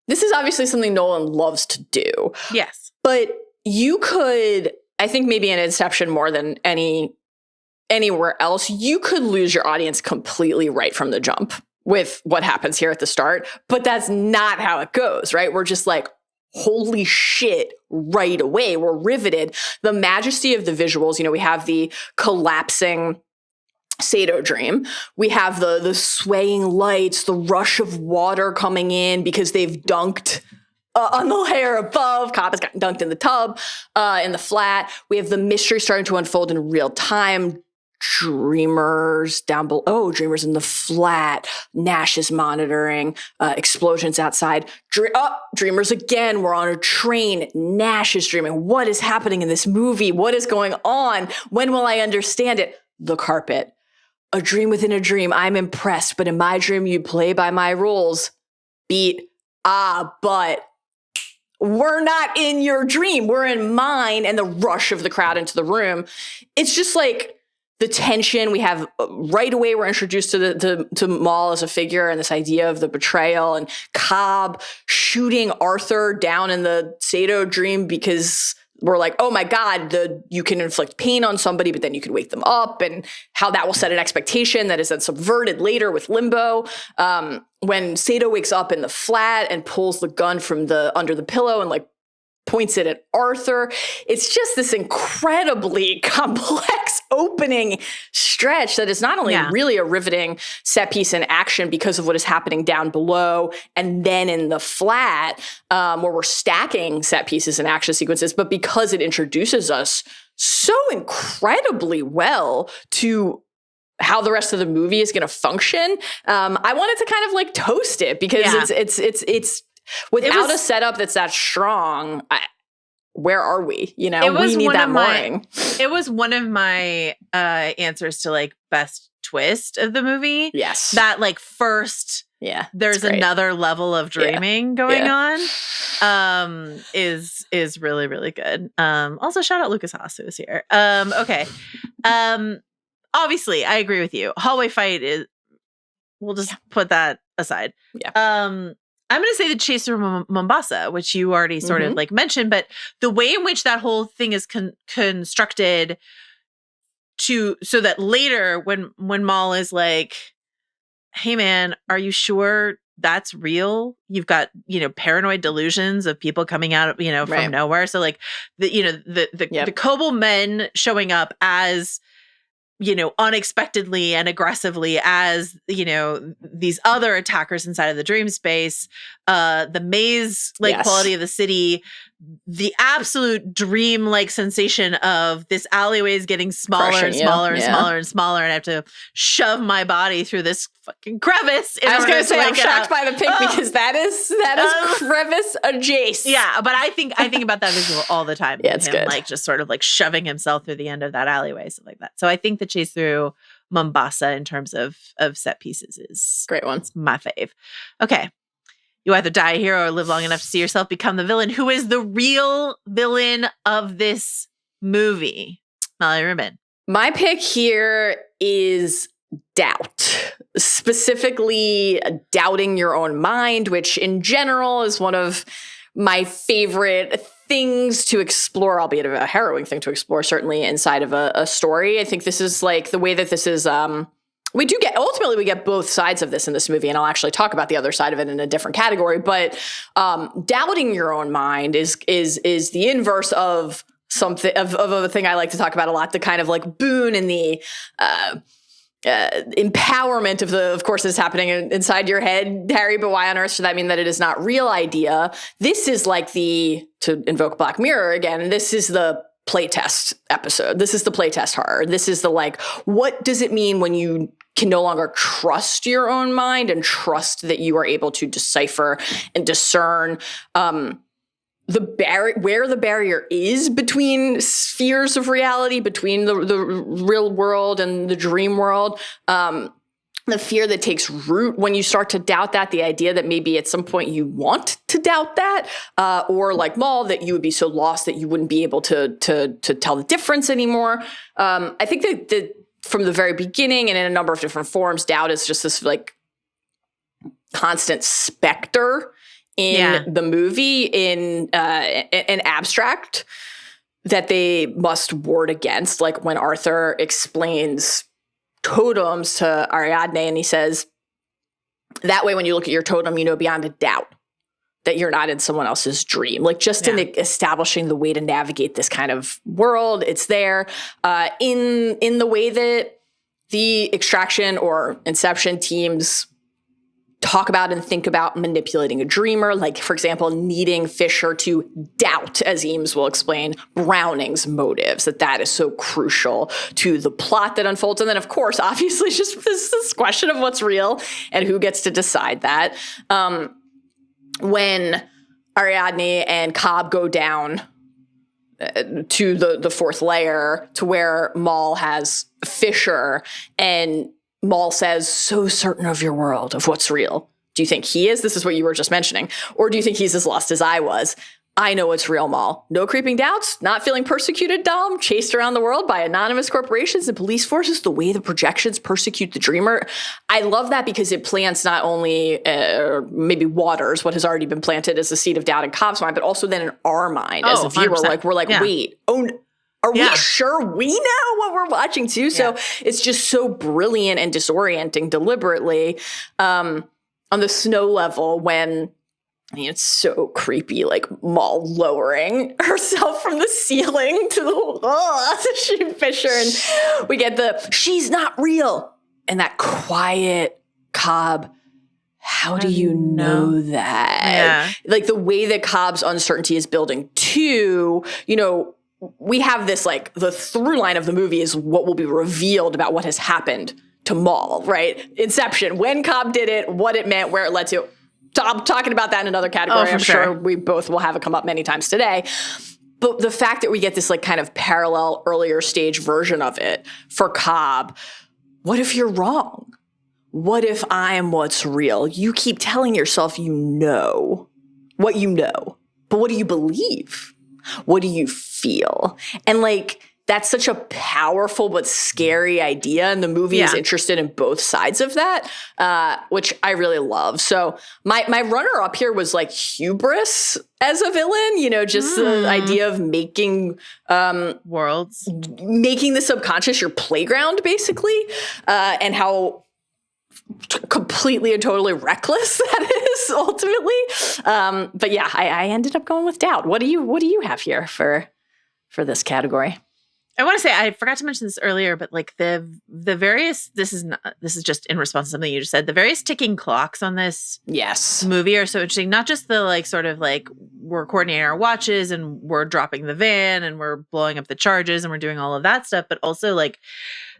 This is obviously something Nolan loves to do. Yes. But you could, I think maybe in Inception more than anywhere else, you could lose your audience completely right from the jump with what happens here at the start. But that's not how it goes, right? We're just like, holy shit, right away. We're riveted. The majesty of the visuals, we have the collapsing Sato dream. We have the swaying lights, the rush of water coming in because they've dunked on the layer above. Cobb has gotten dunked in the tub, in the flat. We have the mystery starting to unfold in real time. Dreamers down below, dreamers in the flat, Nash is monitoring, explosions outside, dreamers again, we're on a train, Nash is dreaming. What is happening in this movie? What is going on? When will I understand it? The carpet. A dream within a dream. I'm impressed, but in my dream, you play by my rules. Beat. But we're not in your dream. We're in mine, and the rush of the crowd into the room. It's just like, the tension we have right away, we're introduced to Maul as a figure and this idea of the betrayal, and Cobb shooting Arthur down in the Sato dream because we're like, oh my God, you can inflict pain on somebody, but then you can wake them up, and how that will set an expectation that is then subverted later with Limbo. When Sato wakes up in the flat and pulls the gun from under the pillow and like points it at Arthur. It's just this incredibly complex opening stretch that is not only really a riveting set piece in action because of what is happening down below and then in the flat, where we're stacking set pieces and action sequences, but because it introduces us so incredibly well to how the rest of the movie is going to function. I wanted to kind of like toast it because it's without a setup that's that strong, where are we? We need that morning. It was one of my answers to like best twist of the movie. Yes. That like first, there's another level of dreaming going on. Is really, really good. Also shout out Lucas Haas, who's here. Okay. Obviously I agree with you. Hallway fight we'll just put that aside. Yeah. I'm going to say the chase through Mombasa, which you already sort of like mentioned, but the way in which that whole thing is constructed so that later when Maul is like, hey man, are you sure that's real? You've got, paranoid delusions of people coming out, from nowhere. So like the Kobol men showing up as, unexpectedly and aggressively as, these other attackers inside of the dream space, the maze quality of the city, the absolute dream-like sensation of this alleyway is getting smaller and smaller and smaller and smaller, and I have to shove my body through this fucking crevice. I was going to say, I'm shocked by the pick because that is crevice adjacent. Yeah, but I think about that visual all the time. Yeah, it's good. Like just sort of like shoving himself through the end of that alleyway, stuff like that. So I think the chase through Mombasa in terms of set pieces is great one. My fave. Okay. You either die a hero or live long enough to see yourself become the villain. Who is the real villain of this movie? Mallory Rubin. My pick here is doubt. Specifically, doubting your own mind, which in general is one of my favorite things to explore, albeit a harrowing thing to explore, certainly inside of a story. I think this is like the way that this is... we get both sides of this in this movie, and I'll actually talk about the other side of it in a different category. But doubting your own mind is the inverse of something of a thing I like to talk about a lot. The kind of like boon and the empowerment of course, is happening inside your head, Harry. But why on earth should that mean that it is not real idea? This is like to invoke Black Mirror again. This is the playtest episode. This is the playtest horror. This is the like, what does it mean when you can no longer trust your own mind and trust that you are able to decipher and discern where the barrier is between spheres of reality, between the real world and the dream world. The fear that takes root when you start to doubt that, the idea that maybe at some point you want to doubt that, or like Maul, that you would be so lost that you wouldn't be able to tell the difference anymore. I think that from the very beginning and in a number of different forms, doubt is just this like constant specter in the movie, in an abstract that they must ward against. Like when Arthur explains totems to Ariadne and he says, that way when you look at your totem, you know beyond a doubt that you're not in someone else's dream. Like just in establishing the way to navigate this kind of world, it's there. In the way that the Extraction or Inception teams talk about and think about manipulating a dreamer, like, for example, needing Fisher to doubt, as Eames will explain, Browning's motives, that is so crucial to the plot that unfolds. And then, of course, obviously, just this question of what's real and who gets to decide that. When Ariadne and Cobb go down to the fourth layer, to where Maul has Fisher, and Maul says, so certain of your world, of what's real. Do you think he is? This is what you were just mentioning. Or do you think he's as lost as I was? I know what's real, Maul. No creeping doubts, not feeling persecuted, Dom, chased around the world by anonymous corporations and police forces, the way the projections persecute the dreamer. I love that because it plants not only maybe waters what has already been planted as a seed of doubt in Cobb's mind, but also then in our mind as a viewer. 100%. We're like, wait, are we sure we know what we're watching too? Yeah. So it's just so brilliant and disorienting deliberately on the snow level when it's so creepy, like Maul lowering herself from the ceiling to the shoot Fisher, and we get the she's not real and that quiet Cobb. How do you know that? Yeah. Like the way that Cobb's uncertainty is building too, we have this, like, the through line of the movie is what will be revealed about what has happened to Maul, right? Inception, when Cobb did it, what it meant, where it led to. I'm talking about that in another category. I'm sure we both will have it come up many times today. But the fact that we get this, like, kind of parallel earlier stage version of it for Cobb, what if you're wrong? What if I'm what's real? You keep telling yourself you know what you know, but what do you believe? What do you feel? And like, that's such a powerful but scary idea. And the movie is interested in both sides of that, which I really love. So my runner up here was like hubris as a villain, just the idea of making worlds, making the subconscious your playground, basically, and how completely and totally reckless that is ultimately. But yeah, I ended up going with doubt. What do you have here for this category? I want to say, I forgot to mention this earlier, but like the various, this is just in response to something you just said, the various ticking clocks on this movie are so interesting. Not just the like sort of like we're coordinating our watches and we're dropping the van and we're blowing up the charges and we're doing all of that stuff, but also like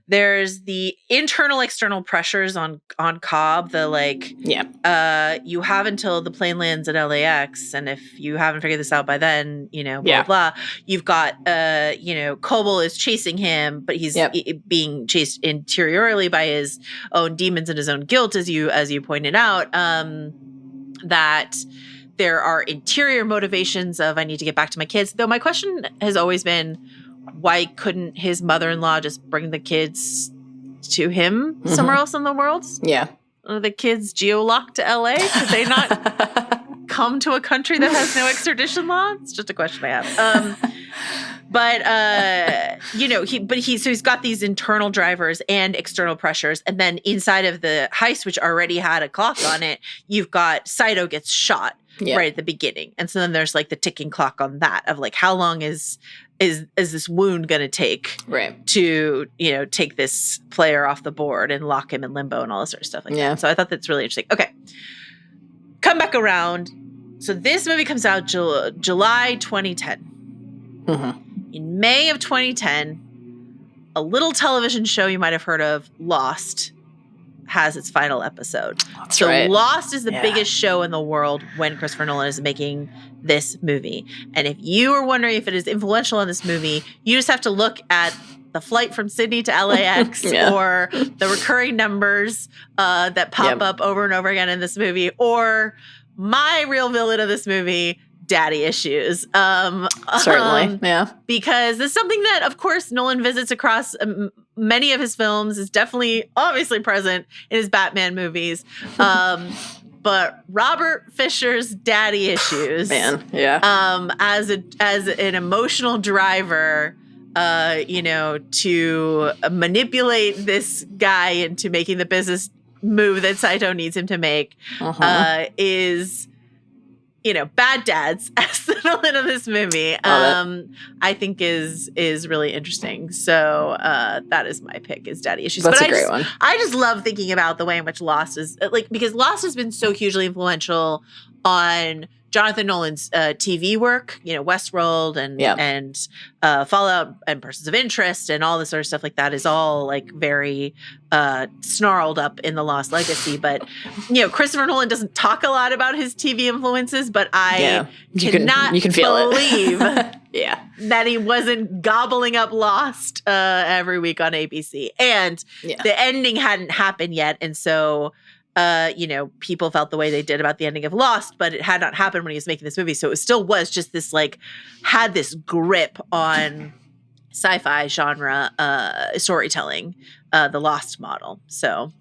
there's the internal external pressures on Cobb, the like, you have until the plane lands at LAX. And if you haven't figured this out by then, blah, blah, you've got, Kobel is chasing him, but he's being chased interiorly by his own demons and his own guilt, as you pointed out, that there are interior motivations of, I need to get back to my kids. Though my question has always been, why couldn't his mother-in-law just bring the kids to him somewhere else in the world? Yeah. Are the kids geo-locked to LA? Could they not come to a country that has no extradition law? It's just a question I have. He's got these internal drivers and external pressures. And then inside of the heist, which already had a clock on it, you've got Saito gets shot right at the beginning. And so then there's like the ticking clock on that of like, how long is this wound going to take to, take this player off the board and lock him in limbo and all this sort of stuff like that. So I thought that's really interesting. Okay. Come back around. So this movie comes out July 2010. In May of 2010, a little television show you might have heard of, Lost, has its final episode. That's right. Lost is the biggest show in the world when Christopher Nolan is making this movie. And if you are wondering if it is influential in this movie, you just have to look at the flight from Sydney to LAX or the recurring numbers that pop up over and over again in this movie, or my real villain of this movie, daddy issues. Certainly, because this is something that, of course, Nolan visits across many of his films, is definitely, obviously present in his Batman movies. But Robert Fisher's daddy issues, as an emotional driver, to manipulate this guy into making the business move that Saito needs him to make, is, bad dads as the villain of this movie. I think is really interesting. So that is my pick, is daddy issues. That's a great one. I just love thinking about the way in which Lost is, because Lost has been so hugely influential on Jonathan Nolan's TV work, Westworld and Fallout and Persons of Interest and all this sort of stuff like that is all very snarled up in the Lost Legacy. But, Christopher Nolan doesn't talk a lot about his TV influences, but I cannot believe that he wasn't gobbling up Lost every week on ABC. And the ending hadn't happened yet. And so people felt the way they did about the ending of Lost, but it had not happened when he was making this movie. So it still was just this had this grip on sci-fi genre storytelling, the Lost model. So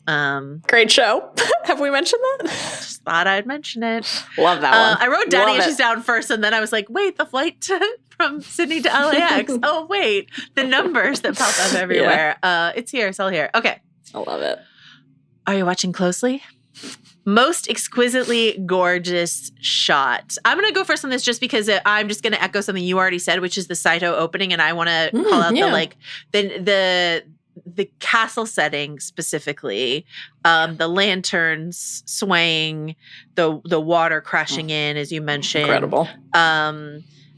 great show. Have we mentioned that? Just thought I'd mention it. Love that one. I wrote daddy issues down first, and then I was like, wait, the flight from Sydney to LAX. Oh, wait, the numbers that pop up everywhere. It's here, it's all here. Okay. I love it. Are you watching closely? Most exquisitely gorgeous shot. I'm going to go first on this just because I'm just going to echo something you already said, which is the Saito opening, and I want to call out the castle setting specifically, the lanterns swaying, the water crashing in, as you mentioned. Incredible.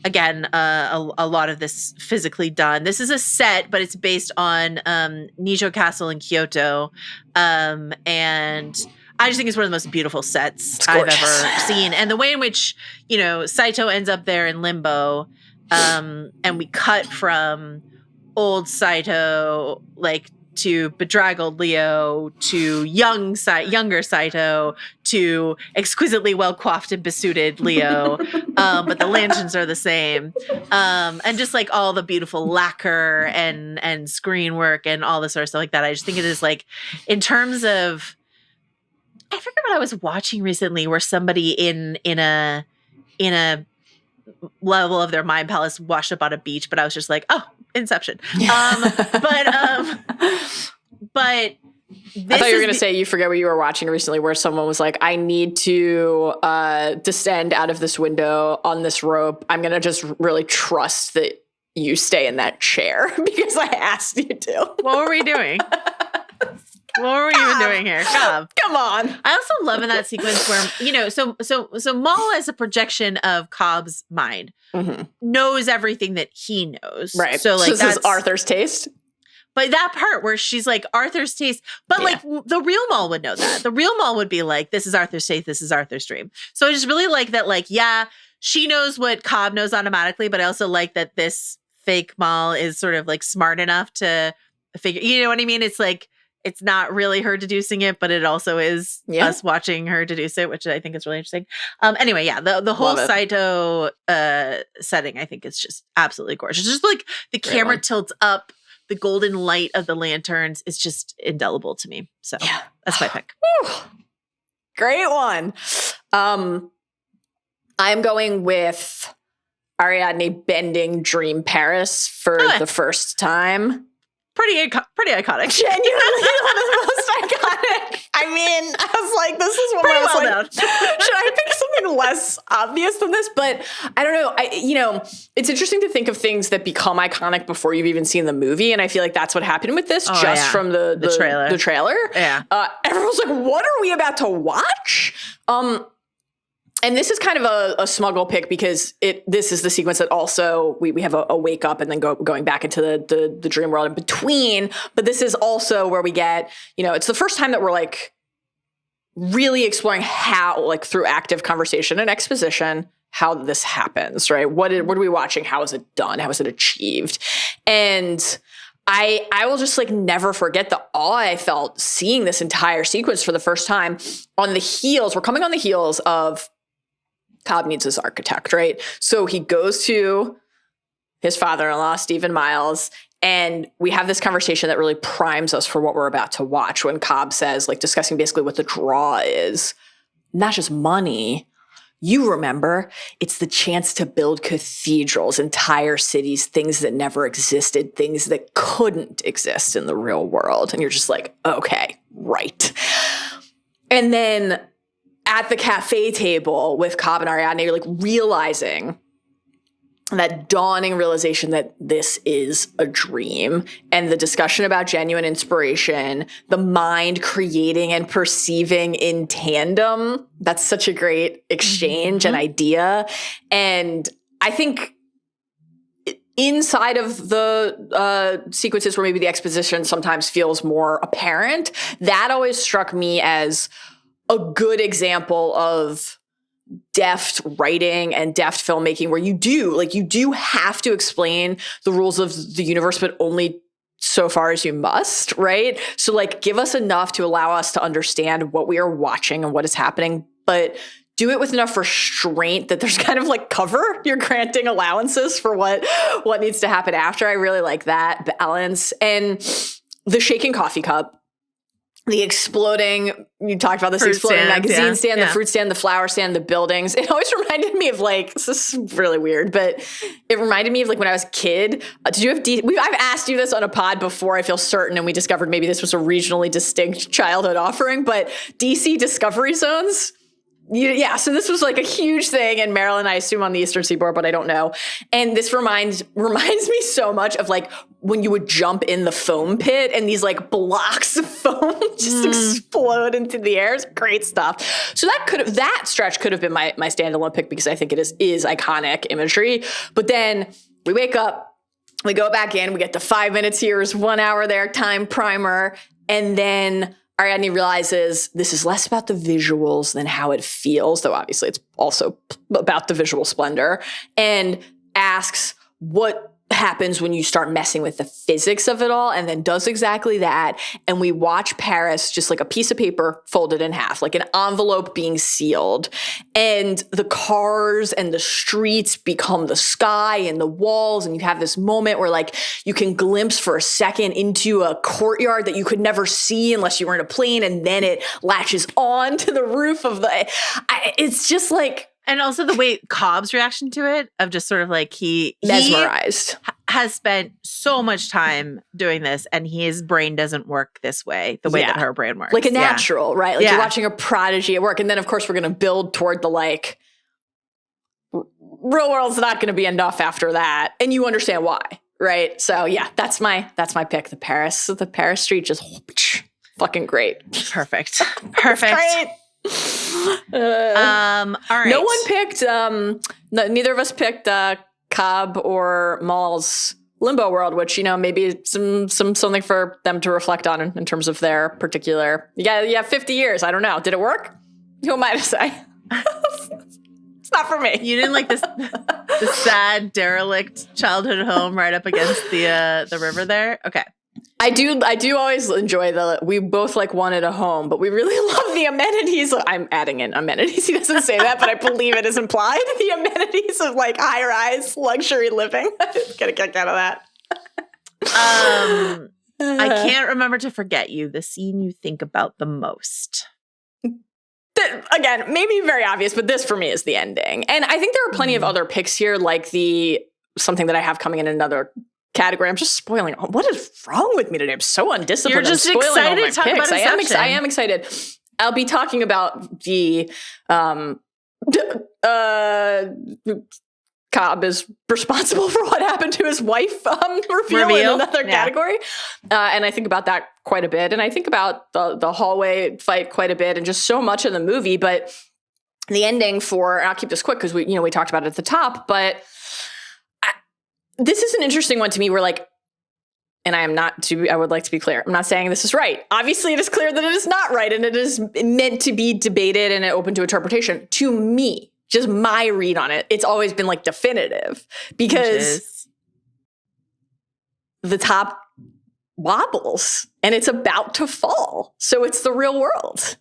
Again, a lot of this physically done. This is a set, but it's based on Nijo Castle in Kyoto. And I just think it's one of the most beautiful sets I've ever seen. And the way in which, Saito ends up there in limbo, and we cut from old Saito, to bedraggled Leo, to younger Saito, to exquisitely well coiffed and besuited Leo, but the lanterns are the same, and just all the beautiful lacquer and screen work and all this sort of stuff like that. I just think it is in terms of, I forget what I was watching recently, where somebody in a level of their mind palace washed up on a beach, but I was just like, oh, Inception. But I thought you were going to say you forget what you were watching recently, where someone was like, I need to descend out of this window on this rope. I'm going to just really trust that you stay in that chair because I asked you to. What were we doing? What were we even doing here? Come on. I also love in that sequence where, so Maul, as a projection of Cobb's mind, knows everything that he knows. Right. So this is Arthur's taste. But that part where she's like, Arthur's taste, but the real Maul would know that. The real Maul would be like, this is Arthur's taste, this is Arthur's dream. So I just really like that, she knows what Cobb knows automatically, but I also like that this fake Maul is sort of smart enough to figure, you know what I mean? It's it's not really her deducing it, but it also is us watching her deduce it, which I think is really interesting. Anyway, the whole Saito setting, I think, is just absolutely gorgeous. Just the camera tilts up, the golden light of the lanterns is just indelible to me. So that's my pick. Great one. I'm going with Ariadne bending Dream Paris for the first time. Pretty iconic. Genuinely one of the most iconic. I mean, I was like, this is one I was like, should I pick something less obvious than this? But I don't know. It's interesting to think of things that become iconic before you've even seen the movie. And I feel like that's what happened with this from the trailer. The trailer. Yeah. Everyone's like, what are we about to watch? And this is kind of a smuggle pick because this is the sequence that also we have a wake up and then going back into the dream world in between. But this is also where we get, it's the first time that we're like really exploring how, like through active conversation and exposition, how this happens, right? What are we watching? How is it done? How is it achieved? And I will just like never forget the awe I felt seeing this entire sequence for the first time we're coming on the heels of Cobb needs his architect, right? So he goes to his father-in-law, Stephen Miles, and we have this conversation that really primes us for what we're about to watch when Cobb says, like discussing basically what the draw is, not just money. You remember, it's the chance to build cathedrals, entire cities, things that never existed, things that couldn't exist in the real world. And you're just like, okay, right. And then at the cafe table with Cobb and Ariadne, you're like realizing that dawning realization that this is a dream, and the discussion about genuine inspiration, the mind creating and perceiving in tandem. That's such a great exchange and idea. And I think inside of the sequences where maybe the exposition sometimes feels more apparent, that always struck me as a good example of deft writing and deft filmmaking where you do have to explain the rules of the universe, but only so far as you must, right? So like give us enough to allow us to understand what we are watching and what is happening, but do it with enough restraint that there's kind of like cover. You're granting allowances for what needs to happen after. I really like that balance. And the shaking coffee cup, the exploding, you talked about this fruit exploding stand, magazine stand, the fruit stand, the flower stand, the buildings. It always reminded me of like, this is really weird, but it reminded me of like when I was a kid. Did you have I've asked you this on a pod before, I feel certain, and we discovered maybe this was a regionally distinct childhood offering, but DC Discovery Zones. Yeah, so this was like a huge thing in Maryland, I assume on the Eastern Seaboard, but I don't know. And this reminds me so much of like when you would jump in the foam pit and these like blocks of foam just explode into the air. It's great stuff. So that stretch could have been my standalone pick because I think it is iconic imagery. But then we wake up, we go back in, we get the 5 minutes here, 1 hour there, time primer, and then Ariadne realizes this is less about the visuals than how it feels, though obviously it's also about the visual splendor, and asks what happens when you start messing with the physics of it all, and then does exactly that. And we watch Paris just like a piece of paper folded in half, like an envelope being sealed. And the cars and the streets become the sky and the walls. And you have this moment where like you can glimpse for a second into a courtyard that you could never see unless you were in a plane. And then it latches on to the roof of it's just like, and also the way Cobb's reaction to it of just sort of like he mesmerized has spent so much time doing this, and his brain doesn't work this way, the way that her brain works. Like a natural, right? Like you're watching a prodigy at work. And then of course we're going to build toward the like real world's not going to be enough after that. And you understand why, right? So yeah, that's my pick. The Paris street just fucking great. Perfect. Great. All right. No one picked. Neither of us picked Cobb or Maul's Limbo World, which maybe something for them to reflect on in terms of their particular. Yeah, 50 years. I don't know. Did it work? Who am I to say? It's not for me. You didn't like this the sad derelict childhood home right up against the river there. Okay. I do always enjoy we both like wanted a home, but we really love the amenities. I'm adding in amenities. He doesn't say that, but I believe it is implied. The amenities of like high rise luxury living. Get a kick out of that. I can't remember to forget you, the scene you think about the most. Again, maybe very obvious, but this for me is the ending. And I think there are plenty of other picks here, like something that I have coming in another category. I'm just spoiling. What is wrong with me today? I'm so undisciplined. You're just I'm spoiling excited all my to talk picks. about Inception. I am excited. I'll be talking about the Cobb is responsible for what happened to his wife reveal in another category. And I think about that quite a bit. And I think about the hallway fight quite a bit and just so much of the movie. But the ending for, and I'll keep this quick because we talked about it at the top, but this is an interesting one to me where like, and I would like to be clear. I'm not saying this is right. Obviously, it is clear that it is not right, and it is meant to be debated and open to interpretation. To me, just my read on it, it's always been like definitive because the top wobbles and it's about to fall. So it's the real world.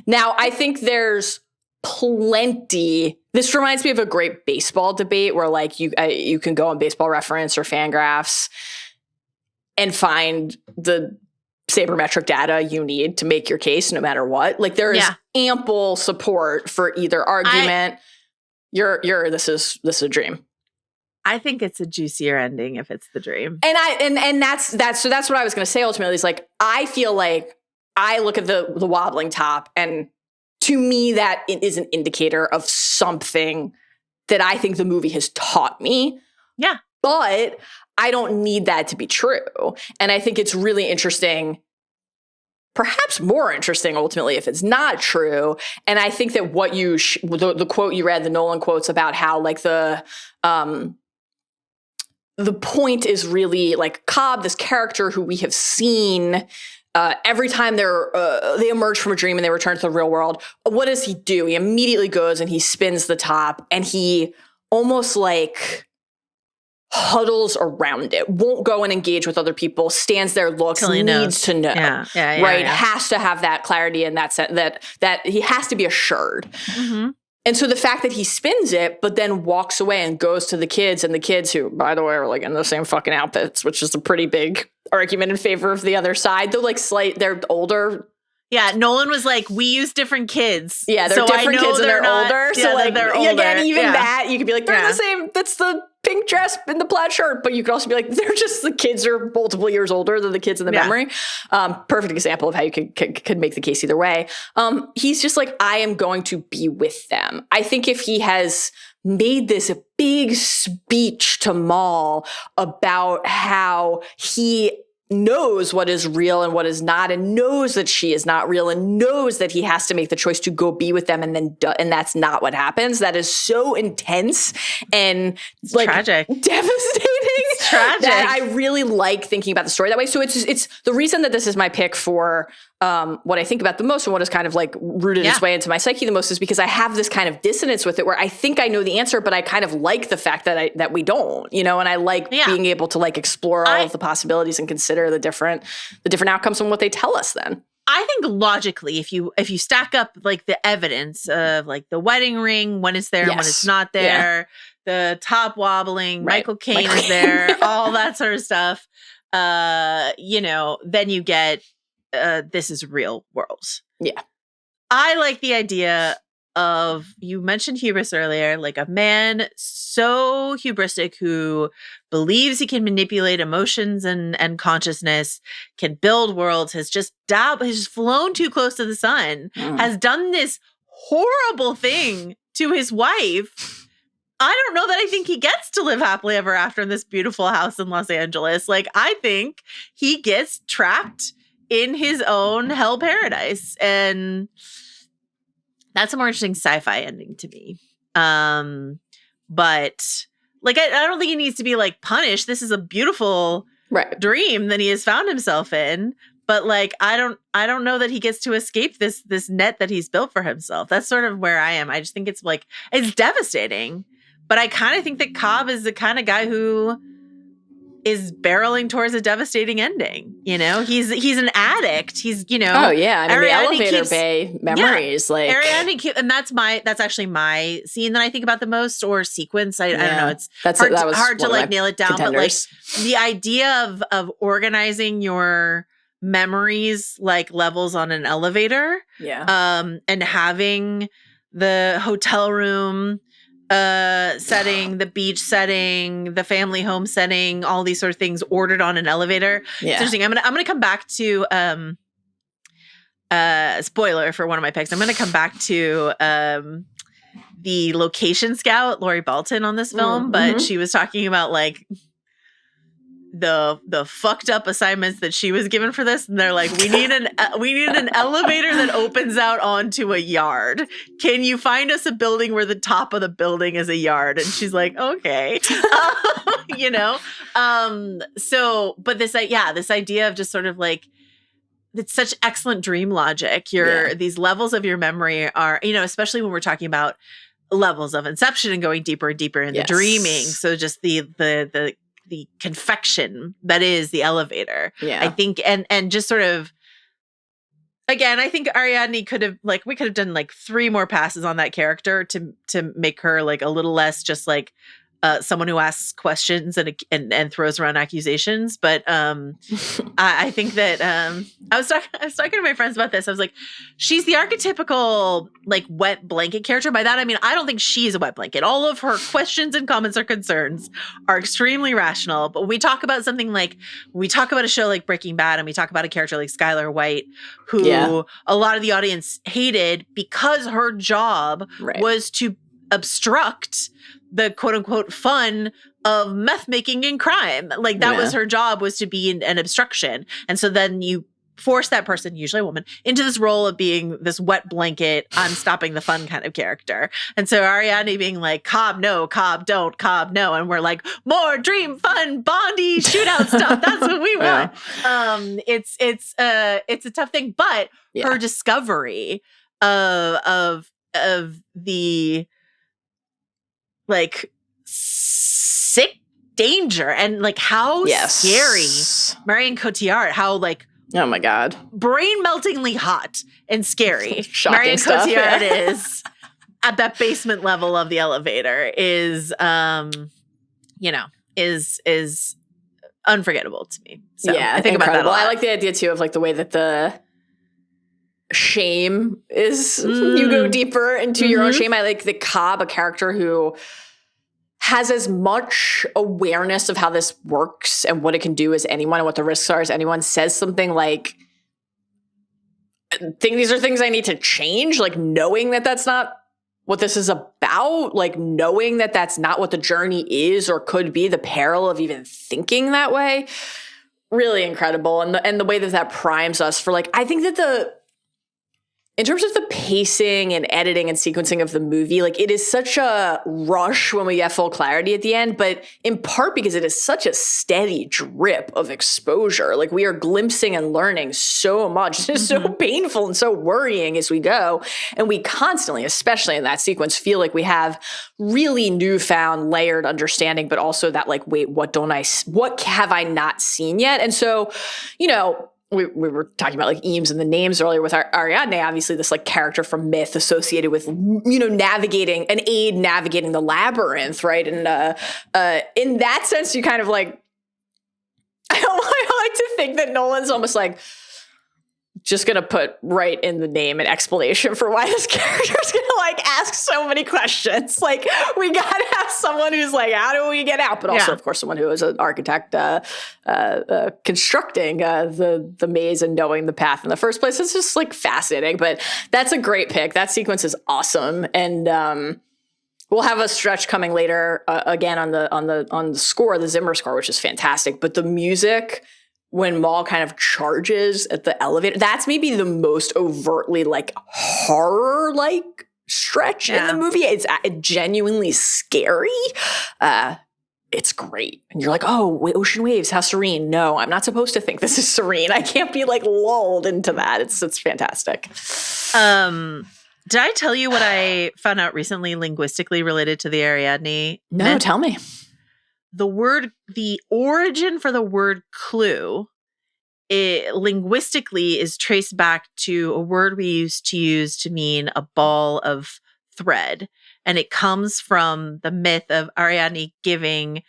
Now, I think there's plenty. This reminds me of a great baseball debate where like you can go on Baseball Reference or Fangraphs and find the sabermetric data you need to make your case no matter what. Like there is ample support for either argument. This is a dream. I think it's a juicier ending if it's the dream. And that's what I was going to say ultimately is like, I feel like I look at the wobbling top and to me that it is an indicator of something that I think the movie has taught me. Yeah. But I don't need that to be true. And I think it's really interesting, perhaps more interesting ultimately if it's not true. And I think that what the quote you read, the Nolan quotes about how like the point is really like Cobb, this character who we have seen every time they emerge from a dream and they return to the real world. What does he do? He immediately goes and he spins the top and he almost like huddles around it, won't go and engage with other people, stands there, looks, needs to know, right? Has to have that clarity and that he has to be assured. Mm-hmm. And so the fact that he spins it, but then walks away and goes to the kids, and the kids who, by the way, are like in the same fucking outfits, which is a pretty big argument in favor of the other side. They're like they're older. Yeah, Nolan was like, we use different kids. Yeah, they're different kids and they're older. So like, they're older. Again, even that, you could be like, they're the same. That's the pink dress and the plaid shirt. But you could also be like, they're just the kids are multiple years older than the kids in the memory. Perfect example of how you could make the case either way. He's just like, I am going to be with them. I think if he has made this a big speech to Maul about how he knows what is real and what is not, and knows that she is not real, and knows that he has to make the choice to go be with them, and that's not what happens. That is so intense and like tragic, devastating. It's tragic. That I really like thinking about the story that way. So it's the reason that this is my pick for what I think about the most and what is kind of like rooted its way into my psyche the most is because I have this kind of dissonance with it where I think I know the answer, but I kind of like the fact that we don't, and I like being able to like explore all of the possibilities and consider the different outcomes from what they tell us then. I think logically, if you stack up like the evidence of like the wedding ring, when it's there and when it's not there, the top wobbling, Michael Caine is there, all that sort of stuff, then you get this is real world. Yeah. I like the idea of, you mentioned hubris earlier, like a man so hubristic who believes he can manipulate emotions and consciousness, can build worlds, has just has flown too close to the sun, has done this horrible thing to his wife. I don't know that I think he gets to live happily ever after in this beautiful house in Los Angeles. Like, I think he gets trapped in his own hell paradise. And that's a more interesting sci-fi ending to me. But like, I don't think he needs to be like punished. This is a beautiful dream that he has found himself in. But like, I don't know that he gets to escape this net that he's built for himself. That's sort of where I am. I just think it's like, it's devastating. But I kind of think that Cobb is the kind of guy who is barreling towards a devastating ending. He's an addict. He's, oh yeah, I mean, the elevator bay memories, like Ariadne, and that's actually my scene that I think about the most, or sequence. I don't know. It's hard to like nail it down, contenders. But like the idea of organizing your memories like levels on an elevator, and having the hotel room setting, the beach setting, the family home setting, all these sort of things ordered on an elevator. Yeah. It's interesting. I'm gonna come back to spoiler for one of my picks. I'm gonna come back to the location scout, Lori Balton, on this film, but she was talking about like the fucked up assignments that she was given for this, and they're like, we need an elevator that opens out onto a yard. Can you find us a building where the top of the building is a yard? And she's like, okay. You know, so but this idea of just sort of like, it's such excellent dream logic. These levels of your memory are, you know, especially when we're talking about levels of Inception and going deeper and deeper in the dreaming. So just the confection that is the elevator. Yeah. I think, and just sort of, again, I think Ariadne we could have done like 3 more passes on that character to make her like a little less just like someone who asks questions and throws around accusations. But I think that I was talking to my friends about this. I was like, she's the archetypical like wet blanket character. By that I mean, I don't think she's a wet blanket. All of her questions and comments or concerns are extremely rational. But we talk about something like, we talk about a show like Breaking Bad, and we talk about a character like Skylar White, who a lot of the audience hated because her job was to obstruct the quote unquote fun of meth making and crime. Like that was her job, was to be an obstruction. And so then you force that person, usually a woman, into this role of being this wet blanket, I'm stopping the fun kind of character. And so Ariadne being like, Cobb, no, Cobb, don't, Cobb, no. And we're like, more dream, fun, Bondy, shootout stuff. That's what we want. It's a tough thing, but her discovery of the like sick danger and like how scary Marion Cotillard, how like, oh my God, brain meltingly hot and scary Marion Cotillard is at that basement level of the elevator is is unforgettable to me. So I think about that a lot. I like the idea too of like the way that the shame is you go deeper into your own shame. I like the Cobb, a character who has as much awareness of how this works and what it can do as anyone and what the risks are as anyone. Says something like, I think these are things I need to change, like knowing that that's not what this is about, like knowing that that's not what the journey is or could be, the peril of even thinking that way. Really incredible. And the way that primes us for like, I think that in terms of the pacing and editing and sequencing of the movie, like it is such a rush when we get full clarity at the end, but in part because it is such a steady drip of exposure. Like we are glimpsing and learning so much. It's so painful and so worrying as we go. And we constantly, especially in that sequence, feel like we have really newfound layered understanding, but also that like, wait, what have I not seen yet? And so, you know, we were talking about like Eames and the names earlier with Ariadne, obviously this like character from myth associated with, you know, navigating the labyrinth, right? And in that sense, you kind of like, I like to think that Nolan's almost like just going to put right in the name an explanation for why this character is going to like ask so many questions. Like we got to have someone who's like, how do we get out? But also, of course, someone who is an architect constructing the maze and knowing the path in the first place. It's just like fascinating, but that's a great pick. That sequence is awesome. And we'll have a stretch coming later again on the score, the Zimmer score, which is fantastic. But the music, when Maul kind of charges at the elevator, that's maybe the most overtly like horror-like stretch in the movie. It's genuinely scary. It's great. And you're like, oh, ocean waves, how serene. No, I'm not supposed to think this is serene. I can't be like lulled into that. It's fantastic. Did I tell you what I found out recently linguistically related to the Ariadne? No, tell me. The origin for the word clue, linguistically is traced back to a word we used to use to mean a ball of thread. And it comes from the myth of Ariadne giving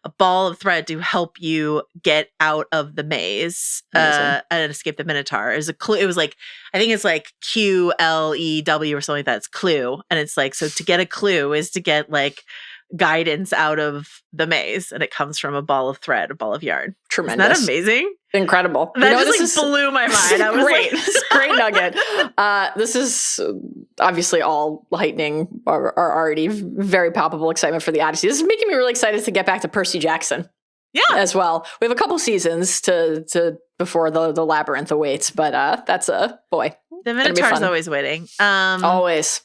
a ball of thread to help you get out of the maze and escape the Minotaur. It was a clue. It was like, I think it's like QLEW or something like that. It's clue. And it's like, so to get a clue is to get like guidance out of the maze, and it comes from a ball of thread, a ball of yarn. Tremendous. Isn't that amazing? Incredible. That just blew my mind. I was great. Like, this is great nugget. This is obviously all heightening our already very palpable excitement for the Odyssey. This is making me really excited to get back to Percy Jackson. as well. We have a couple seasons to before the labyrinth awaits, but that's a boy. The Minotaur's always waiting. Always.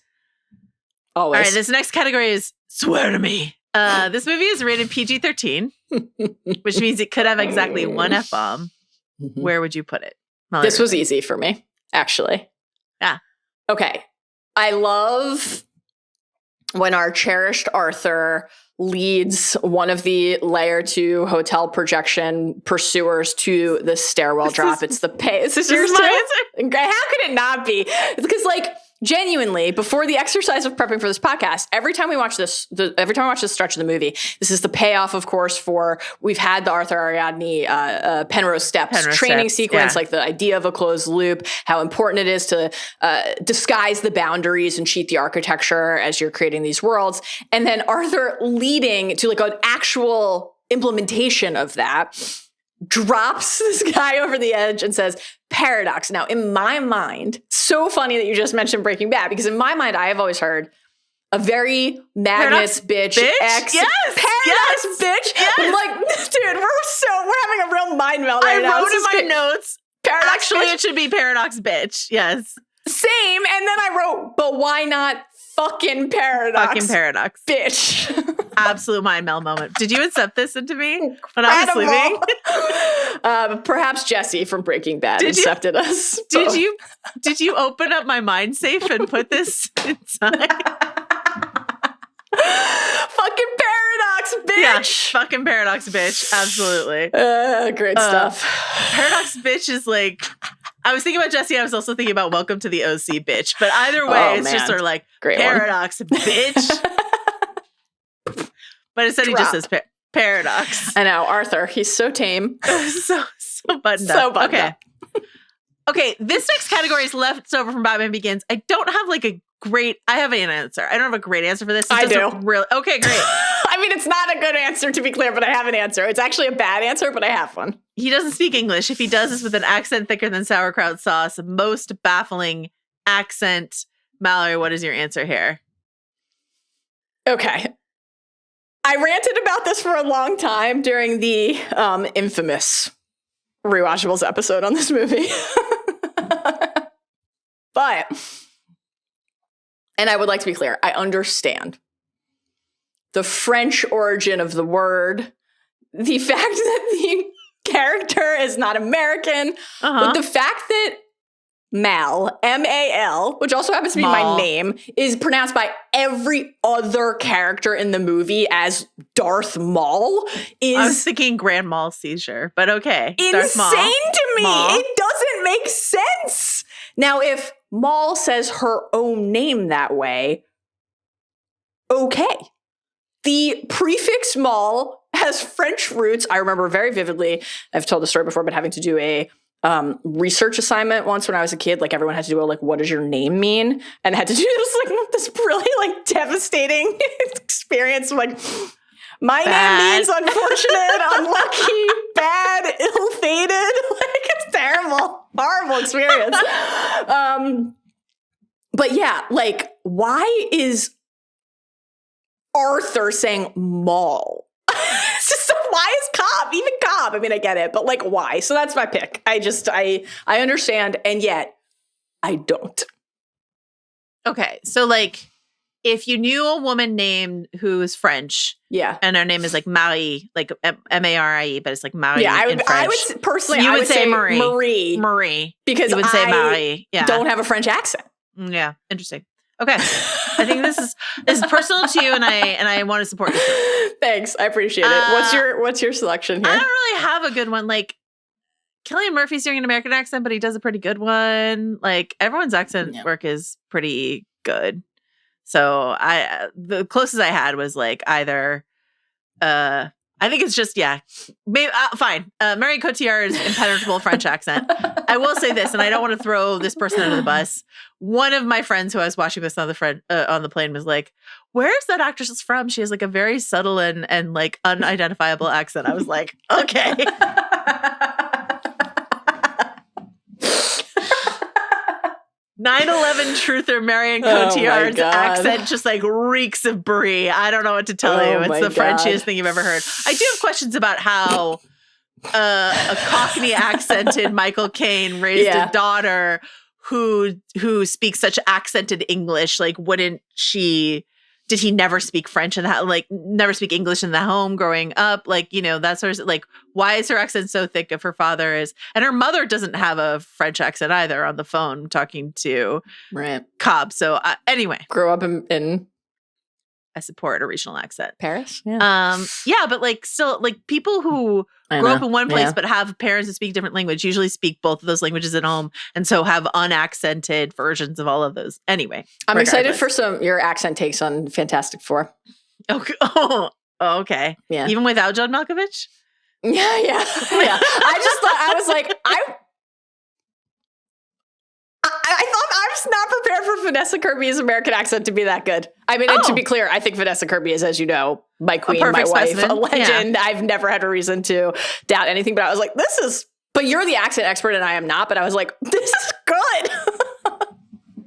All right, this next category is Swear to Me. This movie is rated PG-13, which means it could have exactly one F-bomb. Mm-hmm. Where would you put it? Molly, this was easy for me, actually. Yeah. Okay. I love when our cherished Arthur leads one of the layer 2 hotel projection pursuers to the stairwell drop. It's the pay. Is this yours too? How could it not be? Because genuinely, before the exercise of prepping for this podcast, every time we watch this stretch of the movie, this is the payoff, of course, for we've had the Arthur Ariadne Penrose Steps training sequence, like the idea of a closed loop, how important it is to disguise the boundaries and cheat the architecture as you're creating these worlds. And then Arthur leading to an actual implementation of that, drops this guy over the edge and says, paradox. Now, in my mind, so funny that you just mentioned Breaking Bad, because in my mind, I have always heard a very Magnus bitch. Paradox bitch. Yes. I'm like, dude, we're having a real mind melt right now. I wrote in my notes, paradox actually, bitch. It should be paradox bitch. Yes. Same. And then I wrote, but why not fucking paradox? Fucking paradox. Bitch. Absolute mind melt moment. Did you accept this into me when I was sleeping? Perhaps Jesse from Breaking Bad accepted us. Did you open up my mind safe and put this inside? Fucking paradox, bitch. Yeah, fucking paradox, bitch. Absolutely. Great stuff. Paradox, bitch is I was thinking about Jesse. I was also thinking about Welcome to the OC, bitch. But either way, it's just sort of great paradox, bitch. But instead he just says paradox. I know. Arthur, he's so tame. so buttoned up. Okay. Okay, this next category is leftover from Batman Begins. I don't have I have an answer. I don't have a great answer for this. I do. Okay, great. I mean, it's not a good answer, to be clear, but I have an answer. It's actually a bad answer, but I have one. He doesn't speak English. If he does this with an accent thicker than sauerkraut sauce, most baffling accent. Mallory, what is your answer here? Okay. I ranted about this for a long time during the infamous Rewatchables episode on this movie. But, and I would like to be clear, I understand the French origin of the word, the fact that the character is not American, but the fact that Mal, M-A-L, which also happens to be my name, is pronounced by every other character in the movie as Darth Maul is... I was thinking Grand Mal Seizure, but okay. Insane to me! Maul. It doesn't make sense! Now, if Maul says her own name that way, okay. The prefix Mal has French roots. I remember very vividly, I've told the story before, but having to do a research assignment once when I was a kid, everyone had to do a what does your name mean? And I had to do this really devastating experience. My name means unfortunate, unlucky, bad, ill-fated. It's terrible, horrible experience. But yeah, why is Arthur saying Maul? It's just, why is Cobb? Even Cobb. I mean, I get it, but why? So that's my pick. I understand, and yet I don't. Okay, so if you knew a woman named who is French, yeah, and her name is Marie, Marie, but it's Marie. Yeah, I would personally, I would say Marie. Marie, because you would say Marie. Yeah, don't have a French accent. Yeah, interesting. Okay, I think this is personal to you, and I want to support you. Thanks, I appreciate it. What's your selection here? I don't really have a good one. Cillian Murphy's doing an American accent, but he does a pretty good one. Everyone's accent work is pretty good. So the closest I had was either I think it's just maybe fine. Marion Cotillard's impenetrable French accent. I will say this, and I don't want to throw this person under the bus. One of my friends who I was watching this on the plane was like, "Where's that actress from? She has a very subtle and unidentifiable accent." I was like, "Okay." 9/11 truther Marion Oh my Cotillard's God. accent just like reeks of brie. I don't know what to tell you. It's the Frenchiest thing you've ever heard. I do have questions about how a Cockney accented Michael Caine raised a daughter who speaks such accented English. Like, did he never speak French in that, like, never speak English in the home growing up? Like, you know, that sort of, like, why is her accent so thick if her father is, and her mother doesn't have a French accent either on the phone talking to Cobb. So anyway. Grew up in I support a regional accent. Paris? Yeah, but like still like people who grow up in one place but have parents who speak different language usually speak both of those languages at home and so have unaccented versions of all of those. Anyway. I'm excited for your accent takes on Fantastic Four. Okay. Oh, okay. Yeah. Even without John Malkovich? Yeah. I just thought, I was like, I thought I was not prepared for Vanessa Kirby's American accent to be that good. I mean, and to be clear, I think Vanessa Kirby is, as you know, my queen, my wife, specimen. A legend. Yeah. I've never had a reason to doubt anything, but I was like, but you're the accent expert and I am not, but I was like, this is good.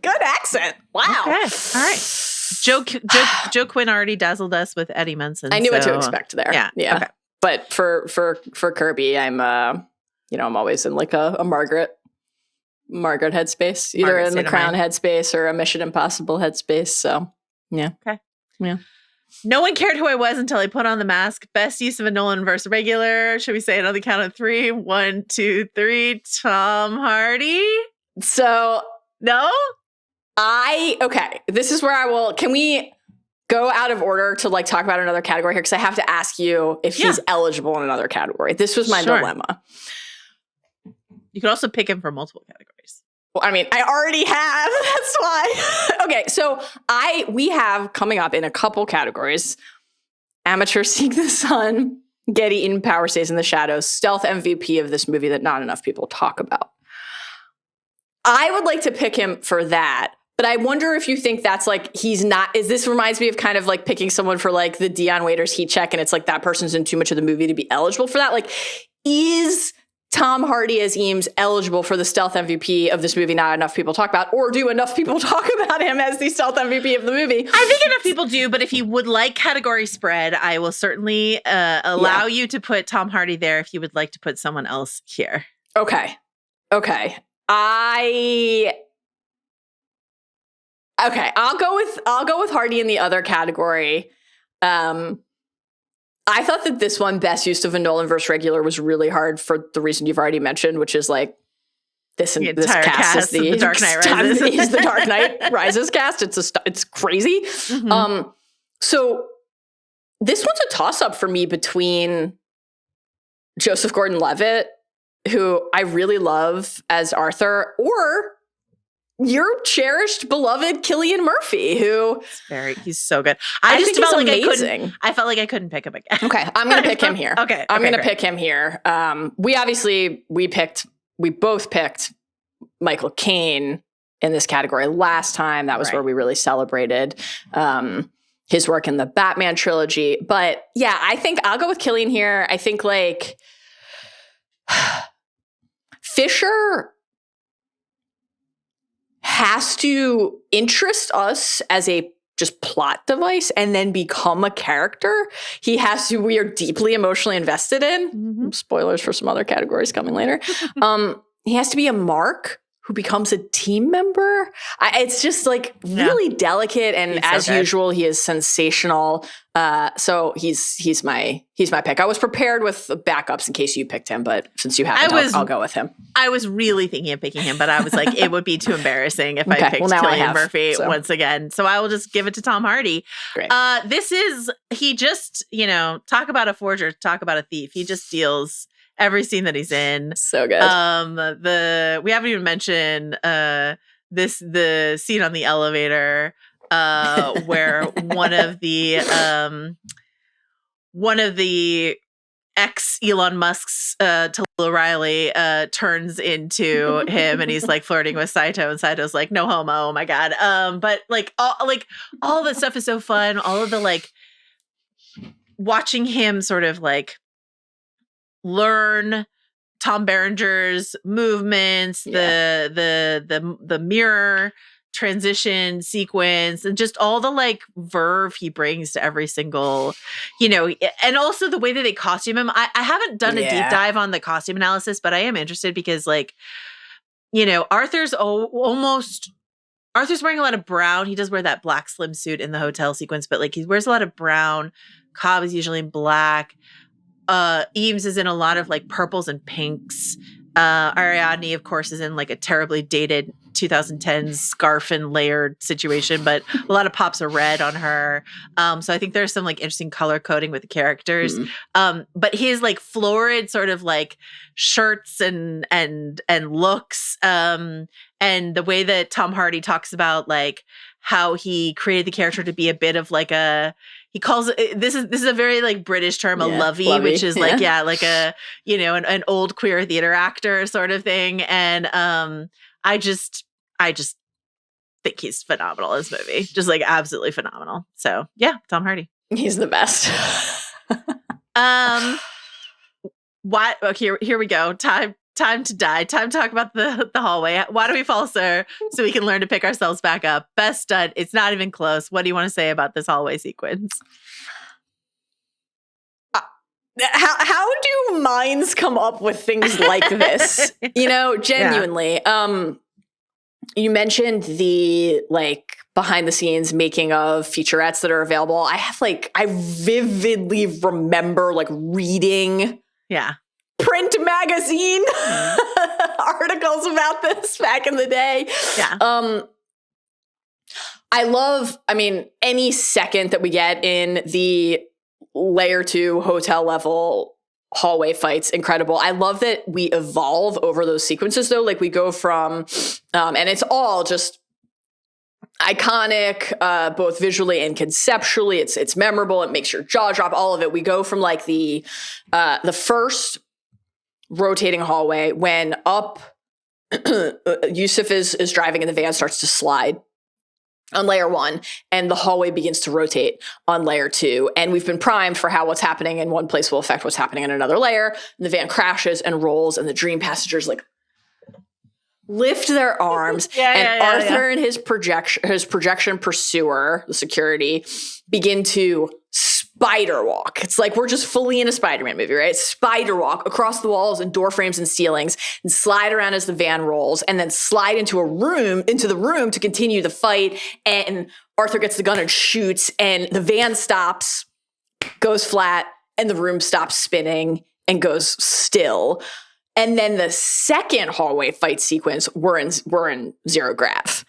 Good accent. Wow. Okay. All right. Joe Quinn already dazzled us with Eddie Munson. I knew what to expect there. Yeah. Okay. But for Kirby, I'm always in like a Margaret headspace, either in the Crown headspace or a Mission Impossible headspace. So, yeah. Okay. Yeah. No one cared who I was until I put on the mask. Best use of a Nolan-verse regular. Should we say it on the count of 3? 1, 2, 3. Tom Hardy. So, no? Okay. This is where can we go out of order to like talk about another category here? Because I have to ask you if he's eligible in another category. This was my dilemma. You could also pick him for multiple categories. Well, I mean, I already have. That's why. Okay, so we have coming up in a couple categories: Amateur Seek the Sun, Get Eaten, Power Stays in the Shadows, Stealth MVP of this movie that not enough people talk about. I would like to pick him for that, but I wonder if you think that's like he's not. This reminds me of kind of like picking someone for like the Dion Waiters Heat Check, and it's like that person's in too much of the movie to be eligible for that. Like, is Tom Hardy as Eames eligible for the stealth MVP of this movie not enough people talk about, or do enough people talk about him as the stealth MVP of the movie? I think enough people do, but if you would like category spread, I will certainly allow you to put Tom Hardy there if you would like to put someone else here. Okay. I'll go with Hardy in the other category. I thought that this one, best use of a Nolan-verse regular, was really hard for the reason you've already mentioned, which is like this cast is the Dark Knight Rises. Is the Dark Knight Rises cast. It's crazy. Mm-hmm. So this one's a toss-up for me between Joseph Gordon-Levitt, who I really love as Arthur, or your cherished, beloved Cillian Murphy, who he's so good. I just felt like amazing. I felt like I couldn't pick him again. Okay, I'm going to pick him here. I'm going to pick him here. We both picked Michael Caine in this category last time. That was where we really celebrated his work in the Batman trilogy. But yeah, I think I'll go with Cillian here. I think like Fisher has to interest us as a just plot device and then become a character we are deeply emotionally invested in. Mm-hmm. Spoilers for some other categories coming later. He has to be a Mark who becomes a team member. It's just like really delicate, and as usual, he is sensational. So he's my pick. I was prepared with backups in case you picked him, but since you haven't, I'll go with him. I was really thinking of picking him, but I was like, it would be too embarrassing if I picked Cillian Murphy once again. So I will just give it to Tom Hardy. Great. He just, talk about a forger, talk about a thief. He just steals every scene that he's in. So good. We haven't even mentioned the scene on the elevator where one of the ex Elon Musk's Tallulah Riley turns into him, and he's like flirting with Saito, and Saito's like, no homo, oh my god. But all that stuff is so fun. All of the like watching him sort of like learn Tom Berenger's movements, the mirror transition sequence, and just all the like verve he brings to every single, and also the way that they costume him. I haven't done a deep dive on the costume analysis, but I am interested because like, Arthur's wearing a lot of brown. He does wear that black slim suit in the hotel sequence, but like he wears a lot of brown. Cobb is usually in black. Eames is in a lot of like purples and pinks. Ariadne, of course, is in like a terribly dated 2010s scarf and layered situation, but a lot of pops of red on her. So I think there's some like interesting color coding with the characters. But his like florid sort of like shirts and looks, and the way that Tom Hardy talks about like how he created the character to be a bit of like he calls it, this is a very like British term, a lovey, which is like, like a, an old queer theater actor sort of thing. And I just think he's phenomenal in this movie. Just like absolutely phenomenal. So yeah, Tom Hardy. He's the best. What? Okay, here we go. Time to die. Time to talk about the hallway. Why do we fall, sir? So we can learn to pick ourselves back up. Best stunt. It's not even close. What do you want to say about this hallway sequence? How do minds come up with things like this? Genuinely. Yeah. You mentioned the like behind the scenes making of featurettes that are available. I vividly remember like reading print magazine articles about this back in the day. Yeah. I mean, any second that we get in the layer 2 hotel level hallway fights, incredible. I love that we evolve over those sequences though. Like we go from, and it's all just iconic, both visually and conceptually. It's memorable. It makes your jaw drop, all of it. We go from like the first rotating hallway when up Yusuf is driving and the van starts to slide on layer 1 and the hallway begins to rotate on layer 2. And we've been primed for how what's happening in one place will affect what's happening in another layer. And the van crashes and rolls and the dream passengers like lift their arms Arthur and his projection pursuer, the security, begin to spider walk. It's like we're just fully in a Spider-Man movie, right? Spider walk across the walls and door frames and ceilings and slide around as the van rolls and then slide into the room to continue the fight. And Arthur gets the gun and shoots and the van stops, goes flat, and the room stops spinning and goes still. And then the second hallway fight sequence, we're in zero grav.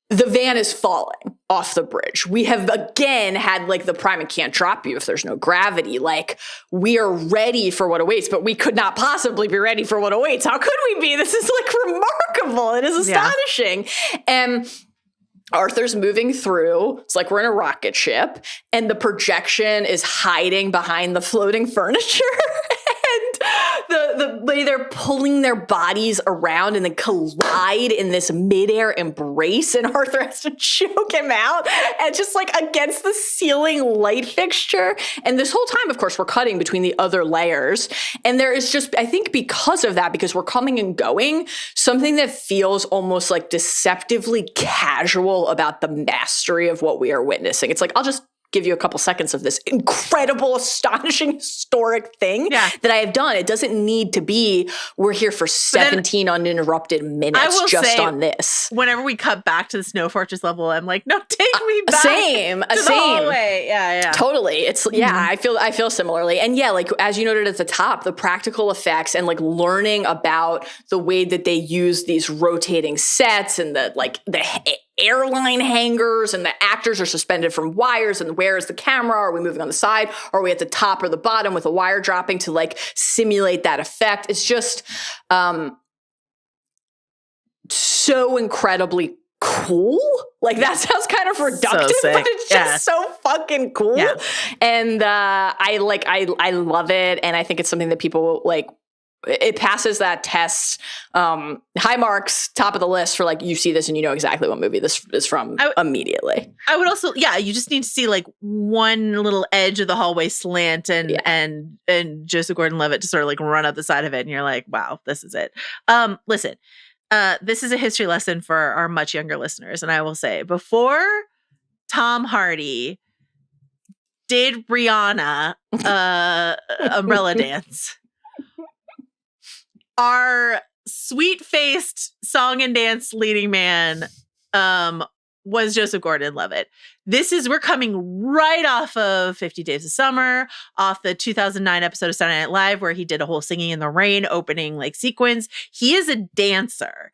The van is falling off the bridge. We have again had like the prime and can't drop you if there's no gravity. Like we are ready for what awaits, but we could not possibly be ready for what awaits. How could we be? This is like remarkable. It is astonishing. Yeah. And Arthur's moving through. It's like we're in a rocket ship and the projection is hiding behind the floating furniture. The way they're pulling their bodies around and then collide in this midair embrace, and Arthur has to choke him out and just like against the ceiling light fixture. And this whole time, of course, we're cutting between the other layers. And there is just, I think because of that, because we're coming and going, something that feels almost like deceptively casual about the mastery of what we are witnessing. It's like, I'll just give you a couple seconds of this incredible, astonishing, historic thing that I have done. It doesn't need to be, we're here for 17 uninterrupted minutes just on this. Whenever we cut back to the Snow Fortress level, I'm like, no, take me back. Same. The hallway. Yeah. Totally. It's I feel similarly. And yeah, like as you noted at the top, the practical effects and like learning about the way that they use these rotating sets and the airline hangers and the actors are suspended from wires and where is the camera? Are we moving on the side? Are we at the top or the bottom with a wire dropping to like simulate that effect? It's just so incredibly cool. Like that sounds kind of reductive, but it's just so fucking cool. Yeah. And I love it. And I think it's something that people like it passes that test. High marks, top of the list for like, you see this and you know exactly what movie this is from immediately. I would also, you just need to see like one little edge of the hallway slant and Joseph Gordon-Levitt to sort of like run up the side of it. And you're like, wow, this is it. Listen, this is a history lesson for our much younger listeners. And I will say, before Tom Hardy did Rihanna Umbrella Dance, our sweet-faced song and dance leading man was Joseph Gordon-Levitt. We're coming right off of 50 Days of Summer, off the 2009 episode of Saturday Night Live, where he did a whole Singing in the Rain opening like sequence. He is a dancer.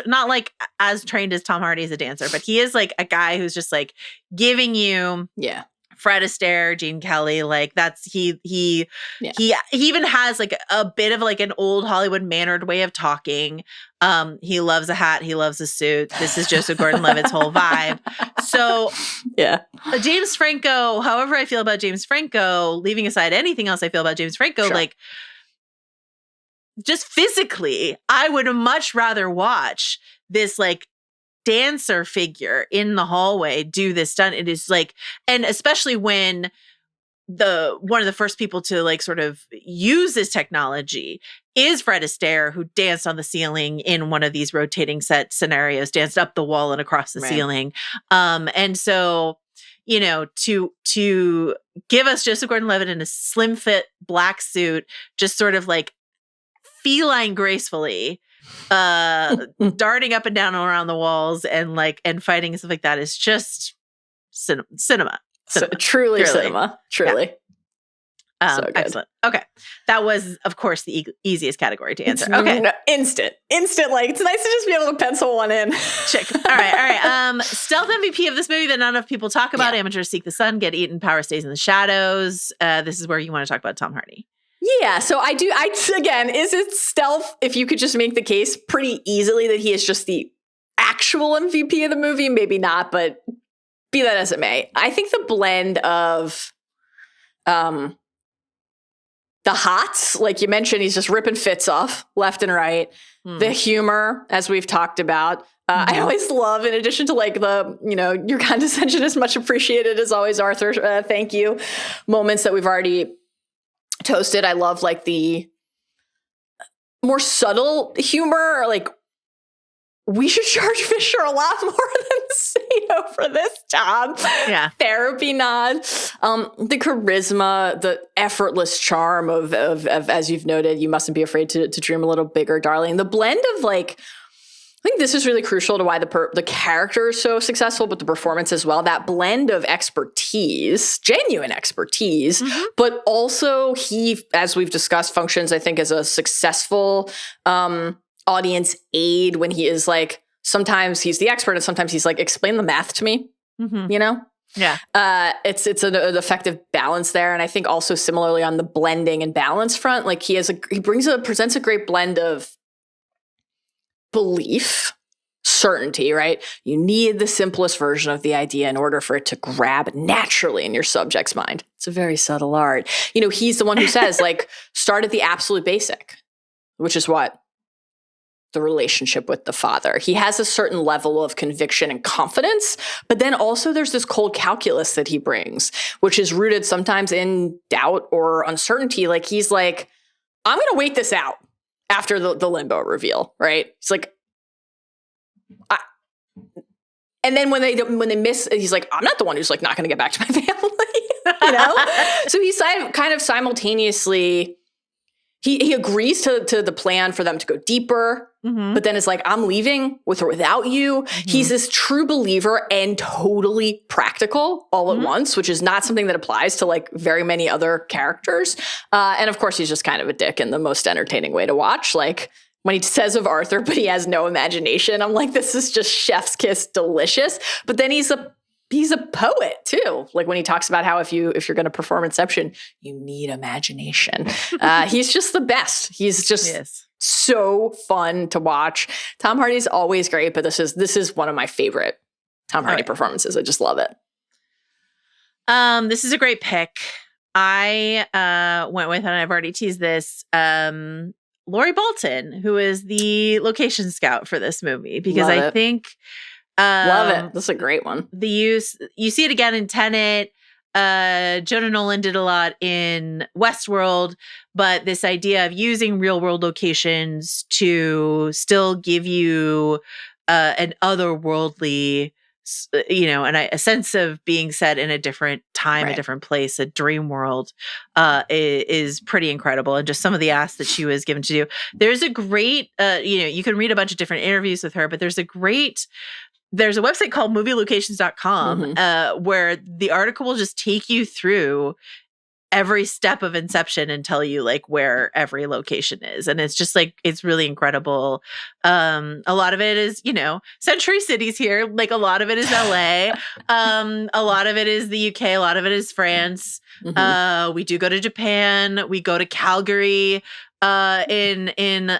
Not like as trained as Tom Hardy is a dancer, but he is like a guy who's just like giving you Fred Astaire, Gene Kelly, like that's he even has like a bit of like an old Hollywood mannered way of talking. He loves a hat, he loves a suit. This is Joseph Gordon-Levitt's whole vibe. So James Franco, however I feel about James Franco, leaving aside anything else I feel about James Franco, like just physically, I would much rather watch this like dancer figure in the hallway do this stunt. It is like, and especially when one of the first people to like sort of use this technology is Fred Astaire, who danced on the ceiling in one of these rotating set scenarios, danced up the wall and across the ceiling. And so, you know, to give us Joseph Gordon-Levitt in a slim fit black suit, just sort of like feline gracefully darting up and down around the walls and fighting and stuff like that is just cinema. So, truly cinema. Truly. So excellent. Okay. That was, of course, the easiest category to answer. Okay. Instant. Like, it's nice to just be able to pencil one in. Check. All right. Stealth MVP of this movie that not enough people talk about. Amateurs seek the sun, get eaten, power stays in the shadows. This is where you want to talk about Tom Hardy. Yeah, so again, is it stealth? If you could just make the case pretty easily that he is just the actual MVP of the movie, maybe not, but be that as it may. I think the blend of the hots, like you mentioned, he's just ripping fits off left and right. The humor, as we've talked about. I always love, in addition to like the, you know, your condescension is much appreciated as always, Arthur. Thank you. Moments that we've already toasted. I love like the more subtle humor, like we should charge Fisher a lot more than Sato for this job. Yeah. Therapy nod. The charisma, the effortless charm of as you've noted, you mustn't be afraid to dream a little bigger, darling. The blend of like, I think this is really crucial to why the character is so successful, but the performance as well. That blend of expertise, genuine expertise, but also he, as we've discussed, functions, I think, as a successful audience aid when he is like, sometimes he's the expert and sometimes he's like, explain the math to me, you know? Yeah. It's an effective balance there. And I think also similarly on the blending and balance front, like he presents a great blend of belief, certainty, right? You need the simplest version of the idea in order for it to grab naturally in your subject's mind. It's a very subtle art. You know, he's the one who says, like, start at the absolute basic, which is what? The relationship with the father. He has a certain level of conviction and confidence, but then also there's this cold calculus that he brings, which is rooted sometimes in doubt or uncertainty. Like, he's like, I'm going to wait this out after the limbo reveal, right? It's like, and then when they miss, he's like, I'm not the one who's like not going to get back to my family, you know? So he's kind of simultaneously, he agrees to the plan for them to go deeper, but then it's like, I'm leaving with or without you. He's this true believer and totally practical all at once, which is not something that applies to like very many other characters. And of course, he's just kind of a dick in the most entertaining way to watch. Like when he says of Arthur, but he has no imagination, I'm like, this is just chef's kiss delicious. But then he's a poet too. Like when he talks about how if you're going to perform Inception, you need imagination. He's just the best. He's just so fun to watch. Tom Hardy's always great, but this is one of my favorite Tom Hardy performances. I just love it. This is a great pick. I went with, and I've already teased this, Lori Bolton, who is the location scout for this movie, because Love I it. think Love it. This is a great one. you see it again in Tenet. Jonah Nolan did a lot in Westworld, but this idea of using real world locations to still give you an otherworldly, and a sense of being set in a different time, Right. a different place, a dream world, is pretty incredible. And just some of the asks that she was given to do. There's a great, you can read a bunch of different interviews with her, but there's a website called movielocations.com where the article will just take you through every step of Inception and tell you like where every location is. And it's just like, it's really incredible. A lot of it is, Century City's here. Like a lot of it is LA. A lot of it is the UK. A lot of it is France. We do go to Japan. We go to Calgary in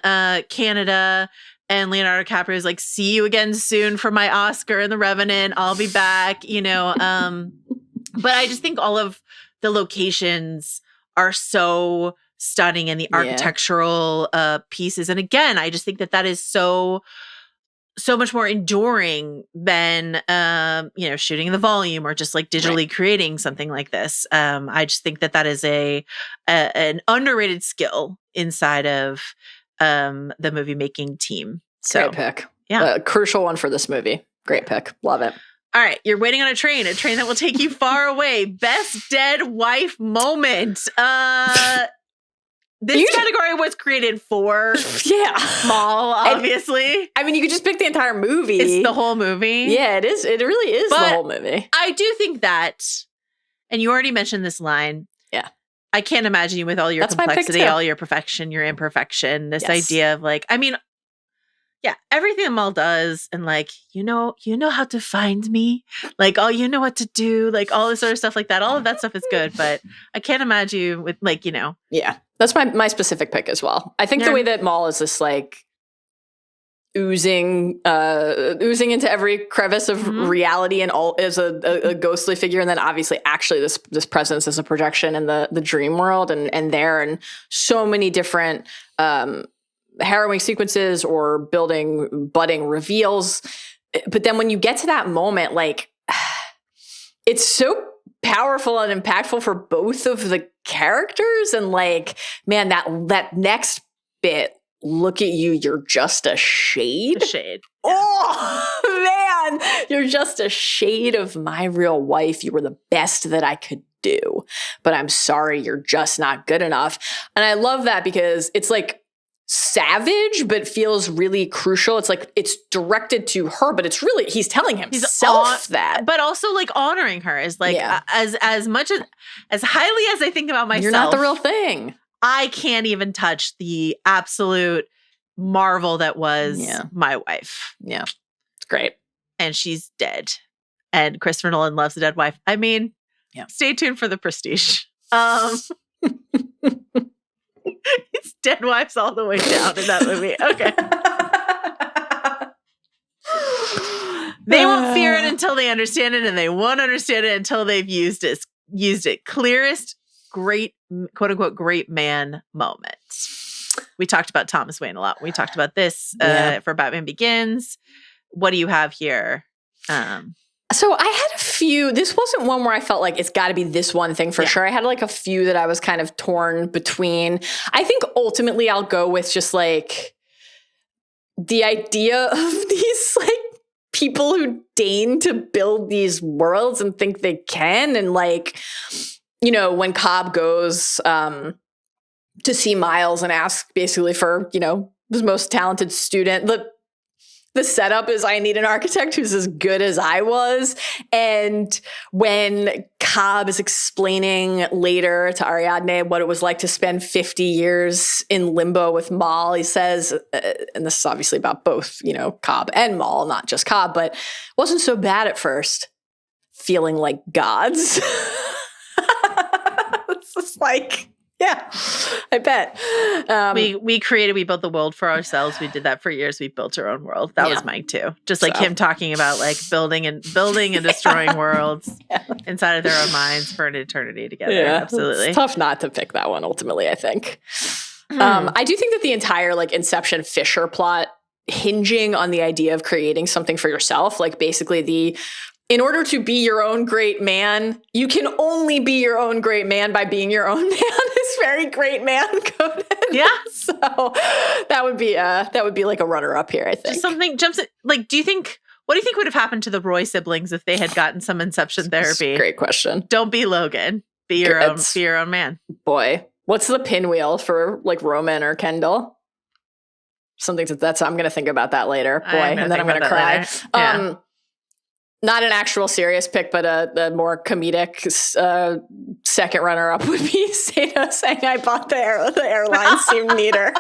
Canada. And Leonardo DiCaprio is like, see you again soon for my Oscar and The Revenant. I'll be back, But I just think all of the locations are so stunning, and the architectural pieces. And again, I just think that is so much more enduring than, shooting the volume or just like digitally creating something like this. I just think that is an underrated skill inside of the movie making team. So, great pick. Yeah. Crucial one for this movie. Great pick. Love it. All right. You're waiting on a train that will take you far away. Best dead wife moment. This category was created for Mal, obviously. I mean, you could just pick the entire movie. It's the whole movie. Yeah, it is. It really is the whole movie. I do think that, and you already mentioned this line. Yeah. I can't imagine you with all your complexity, all your perfection, your imperfection. This idea of like, everything that Mal does, and like, you know how to find me, like, oh, you know what to do, like all this sort of stuff like that. All of that stuff is good, but I can't imagine you with like, Yeah, that's my specific pick as well. I think the way that Mal is this like oozing into every crevice of reality and all as a ghostly figure, and then obviously actually this presence as a projection in the dream world, and so many different harrowing sequences or budding reveals. But then when you get to that moment, like it's so powerful and impactful for both of the characters, and like, man, that next bit, look at you, you're just a shade. Oh, man, you're just a shade of my real wife. You were the best that I could do, but I'm sorry, you're just not good enough. And I love that because it's like savage, but feels really crucial. It's like it's directed to her, but it's really, he's telling himself that. But also like honoring her is like, as much as highly as I think about myself. You're not the real thing. I can't even touch the absolute marvel that was my wife. Yeah. It's great. And she's dead. And Christopher Nolan loves a dead wife. I mean, stay tuned for The Prestige. It's dead wives all the way down in that movie. Okay. They won't fear it until they understand it, and they won't understand it until they've used it. Clearest, great, quote unquote, great man moment. We talked about Thomas Wayne a lot. We talked about this for Batman Begins. What do you have here? So I had a few. This wasn't one where I felt like it's got to be this one thing for sure. I had like a few that I was kind of torn between. I think ultimately I'll go with just like the idea of these like people who deign to build these worlds and think they can. And like, when Cobb goes to see Miles and asks basically for, his most talented student, the setup is I need an architect who's as good as I was. And when Cobb is explaining later to Ariadne what it was like to spend 50 years in limbo with Mal, he says, and this is obviously about both, Cobb and Mal, not just Cobb, but wasn't so bad at first, feeling like gods. It's just like, Yeah, I bet. We built the world for ourselves. We did that for years. We built our own world. That was Mike too. Just like him talking about like building and destroying worlds inside of their own minds for an eternity together. Yeah, absolutely. It's tough not to pick that one ultimately, I think. I do think that the entire like Inception Fisher plot hinging on the idea of creating something for yourself, like basically in order to be your own great man, you can only be your own great man by being your own man. Is very great man coded. Yeah. So that would be like a runner up here, I think. Just something jumps in, like, what do you think would have happened to the Roy siblings if they had gotten some Inception therapy? Great question. Don't be Logan. Be your own man. Boy, what's the pinwheel for like Roman or Kendall? Something that's I'm going to think about that later. Boy, and then I'm going to cry. Yeah. Not an actual serious pick, but a more comedic second runner-up would be Sato saying, I bought the airline seemed neater.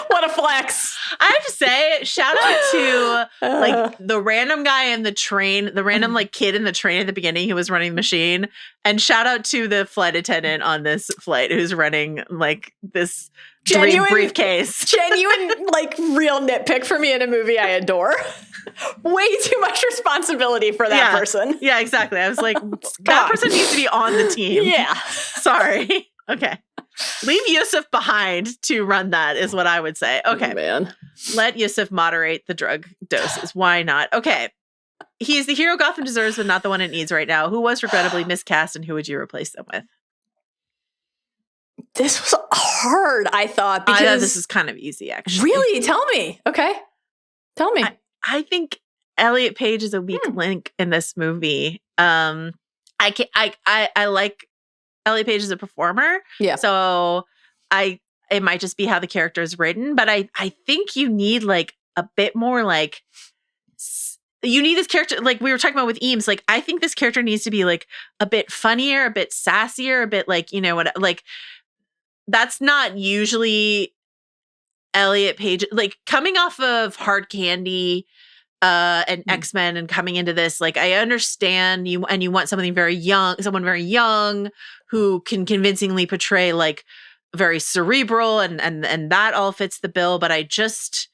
What a flex. I have to say, shout out to like the random guy in the train, the random like kid in the train at the beginning who was running the machine. And shout out to the flight attendant on this flight who's running like this dream briefcase. Genuine, like real nitpick for me in a movie I adore. Way too much responsibility for that person. Yeah, exactly. I was like, that person needs to be on the team. Yeah. Sorry. Okay. Leave Yusuf behind to run that is what I would say. Okay. Oh, man. Let Yusuf moderate the drug doses. Why not? Okay. He is the hero Gotham deserves, but not the one it needs right now. Who was regrettably miscast and who would you replace them with? This was hard, I thought. Because I thought this is kind of easy, actually. Really? Tell me. Okay. Tell me. I think Elliot Page is a weak link in this movie. I like Elliot Page as a performer. Yeah. So it might just be how the character is written, but I think you need like a bit more like you need this character, like we were talking about with Eames, like I think this character needs to be like a bit funnier, a bit sassier, a bit like, you know what, like that's not usually Elliot Page, like coming off of Hard Candy and X-Men and coming into this, like I understand you and you want someone very young who can convincingly portray like very cerebral and that all fits the bill, but I just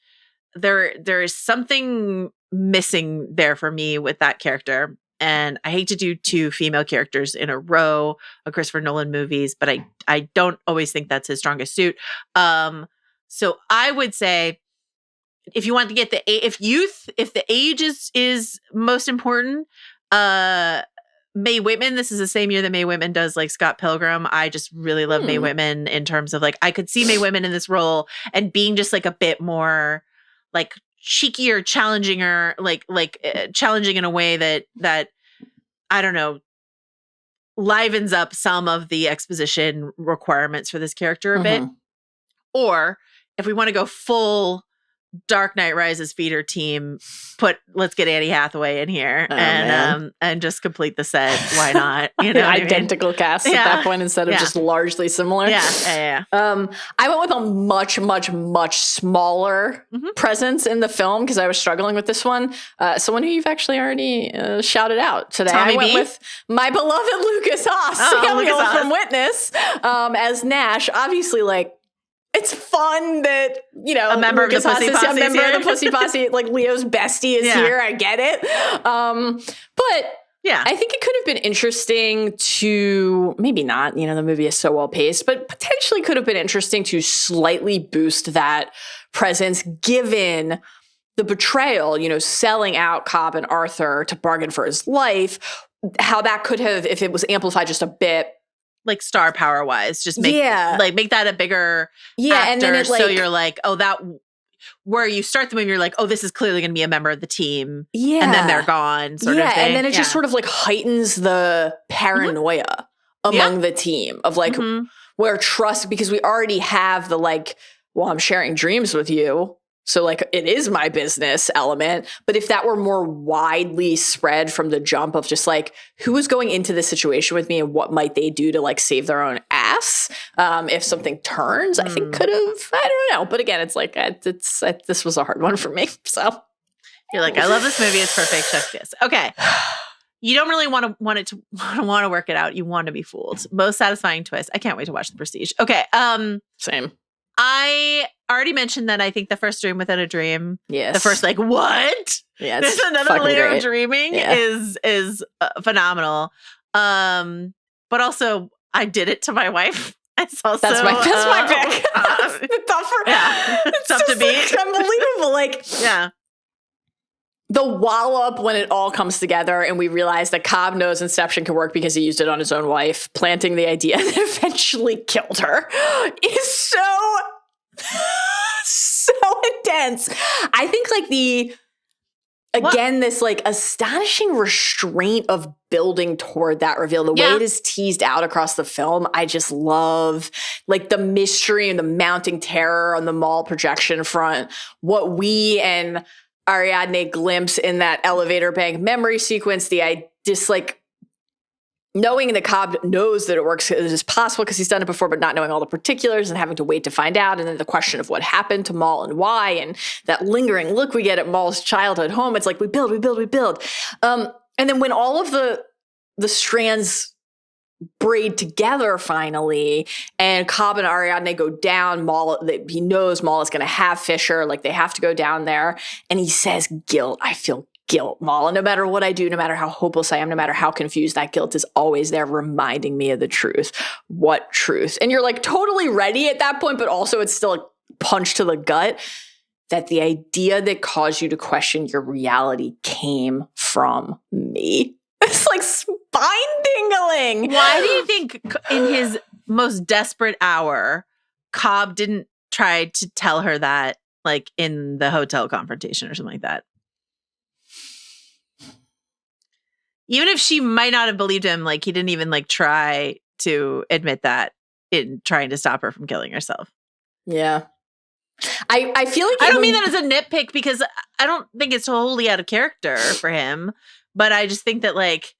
there is something missing there for me with that character. And I hate to do two female characters in a row of Christopher Nolan movies, but I don't always think that's his strongest suit. So I would say if you want to get if the age is most important, Mae Whitman, this is the same year that Mae Whitman does like Scott Pilgrim. I just really love Mae Whitman in terms of like, I could see Mae Whitman in this role and being just like a bit more like cheekier, challenging in a way that I don't know, livens up some of the exposition requirements for this character a bit. Or if we want to go full Dark Knight Rises feeder team, let's get Annie Hathaway in here and just complete the set. Why not? You know, identical cast at that point instead of just largely similar. Yeah. I went with a much, much, much smaller presence in the film because I was struggling with this one. Someone who you've actually already shouted out today. Tommy I went B? with my beloved Lucas Haas, Samuel from Witness, as Nash. Obviously, like. It's fun that, you know, a member Lucas of the Pussy Haas is Posse a member of the Pussy Posse. Like, Leo's bestie is here. I get it. But yeah, I think it could have been interesting to, maybe not, you know, the movie is so well paced, but potentially could have been interesting to slightly boost that presence given the betrayal, you know, selling out Cobb and Arthur to bargain for his life, how that could have, if it was amplified just a bit, like star power wise, just make that a bigger actor. And then it, like, so you're like, oh, that where you start the movie, you're like, oh, this is clearly going to be a member of the team. Yeah. And then they're gone. Sort of thing. And then it just sort of like heightens the paranoia among the team of like where trust, because we already have the like, well, I'm sharing dreams with you. So like it is my business element. But if that were more widely spread from the jump of just like who is going into this situation with me and what might they do to like save their own ass if something turns, I think could have, I don't know. But again, it's like this was a hard one for me. So you're like, I love this movie. It's perfect. Chef's kiss. Okay. You don't really want to work it out. You want to be fooled. Most satisfying twist. I can't wait to watch The Prestige. Okay. Same. I already mentioned that I think the first Dream Within a Dream. Yes. The first like what? Yeah. There's another layer great. of dreaming is phenomenal. But also I did it to my wife. That's my pick. It's tough to beat. Like, unbelievable. Like, yeah. The wallop when it all comes together and we realize that Cobb knows Inception can work because he used it on his own wife, planting the idea that eventually killed her is so intense. I think like this like astonishing restraint of building toward that reveal, the way it is teased out across the film. I just love like the mystery and the mounting terror on the mall projection front. What we and Ariadne glimpse in that elevator bank memory sequence, just like knowing that Cobb knows that it works is possible because he's done it before, but not knowing all the particulars and having to wait to find out. And then the question of what happened to Maul and why, and that lingering look we get at Maul's childhood home. It's like we build. And then when all of the strands braid together finally, and Cobb and Ariadne go down, he knows Maul is going to have Fisher, like they have to go down there, and he says, guilt, I feel guilt, Maul, and no matter what I do, no matter how hopeless I am, no matter how confused, that guilt is always there reminding me of the truth. What truth? And you're like totally ready at that point, but also it's still a punch to the gut that the idea that caused you to question your reality came from me. It's like spine-tingling. Why do you think in his most desperate hour, Cobb didn't try to tell her that, like, in the hotel confrontation or something like that? Even if she might not have believed him, like, he didn't even, like, try to admit that in trying to stop her from killing herself. Yeah. I feel like... I don't mean that as a nitpick, because I don't think it's totally out of character for him. But I just think that, like,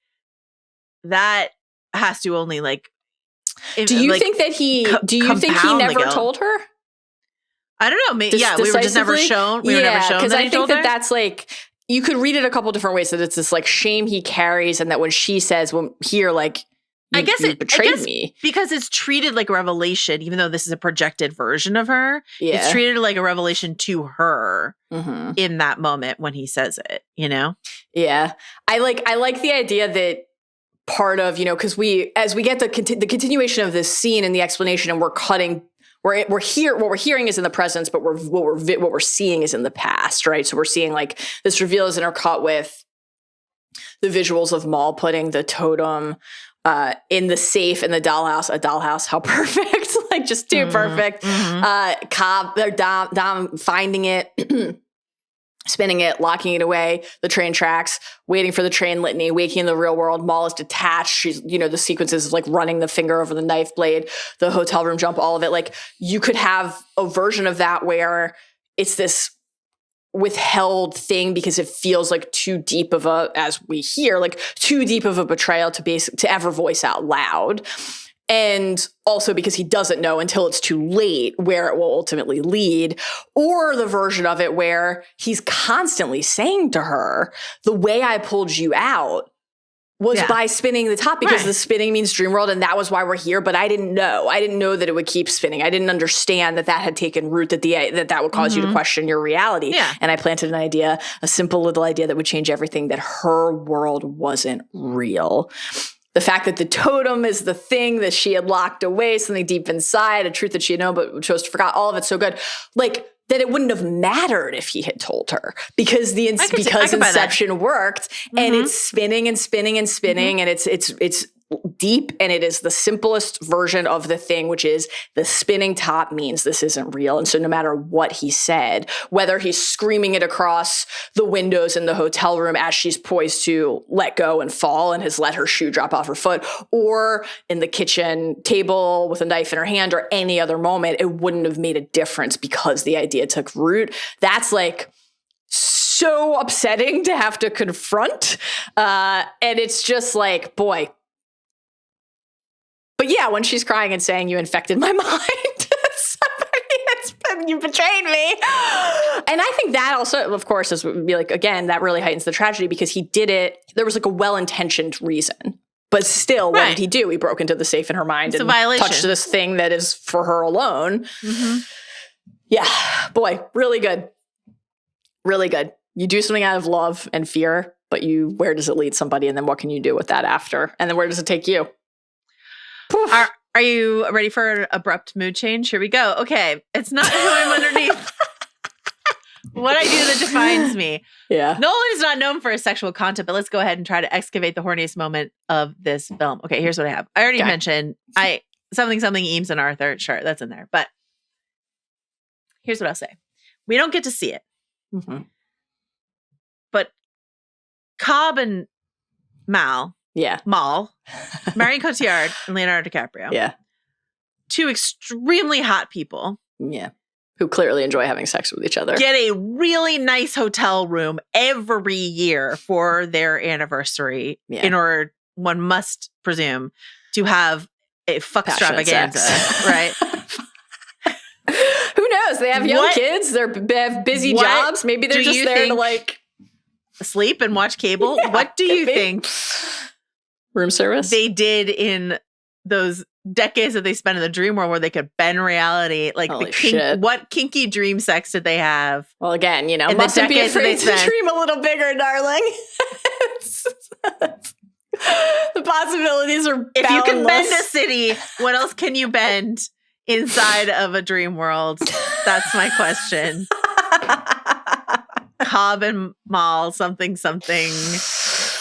that has to only, like... Do you think that do you think he never told her? I don't know. Maybe, we were just never shown. We were never shown because I think that that's, like... You could read it a couple different ways, that it's this, like, shame he carries, and that when she says, well, here, like... You betrayed me. Because it's treated like a revelation, even though this is a projected version of her. Yeah. It's treated like a revelation to her in that moment when he says it, you know? Yeah. I like the idea that part of, you know, because as we get the continuation of this scene and the explanation, and what we're hearing is in the present, but what we're seeing is in the past, right? So we're seeing like this reveal is intercut with the visuals of Maul putting the totem in the safe in the dollhouse, a dollhouse, how perfect, like just too perfect. Cobb, Dom finding it, spinning it, locking it away, the train tracks, waiting for the train litany, waking in the real world. Maul is detached. She's, you know, the sequences of like running the finger over the knife blade, the hotel room jump, all of it. Like you could have a version of that where it's this withheld thing because it feels like too deep of a, as we hear, like too deep of a betrayal to ever voice out loud. And also because he doesn't know until it's too late where it will ultimately lead, or the version of it where he's constantly saying to her, the way I pulled you out was by spinning the top, because the spinning means dream world, and that was why we're here. But I didn't know that it would keep spinning. I didn't understand that had taken root, that would cause you to question your reality. Yeah. And I planted an idea, a simple little idea that would change everything, that her world wasn't real. The fact that the totem is the thing that she had locked away, something deep inside, a truth that she had known but chose to forget, all of it's so good. Like, that it wouldn't have mattered if he had told her, because Inception worked, and it's spinning and spinning and spinning, and it's deep, and it is the simplest version of the thing, which is the spinning top means this isn't real. And so no matter what he said, whether he's screaming it across the windows in the hotel room as she's poised to let go and fall and has let her shoe drop off her foot, or in the kitchen table with a knife in her hand, or any other moment, it wouldn't have made a difference because the idea took root. That's like so upsetting to have to confront. And it's just like, boy. But yeah, when she's crying and saying, you infected my mind, it's You betrayed me. And I think that also, of course, is would be like, again, that really heightens the tragedy because he did it. There was like a well-intentioned reason. But still, what did he do? He broke into the safe in her mind and touched this thing that is for her alone. Mm-hmm. Yeah. Boy, really good. Really good. You do something out of love and fear, but where does it lead somebody? And then what can you do with that after? And then where does it take you? Are you ready for an abrupt mood change? Here we go. Okay. It's not who I'm underneath. What I do that defines me. Yeah. Nolan is not known for his sexual content, but let's go ahead and try to excavate the horniest moment of this film. Okay, here's what I have. I already mentioned something Eames and Arthur. Sure, that's in there. But here's what I'll say. We don't get to see it. Mm-hmm. But Cobb and Mal, Marion Cotillard and Leonardo DiCaprio, two extremely hot people, who clearly enjoy having sex with each other, get a really nice hotel room every year for their anniversary in order, one must presume, to have a fuck extravaganza, right? Who knows? They have young kids. They have busy jobs. Maybe they're just there to like sleep and watch cable. What do you think? Room service? They did in those decades that they spent in the dream world where they could bend reality. Like, what kinky dream sex did they have? Well, again, mustn't be afraid to dream a little bigger, darling. The possibilities are boundless. If you can bend a city, what else can you bend inside of a dream world? That's my question. Cobb and Mal, something,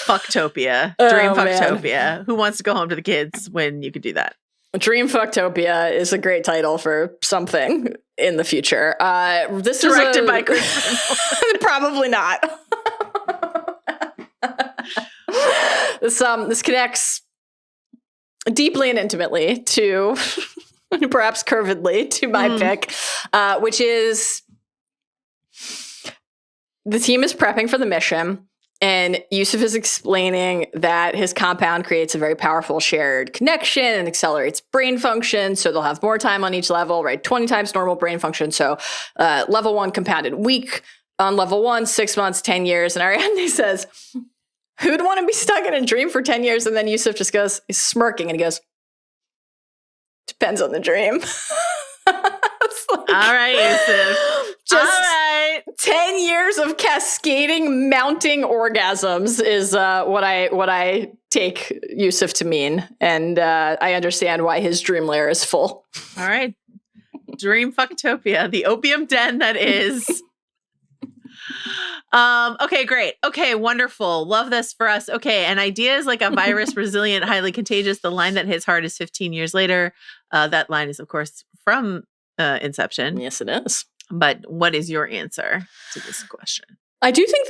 fucktopia. Dream fucktopia. Man. Who wants to go home to the kids when you could do that? Dream Fucktopia is a great title for something in the future. This directed by Christopher Nolan. Probably not. This connects deeply and intimately to, perhaps curvedly, to my pick, which is the team is prepping for the mission. And Yusuf is explaining that his compound creates a very powerful shared connection and accelerates brain function. So they'll have more time on each level, right? 20 times normal brain function. So level 1 compounded week on level 1, 6 months, 10 years. And Ariadne says, who'd want to be stuck in a dream for 10 years? And then Yusuf just goes, he's smirking and he goes, depends on the dream. All right, Yusuf. All right. 10 years of cascading, mounting orgasms is what I take Yusuf to mean. And I understand why his dream lair is full. All right. Dream Fucktopia, the opium den that is. Okay, great. Okay, wonderful. Love this for us. Okay, and ideas like a virus, resilient, highly contagious. The line that hits hard is 15 years later. That line is, of course, from Inception. Yes, it is. But what is your answer to this question? I do think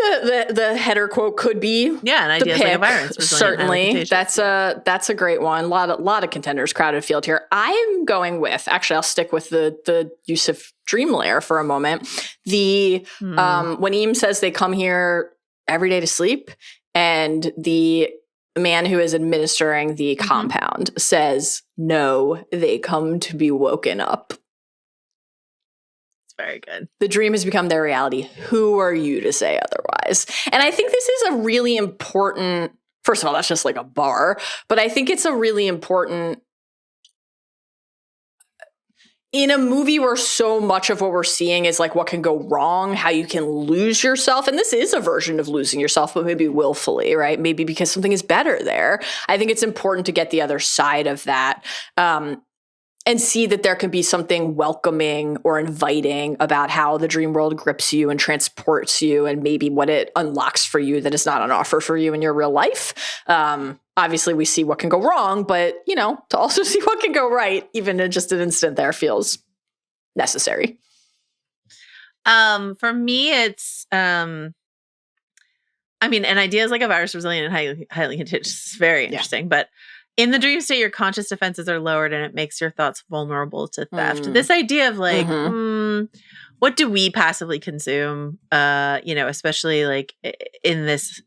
the header quote could be an idea like a virus. Certainly, that's a great one. A lot of contenders, crowded field here. I'm going with, actually, I'll stick with the Yusuf dream lair for a moment. When Eames says they come here every day to sleep, and the man who is administering the compound says, no, they come to be woken up. Very good. The dream has become their reality. Who are you to say otherwise? And I think this is a really important, first of all, that's just like a bar, but I think it's a really important, in a movie where so much of what we're seeing is like what can go wrong, how you can lose yourself. And this is a version of losing yourself, but maybe willfully, right? Maybe because something is better there. I think it's important to get the other side of that. And see that there can be something welcoming or inviting about how the dream world grips you and transports you, and maybe what it unlocks for you that is not on offer for you in your real life. Obviously, we see what can go wrong, but, to also see what can go right, even in just an instant there, feels necessary. For me, it's, an idea is like a virus, resilient, and highly contagious. It's very interesting, but in the dream state, your conscious defenses are lowered and it makes your thoughts vulnerable to theft. This idea of like, what do we passively consume? Especially like in this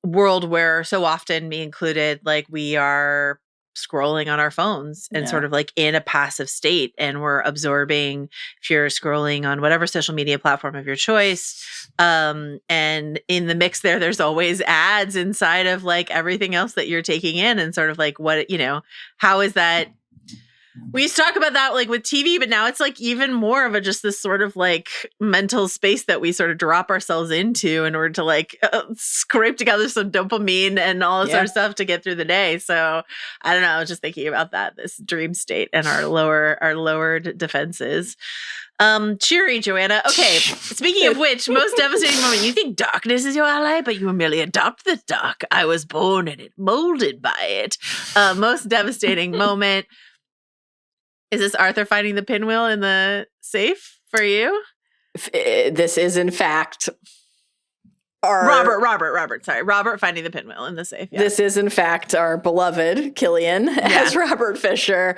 world where so often, me included, like we are scrolling on our phones and sort of like in a passive state, and we're absorbing, if you're scrolling on whatever social media platform of your choice, and in the mix there's always ads inside of like everything else that you're taking in, and sort of like what, how is that? We used to talk about that like with TV, but now it's like even more of a just this sort of like mental space that we sort of drop ourselves into in order to like scrape together some dopamine and all this sort of stuff to get through the day. So I don't know. I was just thinking about that, this dream state and our lowered defenses. Cheery, Joanna. Okay. Speaking of which, most devastating moment. You think darkness is your ally, but you merely adopt the dark. I was born in it, molded by it. Most devastating moment. Is this Arthur finding the pinwheel in the safe for you? This is, in fact, Robert finding the pinwheel in the safe. Yeah. This is, in fact, our beloved Killian as Robert Fisher,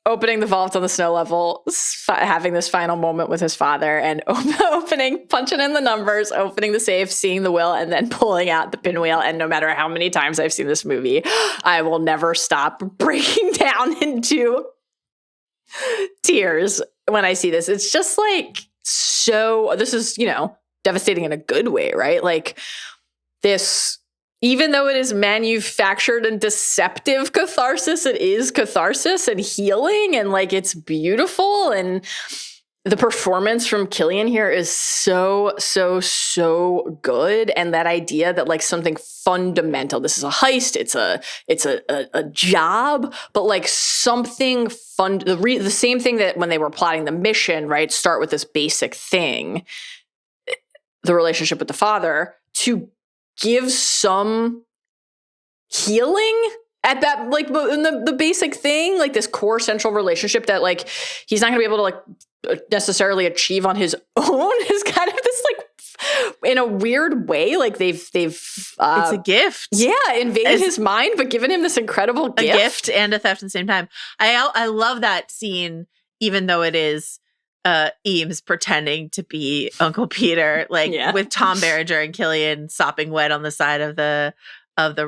opening the vault on the snow level, having this final moment with his father, and punching in the numbers, opening the safe, seeing the will, and then pulling out the pinwheel. And no matter how many times I've seen this movie, I will never stop breaking down into tears when I see this. It's just like, so this is, devastating in a good way, right? Like this, even though it is manufactured and deceptive catharsis, it is catharsis and healing, and like it's beautiful. And the performance from Killian here is so, so, so good. And that idea that like something fundamental, this is a heist, it's a job, but like something fun, the same thing that when they were plotting the mission, right? Start with this basic thing, the relationship with the father, to give some healing at that, like in the basic thing, like this core central relationship that like he's not gonna be able to like necessarily achieve on his own, is kind of this like, in a weird way, like they've it's a gift. Yeah, invaded his mind, but given him this incredible gift. A gift and a theft at the same time. I love that scene, even though it is Eames pretending to be Uncle Peter, like with Tom Berenger and Killian sopping wet on the side of the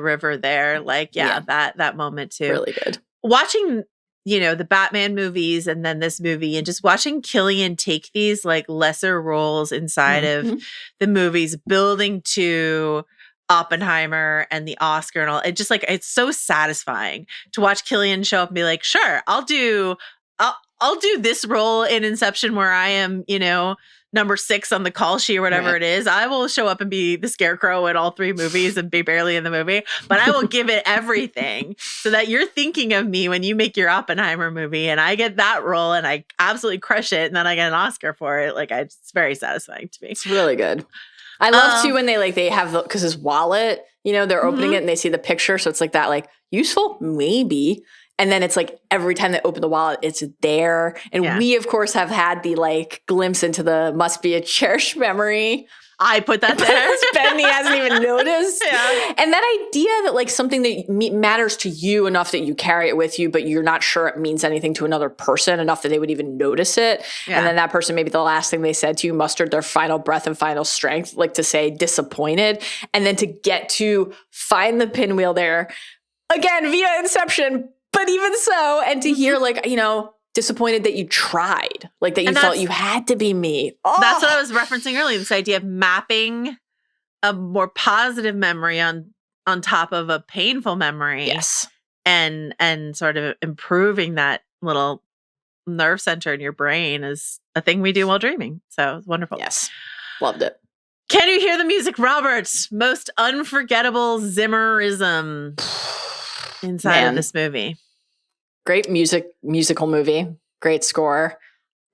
river there. Like, that moment too. Really good. Watching, the Batman movies and then this movie, and just watching Killian take these like lesser roles inside of the movies, building to Oppenheimer and the Oscar and all. It just like, it's so satisfying to watch Killian show up and be like, sure, I'll do this role in Inception where I am, number 6 on the call sheet or whatever it is. I will show up and be the Scarecrow in all 3 movies and be barely in the movie, but I will give it everything so that you're thinking of me when you make your Oppenheimer movie, and I get that role and I absolutely crush it, and then I get an Oscar for it. Like, it's very satisfying to me. It's really good. I love too when they have because his wallet, they're opening it and they see the picture, so it's like that, like, useful maybe. And then it's like every time they open the wallet, it's there. And we, of course, have had the like glimpse into the must be a cherished memory. I put that there. Benny hasn't even noticed. Yeah. And that idea that like something that matters to you enough that you carry it with you, but you're not sure it means anything to another person enough that they would even notice it. Yeah. And then that person, maybe the last thing they said to you mustered their final breath and final strength, like to say disappointed. And then to get to find the pinwheel there, again, via Inception, but even so, and to hear like, disappointed that you tried, like that you felt you had to be me. Oh. That's what I was referencing earlier, this idea of mapping a more positive memory on top of a painful memory. Yes. And sort of improving that little nerve center in your brain is a thing we do while dreaming. So it's wonderful. Yes. Loved it. Can you hear the music, Robert? Most unforgettable Zimmerism inside of this movie. Great musical movie. Great score.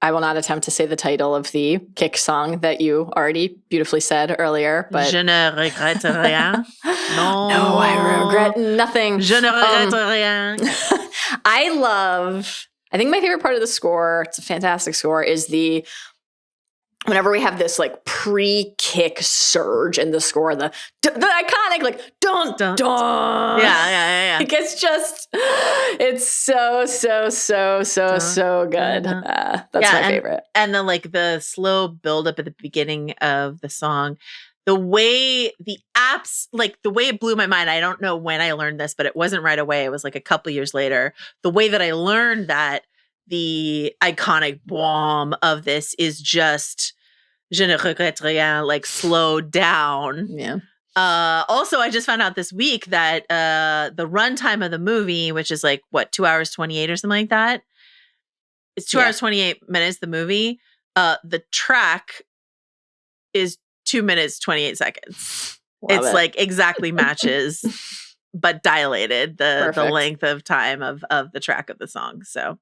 I will not attempt to say the title of the kick song that you already beautifully said earlier, but Je ne regrette rien. No, I regret nothing. Je ne regrette rien. I think my favorite part of the score, it's a fantastic score, is whenever we have this like pre-kick surge in the score, the iconic like dun dun dun. Yeah. Like it's so good. That's my favorite. And the slow build up at the beginning of the song, the way the apps, like the way it blew my mind, I don't know when I learned this, but it wasn't right away. It was like a couple years later. The way that I learned that the iconic bomb of this is just je ne regrette rien, like slowed down. Yeah. Also, I just found out this week that the runtime of the movie, which is like, what, 2 hours 28 or something like that? It's 2 hours 28 minutes, the movie. The track is 2 minutes 28 seconds. Love it's it. like exactly matches, but dilated the length of time of the track of the song. So,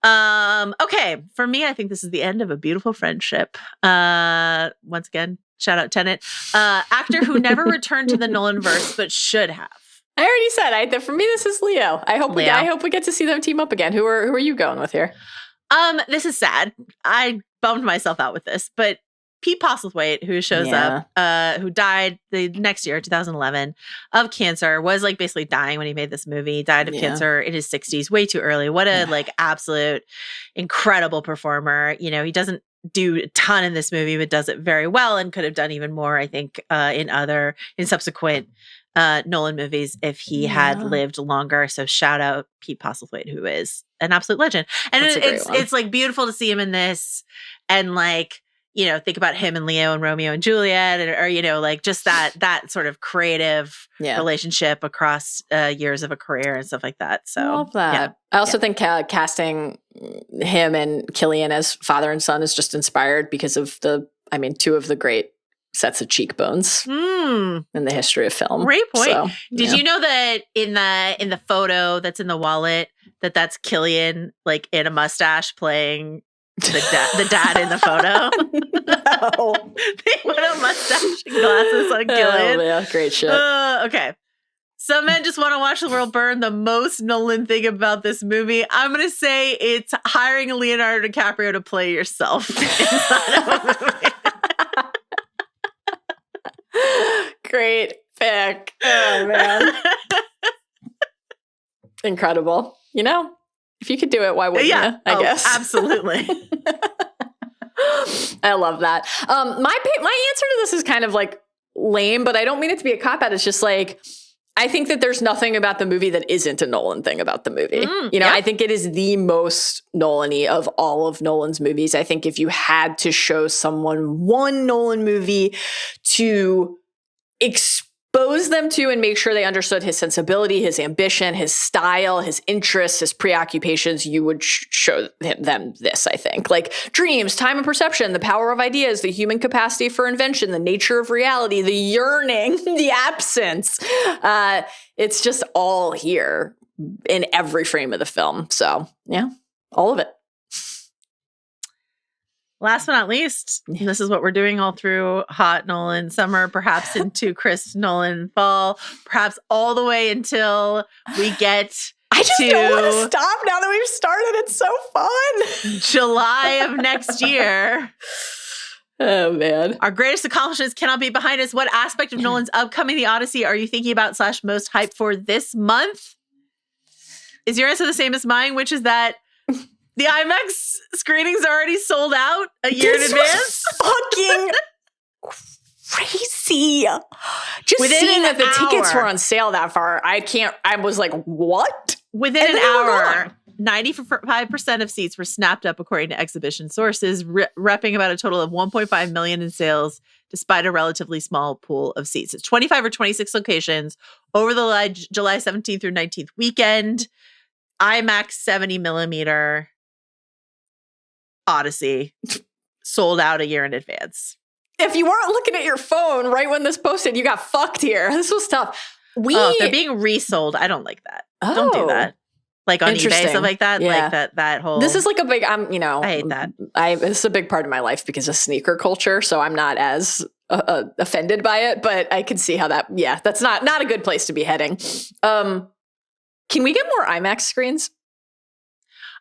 okay, for me, I think this is the end of a beautiful friendship. Once again, shout out Tenet, actor who never returned to the Nolan-verse but should have. I already said, for me, this is Leo. I hope we get to see them team up again. Who are you going with here? This is sad. I bummed myself out with this, but Pete Postlethwaite, who shows up, who died the next year, 2011, of cancer, was like basically dying when he made this movie, died of cancer in his 60s, way too early. What a like absolute incredible performer. You know, he doesn't do a ton in this movie, but does it very well and could have done even more, I think, in subsequent Nolan movies if he had lived longer. So shout out Pete Postlethwaite, who is an absolute legend. And it's like beautiful to see him in this and like, you know, think about him and Leo and Romeo and Juliet, or you know, like just that sort of creative relationship across years of a career and stuff like that. So love that. Yeah. I also think casting him and Cillian as father and son is just inspired because of two of the great sets of cheekbones in the history of film. Great point. So, Did you know that in the photo that's in the wallet that's Cillian like in a mustache playing the dad in the photo? No. They put a mustache and glasses on Cillian. Oh, yeah, great shit. Okay. Some men just want to watch the world burn. The most Nolan thing about this movie, I'm going to say it's hiring Leonardo DiCaprio to play yourself inside of a movie. Great pick. Oh, man. Incredible. You know, if you could do it, why wouldn't you? I guess. Absolutely. I love that. My answer to this is kind of like lame, but I don't mean it to be a cop-out. It's just like, I think that there's nothing about the movie that isn't a Nolan thing about the movie. I think it is the most Nolan-y of all of Nolan's movies. I think if you had to show someone one Nolan movie to expose them to and make sure they understood his sensibility, his ambition, his style, his interests, his preoccupations, you would show them this, I think. Like dreams, time and perception, the power of ideas, the human capacity for invention, the nature of reality, the yearning, the absence. It's just all here in every frame of the film. So, yeah, all of it. Last but not least, this is what we're doing all through hot Nolan summer, perhaps into crisp Nolan fall, perhaps all the way until we get I just don't want to stop now that we've started. It's so fun. July of next year. Oh, man. Our greatest accomplishments cannot be behind us. What aspect of Nolan's upcoming The Odyssey are you thinking about / most hyped for this month? Is your answer the same as mine, which is that the IMAX screenings are already sold out a year in advance? Fucking crazy. Just seeing that the tickets were on sale that far, I was like, what? Within an hour, 95% of seats were snapped up, according to exhibition sources, repping about a total of $1.5 million in sales, despite a relatively small pool of seats. It's 25 or 26 locations over the July 17th through 19th weekend. IMAX 70 millimeter Odyssey sold out a year in advance. If you weren't looking at your phone right when this posted, you got fucked here. This was tough. They're being resold. I don't like that. Don't do that. Like on eBay, stuff like that. Yeah. Like that whole. This is like a big. I hate that. This is a big part of my life because of sneaker culture. So I'm not as offended by it, but I can see how that. Yeah, that's not a good place to be heading. Can we get more IMAX screens?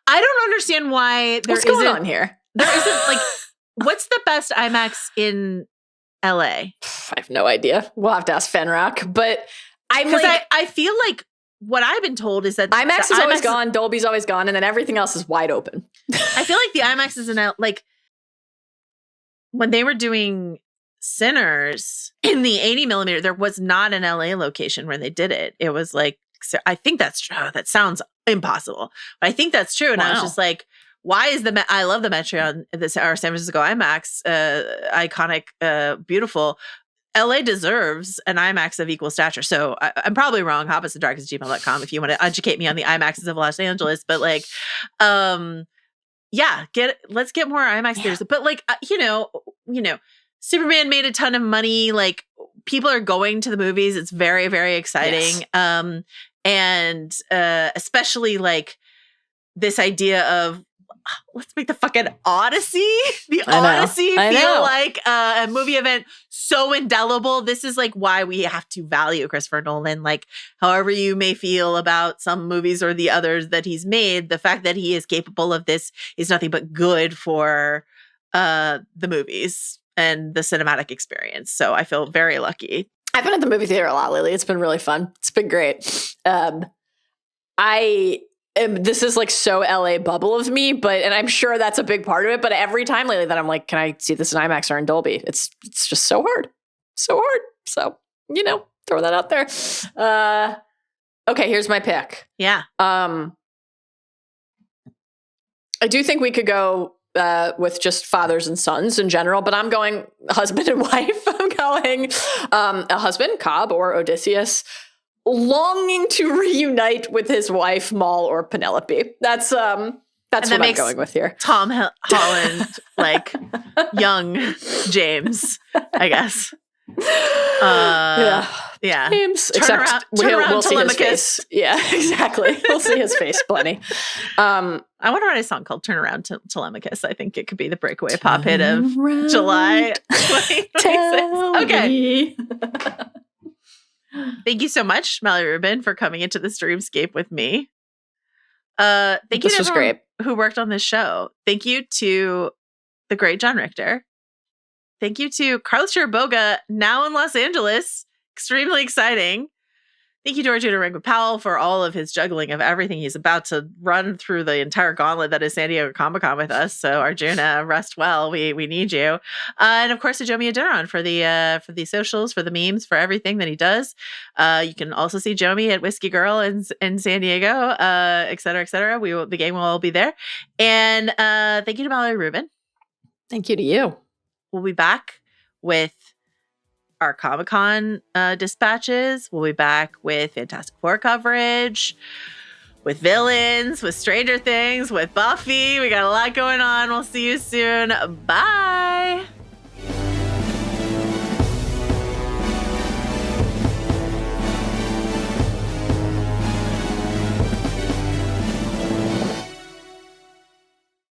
I don't understand why What's going on here? There isn't like. What's the best IMAX in LA? I have no idea. We'll have to ask Fenrock. But I feel like what I've been told is that IMAX is always gone, Dolby's always gone, and then everything else is wide open. I feel like the IMAX is like when they were doing Sinners, in the 80 millimeter, there was not an LA location where they did it. It was like, so I think that's true. That sounds impossible, but I think that's true. And I was just like, why is I love the Metro on our San Francisco IMAX, iconic, beautiful. LA deserves an IMAX of equal stature. So I'm probably wrong. hopusthedark@gmail.com if you want to educate me on the IMAXs of Los Angeles. But like, yeah, let's get more IMAX theaters. But like, you know, Superman made a ton of money. Like, people are going to the movies. It's very, very exciting. Yes. And especially like this idea of, let's make the fucking Odyssey. Odyssey feel like a movie event so indelible. This is like why we have to value Christopher Nolan. Like, however you may feel about some movies or the others that he's made, the fact that he is capable of this is nothing but good for the movies and the cinematic experience. So I feel very lucky. I've been at the movie theater a lot lately. It's been really fun. It's been great. This is like so LA bubble of me, and I'm sure that's a big part of it. But every time lately that I'm like, can I see this in IMAX or in Dolby? It's just so hard. So, throw that out there. Okay, here's my pick. Yeah. I do think we could go with just fathers and sons in general, but I'm going husband and wife. I'm going a husband, Cobb or Odysseus, longing to reunite with his wife, Maul or Penelope. That's what I'm going with here. Tom Holland, like young James, I guess. Yeah. James. Turn around we'll see his face. Yeah, exactly. We'll see his face plenty. I want to write a song called Turn Around Telemachus. I think it could be the breakaway pop hit of July 2026. Okay. Thank you so much, Mallory Rubin, for coming into the Streamscape with me. Thank you to everyone who worked on this show. Thank you to the great John Richter. Thank you to Carlos Chiriboga, now in Los Angeles. Extremely exciting. Thank you to Arjuna Rangapal for all of his juggling of everything. He's about to run through the entire gauntlet that is San Diego Comic-Con with us. So Arjuna, rest well. We need you. And of course to Jomi Adeniran for the socials, for the memes, for everything that he does. You can also see Jomi at Whiskey Girl in San Diego, et cetera, et cetera. The gang will all be there. And thank you to Mallory Rubin. Thank you to you. We'll be back with our Comic-Con dispatches. We'll be back with Fantastic Four coverage, with villains, with Stranger Things, with Buffy. We got a lot going on. We'll see you soon. Bye.